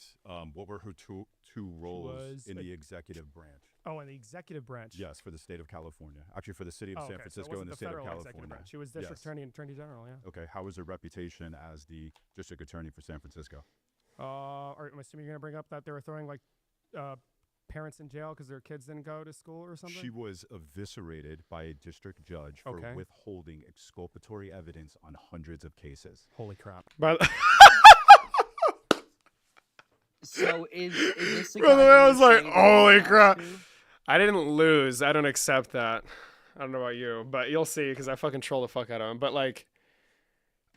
what were her two roles was in a- the executive branch? Oh, and the executive branch. Yes, for the state of California. Actually, for the city of Oh, San okay, so it Francisco wasn't and the the state of federal executive California. branch. She was district Yes. attorney and attorney general. Yeah. Okay. How was her reputation as the district attorney for San Francisco? I'm assuming you're gonna bring up that they were throwing like parents in jail because their kids didn't go to school or something. She was eviscerated by a district judge for Okay. withholding exculpatory evidence on hundreds of cases. Holy crap. So is this the Bro, the guy way I who was like, saying that holy he crap. lost to? I didn't lose. I don't accept that. I don't know about you, but you'll see because I fucking troll the fuck out of him. But like,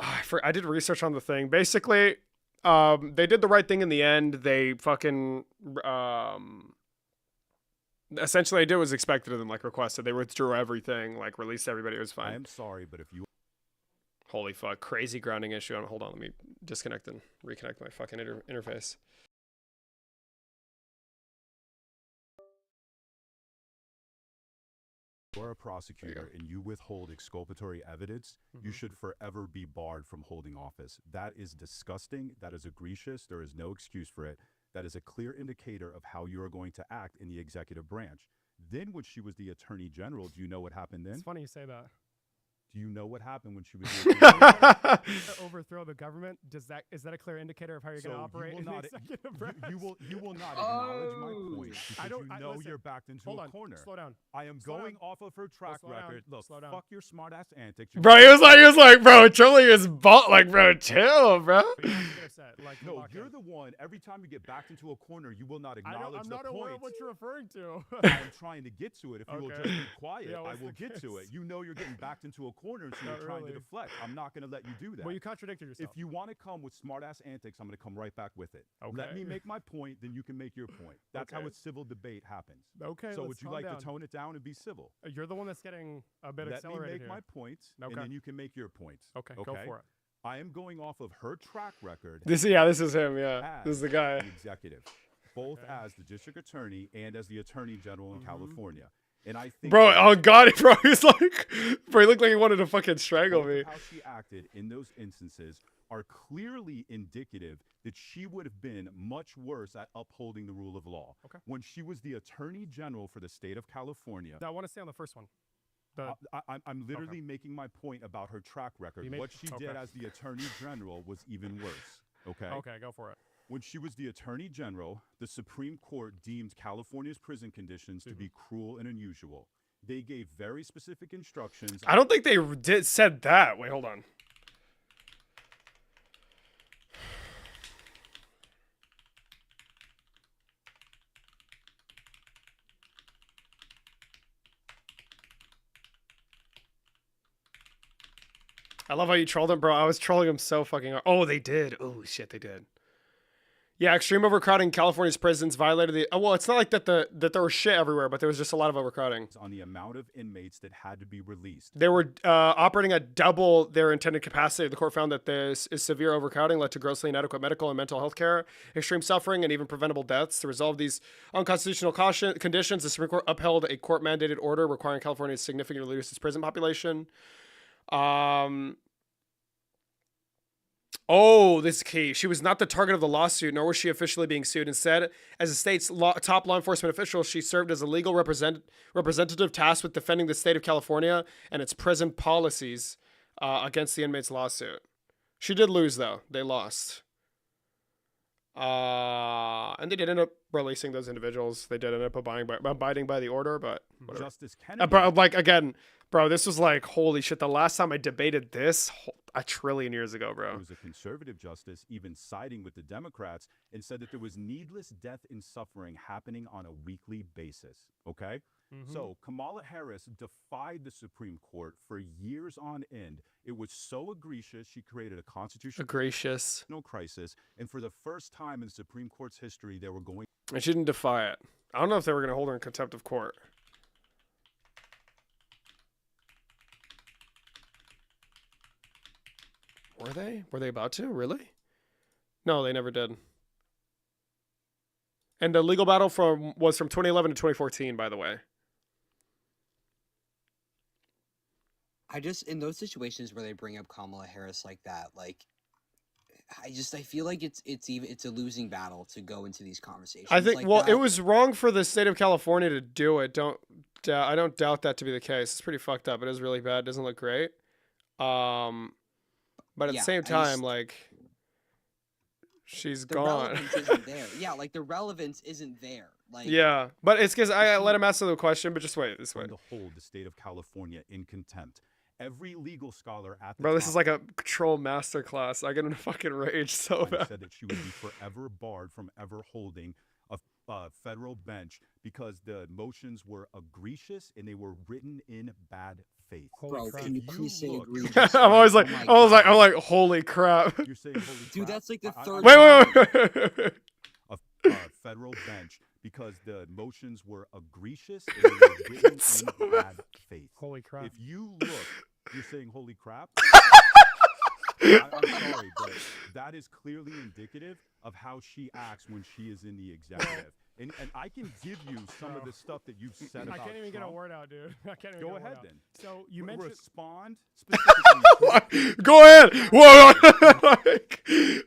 I did research on the thing. Basically, they did the right thing in the end. They fucking essentially they did what was expected of them, like requested. They withdrew everything, like released everybody. It was fine. I am sorry, but if you Holy fuck, crazy grounding issue. Hold on, let me disconnect and reconnect my fucking interface. you're a prosecutor and you withhold exculpatory evidence, you should forever be barred from holding office. That is disgusting. That is egregious. There is no excuse for it. That is a clear indicator of how you are going to act in the executive branch. Then when she was the attorney general, do you know what happened then? It's funny you say that. Do you know what happened when she was the attorney general? Overthrow the government? Is that a clear indicator of how you're going to operate in the executive branch? You will not acknowledge my point because listen, you're backed into a corner. Slow down. I am going off of her track record. Look, fuck your smart ass antics. Bro, he was like, bro, trolling his ball. Like, bro, chill, bro. No, you're the one. Every time you get backed into a corner, you will not acknowledge the point. I'm not aware of what you're referring to. I'm trying to get to it. If you will just be quiet, I will get to it. You know you're getting backed into a corner, so you're trying to deflect. I'm not going to let you do that. Well, you contradicted yourself. If you want to come with smart-ass antics, I'm going to come right back with it. Okay. Let me make my point, then you can make your point. That's how a civil debate happens. Okay, so would you like to tone it down and be civil? You're the one that's getting a bit accelerated Let me make here. my point, and then you can make your points. Okay, go for it. I am going off of her track record. This is him. Yeah, this is the guy. The executive, both as the district attorney and as the attorney general in California. And I think, bro, oh god, bro, he's like, bro, he looked like he wanted to fucking strangle me. How she acted in those instances are clearly indicative that she would have been much worse at upholding the rule of law. Okay. When she was the attorney general for the state of California. Now, I want to stay on the first one. I'm literally making my point about her track record. What she did as the attorney general was even worse. Okay. Okay, go for it. When she was the attorney general, the Supreme Court deemed California's prison conditions to be cruel and unusual. They gave very specific instructions. I don't think they said that. Wait, hold on. I love how you trolled him, bro. I was trolling him so fucking hard. Oh, they did. Oh, shit, they did. Yeah, extreme overcrowding in California's prisons violated the... well, it's not like that there was shit everywhere, but there was just a lot of overcrowding. On the amount of inmates that had to be released. They were operating at double their intended capacity. The court found that this is severe overcrowding led to grossly inadequate medical and mental health care, extreme suffering, and even preventable deaths. To resolve these unconstitutional conditions, the Supreme Court upheld a court-mandated order requiring California to significantly reduce its prison population. Oh, this is key. She was not the target of the lawsuit, nor was she officially being sued. Instead, as the state's top law enforcement official, she served as a legal representative tasked with defending the state of California and its prison policies against the inmates' lawsuit. She did lose, though. They lost. And they did end up releasing those individuals. They did end up abiding by the order, but whatever. Justice Kennedy. Bro, like, again, bro, this was like, holy shit. The last time I debated this, a trillion years ago, bro. It was a conservative justice even siding with the Democrats and said that there was needless death and suffering happening on a weekly basis. Okay? So Kamala Harris defied the Supreme Court for years on end. It was so egregious, she created a constitutional crisis. And for the first time in the Supreme Court's history, they were going... And she didn't defy it. I don't know if they were going to hold her in contempt of court. Were they? Were they about to? Really? No, they never did. And the legal battle was from 2011 to 2014, by the way. I just, in those situations where they bring up Kamala Harris like that, like, I feel like it's a losing battle to go into these conversations. I think, like well, that. it was wrong for the state of California to do it. I don't doubt that to be the case. It's pretty fucked up. It is really bad. It doesn't look great. But at the same time, like, she's gone. Relevance isn't there. Yeah, like the relevance isn't there. Like, yeah, but it's because I let him answer the question. But just wait, this way. To hold the state of California in contempt. Every legal scholar at the Bro, this is like a troll masterclass. I get in a fucking rage so bad. Said that she would be forever barred from ever holding a federal bench because the motions were egregious and they were written in bad faith. Bro, can you please say egregious? I'm always like, holy crap. You're saying holy crap. Dude, that's like the third. Wait. A federal bench because the motions were egregious and they were written in bad faith. Holy crap. If you look, you're saying holy crap? I'm sorry, but that is clearly indicative of how she acts when she is in the executive. And I can give you some of the stuff that you've said about I can't even get a Trump. word out, dude. I can't even Go get a word ahead out. then. So you mentioned respond specifically. Go ahead. Whoa, like,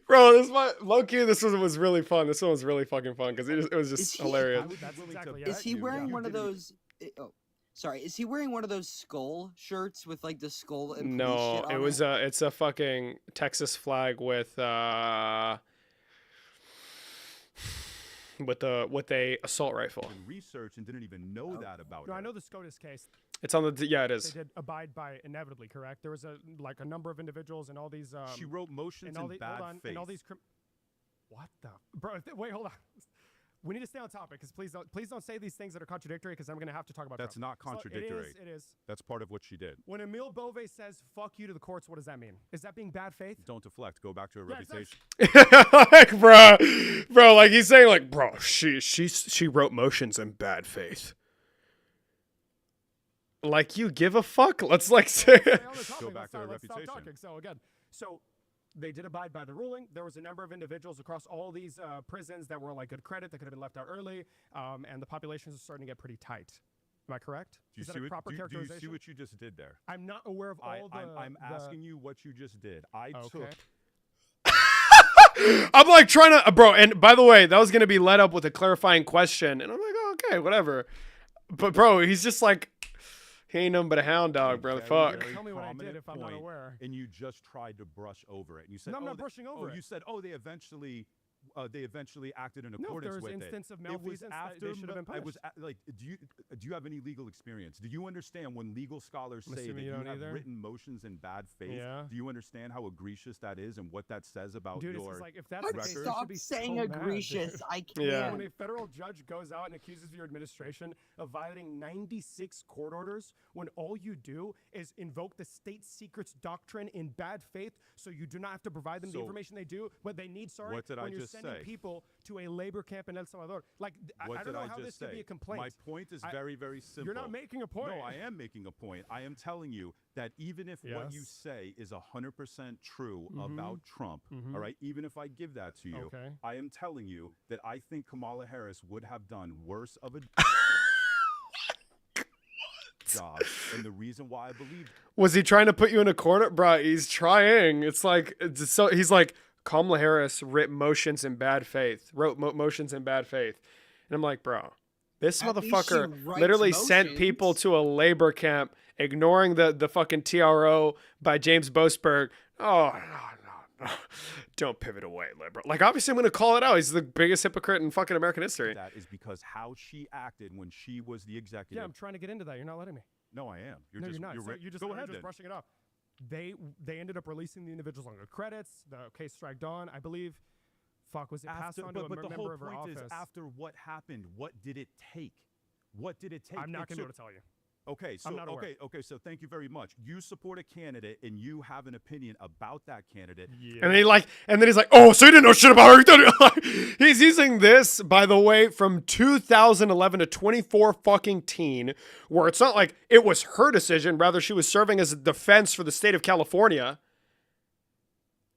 bro, low-key, this one was really fun. This one was really fucking fun because it was just hilarious. That's exactly Is he wearing one of those? Oh, sorry. Is he wearing one of those skull shirts with like the skull and police No, shit on it was it's a fucking Texas flag with a assault rifle. Research and didn't even know that about No, her. I know the SCOTUS case. It's on the it is. They did abide by inevitably, correct? There was a number of individuals and all these. She wrote motions in bad faith. And all these. What the bro? Wait, hold on. We need to stay on topic because please don't say these things that are contradictory because I'm gonna have to talk about. That's Trump. not contradictory. It is. That's part of what she did. When Emile Bove says "fuck you" to the courts, what does that mean? Is that being bad faith? Don't deflect. Go back to her reputation. Like, bro, like he's saying, like, bro, she wrote motions in bad faith. Like, you give a fuck? Let's like say. Go back to her Let's stop reputation. talking. So they did abide by the ruling. There was a number of individuals across all these prisons that were like good credit that could have been left out early, and the populations are starting to get pretty tight. Am I correct? Do Is that a proper you characterization? see what you just did there? I'm not aware of all I'm asking you what you just did. I took. I'm like trying to, bro. And by the way, that was gonna be led up with a clarifying question, and I'm like, oh, okay, whatever. But bro, he's just like, he ain't nothing but a hound dog, bro. Fuck. Tell me what I did if I'm not aware. And you just tried to brush over it. And you said, No, I'm not brushing over it. You said, oh, they eventually acted in accordance No, if there was with instance of it. It was malfeasance, after they should have been punished. It was like, do you have any legal experience? Do you understand when legal scholars say that you have written motions in bad faith? Yeah. Do you understand how egregious that is and what that says about Dude, your it's like if that's the case, Stop should be saying so egregious. Mad, I can't. Yeah. When a federal judge goes out and accuses your administration of violating 96 court orders, when all you do is invoke the state secrets doctrine in bad faith, so you do not have to provide them the information they do, what they need. Sorry, what did when I you're just sending say? people to a labor camp in El Salvador, like What I don't did know how just this say? could be a complaint. My point is very, very simple. You're not making a point. No, I am making a point. I am telling you that even if what you Yes. say is 100% true about Trump, all right, even if I give that to you, Okay. I am telling you that I think Kamala Harris would have done worse of a job. And the reason why I believe Was he trying to put you in a corner, bro? He's trying. It's like so. He's like, Kamala Harris wrote motions in bad faith. Motions in bad faith, and I'm like, bro, this At least motherfucker she writes literally sent motions. people to a labor camp, ignoring the fucking TRO by James Boasberg. Oh no. Don't pivot away, liberal. Like, obviously, I'm gonna call it out. He's the biggest hypocrite in fucking American history. that is because how she acted when she was the executive. Yeah, I'm trying to get into that. You're not letting me. No, I am. You're No, just, you're not. So right. you just Go you're ahead just then. brushing it off. They ended up releasing the individuals on good credits. The case dragged on. I believe. Fuck, was it passed on to a but the whole member of her point office? is, after what happened, what did it take? What did it take? I'm not It going to be able took- to tell you. Okay, so I'm not aware. okay, so thank you very much. You support a candidate and you have an opinion about that candidate. And then he's like, oh, so you didn't know shit about her. He's using this, by the way, from 2011 to 24 fucking teen, where it's not like it was her decision, rather she was serving as a defense for the state of California,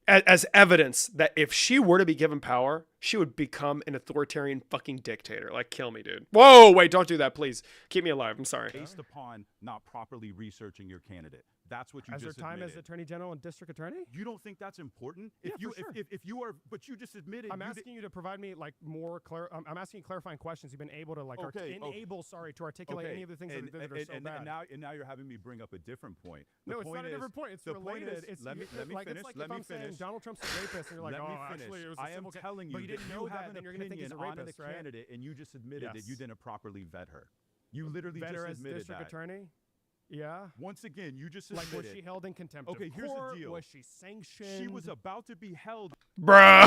as evidence that if she were to be given power, she would become an authoritarian fucking dictator. Like, kill me, dude. Whoa, wait, don't do that, please. Keep me alive. I'm sorry. Based upon not properly researching your candidate. That's what you As her just time admitted. as Attorney General and District Attorney? You don't think that's important? Yeah, If you for sure. if you are, but you just admitted. I'm you asking you to provide me like more I'm asking you clarifying questions. You've been able to like to articulate any of the things that are so bad. And now you're having me bring up a different point. No, it's not a different point. It's related. It's let me like, finish. It's like let if me I'm saying finish. Donald Trump's a rapist, and you're like, Let oh, me finish. actually, it was a I am civil telling but you you didn't that know you that, have an then you're gonna think he's opinion a on rapist, the right? candidate, and you just admitted that you Yes. didn't properly vet her. You literally Vet her just as admitted District that. Attorney. Yeah. Once again, you just Like, admitted. was she held in contempt Okay, of here's court? the deal. Was she sanctioned? She was about to be held. Bruh.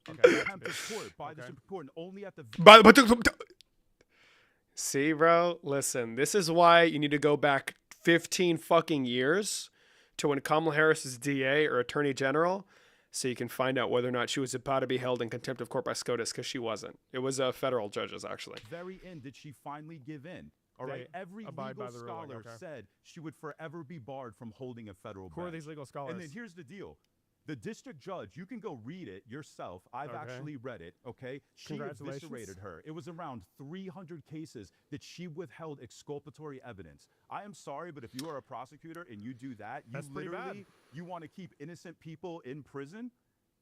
Contempt of court by the Supreme Court, and only at the. See, bro, listen, this is why you need to go back 15 fucking years to when Kamala Harris is DA or Attorney General, so you can find out whether or not she was about to be held in contempt of court by SCOTUS, because she wasn't. It was federal judges, actually. Very end did she finally give in. All right, every abide legal by the ruling, scholar okay. said she would forever be barred from holding a federal Who are bench. these legal scholars? And then here's the deal. The district judge, you can go read it yourself. I've actually read it, okay? She eviscerated her. It was around 300 cases that she withheld exculpatory evidence. I am sorry, but if you are a prosecutor and you do that, you want to keep innocent people in prison,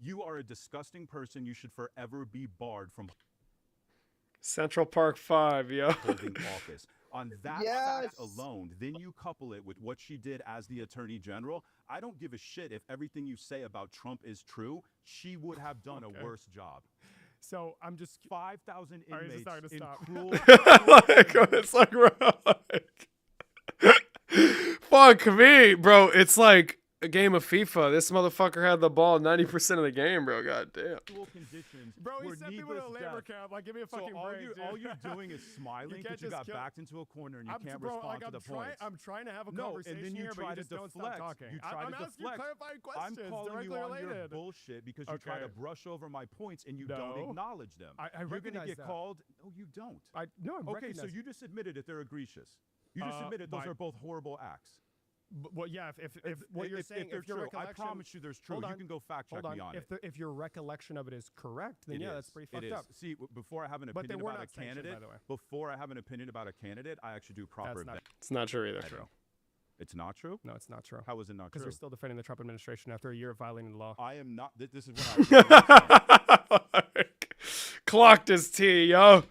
you are a disgusting person. You should forever be barred from Central Park 5, yo. holding office. On that fact alone, then you couple it with what she did as the attorney general. I don't give a shit if everything you say about Trump is true. She would have done a worse job. So I'm just 5,000 inmates in cruel. It's like, bro, fuck me, bro. It's like a game of FIFA. This motherfucker had the ball 90% of the game, bro. God damn. Bro, he sent people to a labor camp. Like, give me a fucking break, dude. All you're doing is smiling because you got backed into a corner and you can't respond to the points. I'm trying to have a conversation and then you try to deflect. You try to deflect. I'm calling you on your bullshit because you try to brush over my points and you don't acknowledge them. You're going to get called. No, you don't. Okay, so you just admitted that they're egregious. You just admitted those are both horrible acts. Well, yeah. If what you're saying, if your recollection, I promise you, there's true. You can go fact check me on it. If your recollection of it is correct, then that's pretty fucked up. See, before I have an opinion about a candidate, I actually do proper. It's not true either. It's not true. No, it's not true. How is it not true? Because you're still defending the Trump administration after a year of violating the law. I am not. This is what I was clocked his T, yo.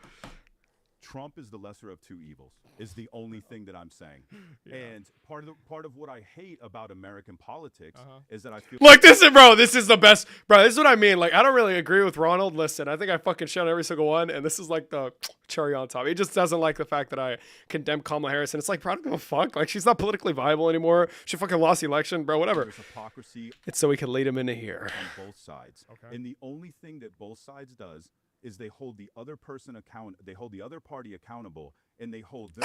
Trump is the lesser of two evils, is the only thing that I'm saying. And part of what I hate about American politics is that I feel like this is the best, bro. This is what I mean. Like, I don't really agree with Ronald. Listen, I think I fucking shit on every single one, and this is like the cherry on top. He just doesn't like the fact that I condemn Kamala Harris, and it's like, bro, I don't give a fuck. Like, she's not politically viable anymore. She fucking lost the election, bro. Whatever. There's hypocrisy. It's so we can lead him into here on both sides. And the only thing that both sides does is they hold the other person they hold the other party accountable, and they hold them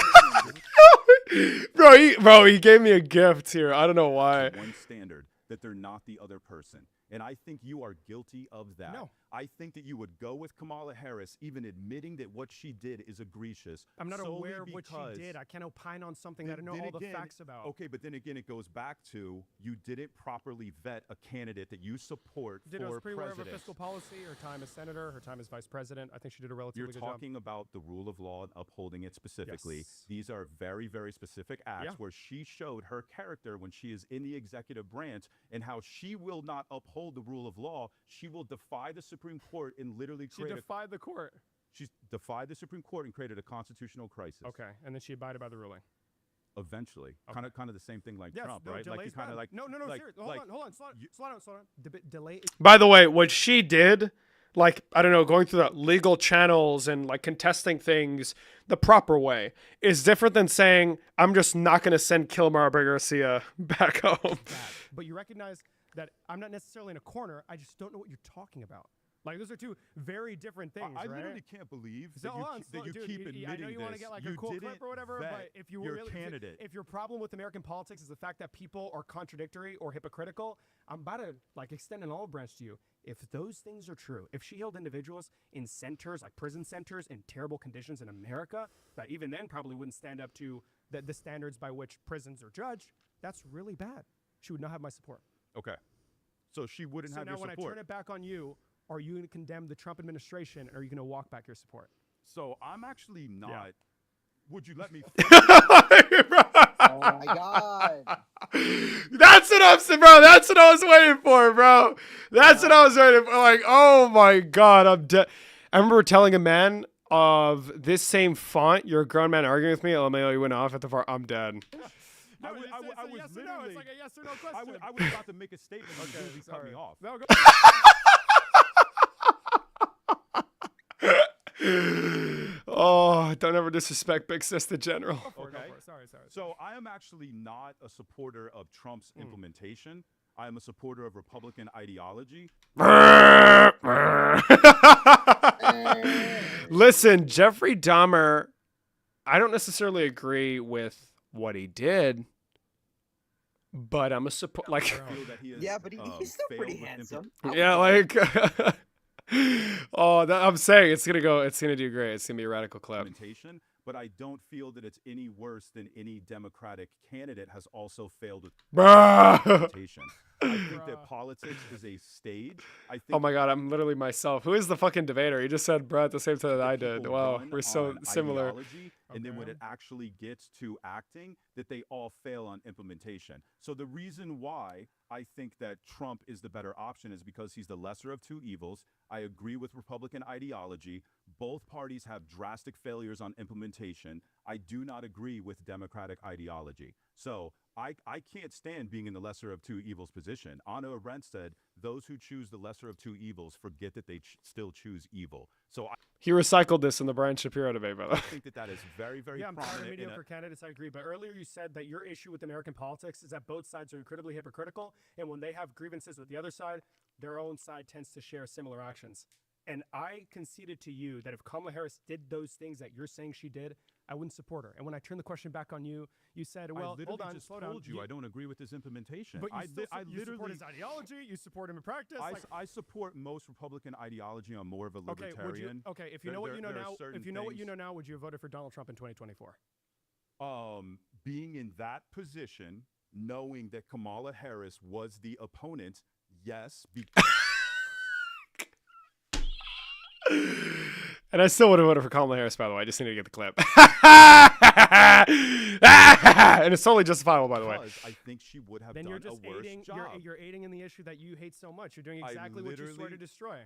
bro, he gave me a gift here. I don't know why. One standard that they're not the other person. And I think you are guilty of that. No. I think that you would go with Kamala Harris, even admitting that what she did is egregious. I'm not aware of what she did. I can't opine on something that I don't know all the facts about. Okay, but then again, it goes back to you didn't properly vet a candidate that you support for president. Aware of her president. fiscal policy, her time as senator, her time as vice president. I think she did a relatively good job. You're talking about the rule of law and upholding it specifically. Yes. These are very, very specific acts where she showed her character when she is in the executive branch and how she will not uphold the rule of law. She will defy the Supreme Court and literally create defied the court. She's defied the Supreme Court and created a constitutional crisis. Okay, and then she abided by the ruling. Eventually, kind of the same thing like Trump, right? Like you kind of like no, serious. Hold on, slow down. Delay. By the way, what she did, like, I don't know, going through the legal channels and like contesting things the proper way is different than saying I'm just not going to send Kilmar Garcia back home. But you recognize that I'm not necessarily in a corner. I just don't know what you're talking about. Like, those are two very different things, I right? literally can't believe that you dude, keep admitting I know you want to get like a cool clip or whatever, but if you really, if your problem with American politics is the fact that people are contradictory or hypocritical, I'm about to like extend an olive branch to you. If those things are true, if she held individuals in centers, like prison centers, in terrible conditions in America, that even then probably wouldn't stand up to the standards by which prisons are judged, that's really bad. She would not have my support. Okay. So she wouldn't have your support. So now when I turn it back on you, are you going to condemn the Trump administration, or are you going to walk back your support? So I'm actually not. Yeah. Would you let me? Oh my God! That's what I'm saying, bro. That's what I was waiting for, bro. That's what I was waiting for. Like, oh my God, I'm dead. I remember telling a man of this same font, you're a grown man arguing with me. LMAO, you went off at the far. I'm dead. No, I was yes or no. It's like a yes or no question. I was about to make a statement. Okay, you cut me off. No, go. Oh, don't ever disrespect Big Sis the General. Okay. Sorry. So I am actually not a supporter of Trump's implementation. I am a supporter of Republican ideology. Listen, Jeffrey Dahmer, I don't necessarily agree with what he did, but I'm a support. Like, yeah, but he's still pretty handsome. Yeah, like, Oh, I'm saying it's gonna go. It's gonna do great. It's gonna be a radical clip. But I don't feel that it's any worse than any Democratic candidate has also failed with implementation. I think that politics is a stage. I think Oh my god, I'm literally myself. Who is the fucking debater? He just said bruh at the same time that I did. Wow, we're so similar. Ideology, and then when it actually gets to acting, that they all fail on implementation. So the reason why I think that Trump is the better option is because he's the lesser of two evils. I agree with Republican ideology. Both parties have drastic failures on implementation. I do not agree with Democratic ideology. So I can't stand being in the lesser of two evils position. Anna Arendt said, those who choose the lesser of two evils forget that they still choose evil. So He recycled this in the Brian Shapiro debate, by the way. I think that is very, very I'm tired of prominent. mediocre candidates. I agree. But earlier you said that your issue with American politics is that both sides are incredibly hypocritical, and when they have grievances with the other side, their own side tends to share similar actions. And I conceded to you that if Kamala Harris did those things that you're saying she did, I wouldn't support her. And when I turned the question back on you, you said, well, hold on, just slow told down. you I don't agree with his implementation. But I you literally support his ideology, you support him in practice. I support most Republican ideology. I'm more of a libertarian. If you know what you know now, what you know now, would you have voted for Donald Trump in 2024? Being in that position, knowing that Kamala Harris was the opponent, yes. And I still would have voted for Kamala Harris, by the way. I just need to get the clip. And it's totally justifiable, by the way. I think she would have then done you're just a worse job. You're aiding in the issue that you hate so much. You're doing exactly what you swore to destroy.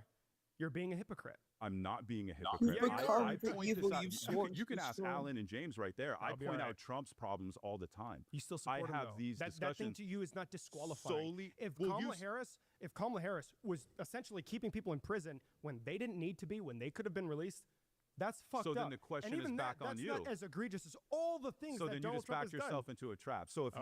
You're being a hypocrite. I'm not being a hypocrite. You can ask Alan and James right there. I point out Trump's problems all the time. You still support him, though. These that thing to you is not disqualifying. If Kamala Harris was essentially keeping people in prison when they didn't need to be, when they could have been released, that's fucked up. So then the question and even is back on you. That's not as egregious as all the things that Donald Trump has done. So then you just backed yourself into a trap. So if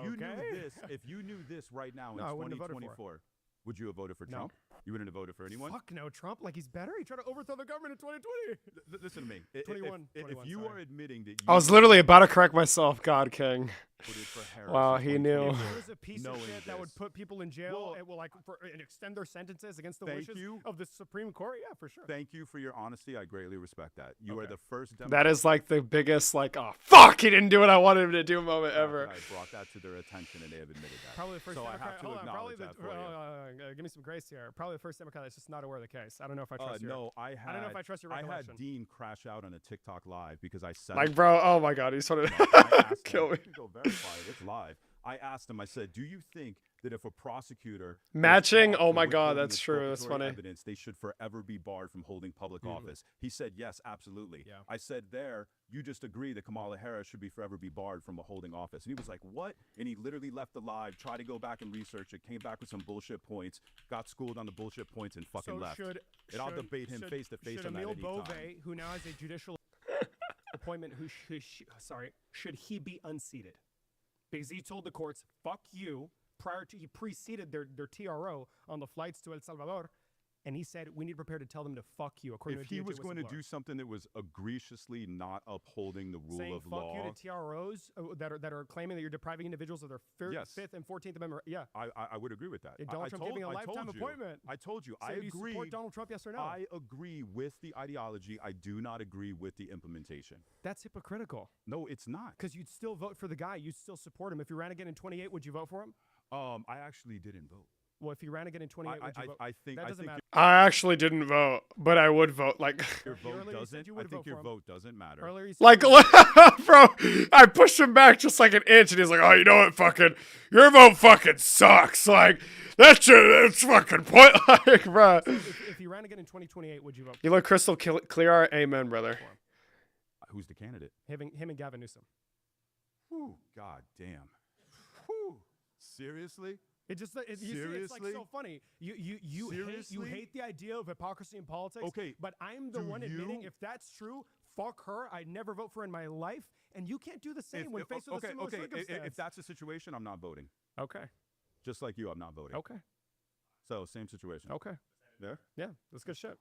you knew this right now in 2024, would you have voted for Trump? You wouldn't have voted for anyone? Fuck no, Trump. Like, he's better. He tried to overthrow the government in 2020. Listen to me. 21. If you are admitting that you I was literally about to correct myself. God King. For Wow, he knew. If there was a piece of shit that would put people in jail and extend their sentences against the wishes of the Supreme Court, yeah, for sure. Thank you for your honesty. I greatly respect that. You are the first Democrat. That is like the biggest, like, oh, fuck, he didn't do what I wanted him to do moment ever. I brought that to their attention, and they have admitted that. Probably the first so Democrat. I have to acknowledge that for you. Give me some grace here. Probably the first Democrat that's just not aware of the case. I don't know if I trust your. No, I don't know if I trust your recollection. I had Dean crash out on a TikTok live because I said, like, bro, oh my god, he's trying to kill me. You can go verify it. It's live. I asked him. I said, "Do you think that if a prosecutor matching? Oh my god, that's true. That's funny. Evidence, they should forever be barred from holding public office." He said, "Yes, absolutely." Yeah. I said, "There, you just agree that Kamala Harris should be forever be barred from holding office." And he was like, "What?" And he literally left the live, tried to go back and research it, came back with some bullshit points, got schooled on the bullshit points, and fucking left. And I'll debate him face to face on that anytime. Emil Bove, who now has a judicial appointment, should he be unseated? Because he told the courts, fuck you, he preceded their TRO on the flights to El Salvador, and he said, we need to prepare to tell them to fuck you, according if to a he was going to do something that was egregiously not upholding the rule of law. Fuck you to TROs that are claiming that you're depriving individuals of their Fifth and 14th Amendment. Yeah. I would agree with that. Donald Trump giving a lifetime appointment. I told you. So I agree. Do you support Donald Trump, yes or no? I agree with the ideology. I do not agree with the implementation. That's hypocritical. No, it's not. Because you'd still vote for the guy. You'd still support him. If he ran again in 28, would you vote for him? I actually didn't vote. Well, if he ran again in 28, would you vote? I think that doesn't matter. I actually didn't vote, but I would vote. Like your vote doesn't. I think your vote doesn't matter. Earlier you said like, bro, I pushed him back just like an inch, and he's like, "Oh, you know what? Fucking, your vote fucking sucks. Like that's fucking point." Like, bro. So if he ran again in 2028, would you vote? You look crystal clear. Amen, brother. Who's the candidate? Him and Gavin Newsom. Whew, God damn. Whew. Seriously? It's like so funny. You hate the idea of hypocrisy in politics. Okay, but I'm the one admitting if that's true, fuck her. I'd never vote for her in my life, and you can't do the same when faced with a similar circumstance. If that's the situation, I'm not voting. Okay. Just like you, I'm not voting. Okay. So same situation. Okay. There. Yeah, that's good shit.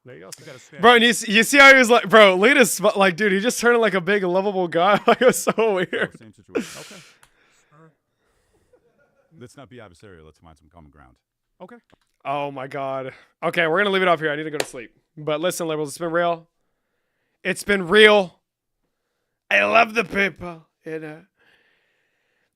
There you go. So you gotta bro, and you see how he was like, bro, latest, like, dude, he just turned like a big lovable guy. Like, it was so weird. Same situation. Okay. Let's not be adversarial. Let's find some common ground. Okay. Oh my God. Okay, we're gonna leave it off here. I need to go to sleep. But listen, liberals, it's been real. It's been real. I love the people. You know,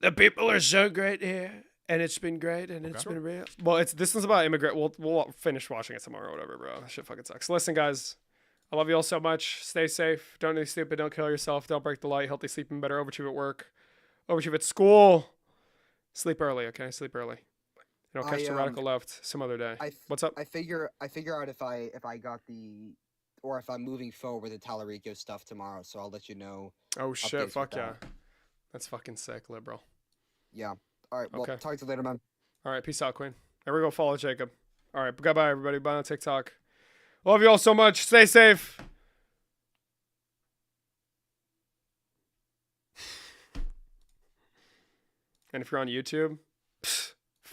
the people are so great here, and it's been great, and it's been real. Well, this one's about immigrant. We'll finish watching it tomorrow or whatever, bro. That shit fucking sucks. Listen, guys, I love you all so much. Stay safe. Don't do anything stupid. Don't kill yourself. Don't break the light. Healthy sleeping better. Overachieve at work. Overachieve at school. Sleep early, okay? Sleep early. You know, catch the radical left some other day. What's up? I figure out if I got the, or if I'm moving forward with the Talarico stuff tomorrow. So I'll let you know. Oh shit! Fuck yeah, that's fucking sick, liberal. Yeah. All right. Well, talk to you later, man. All right. Peace out, Queen. There we go. Follow Jacob. All right. Goodbye, everybody. Bye on TikTok. Love you all so much. Stay safe. And if you're on YouTube,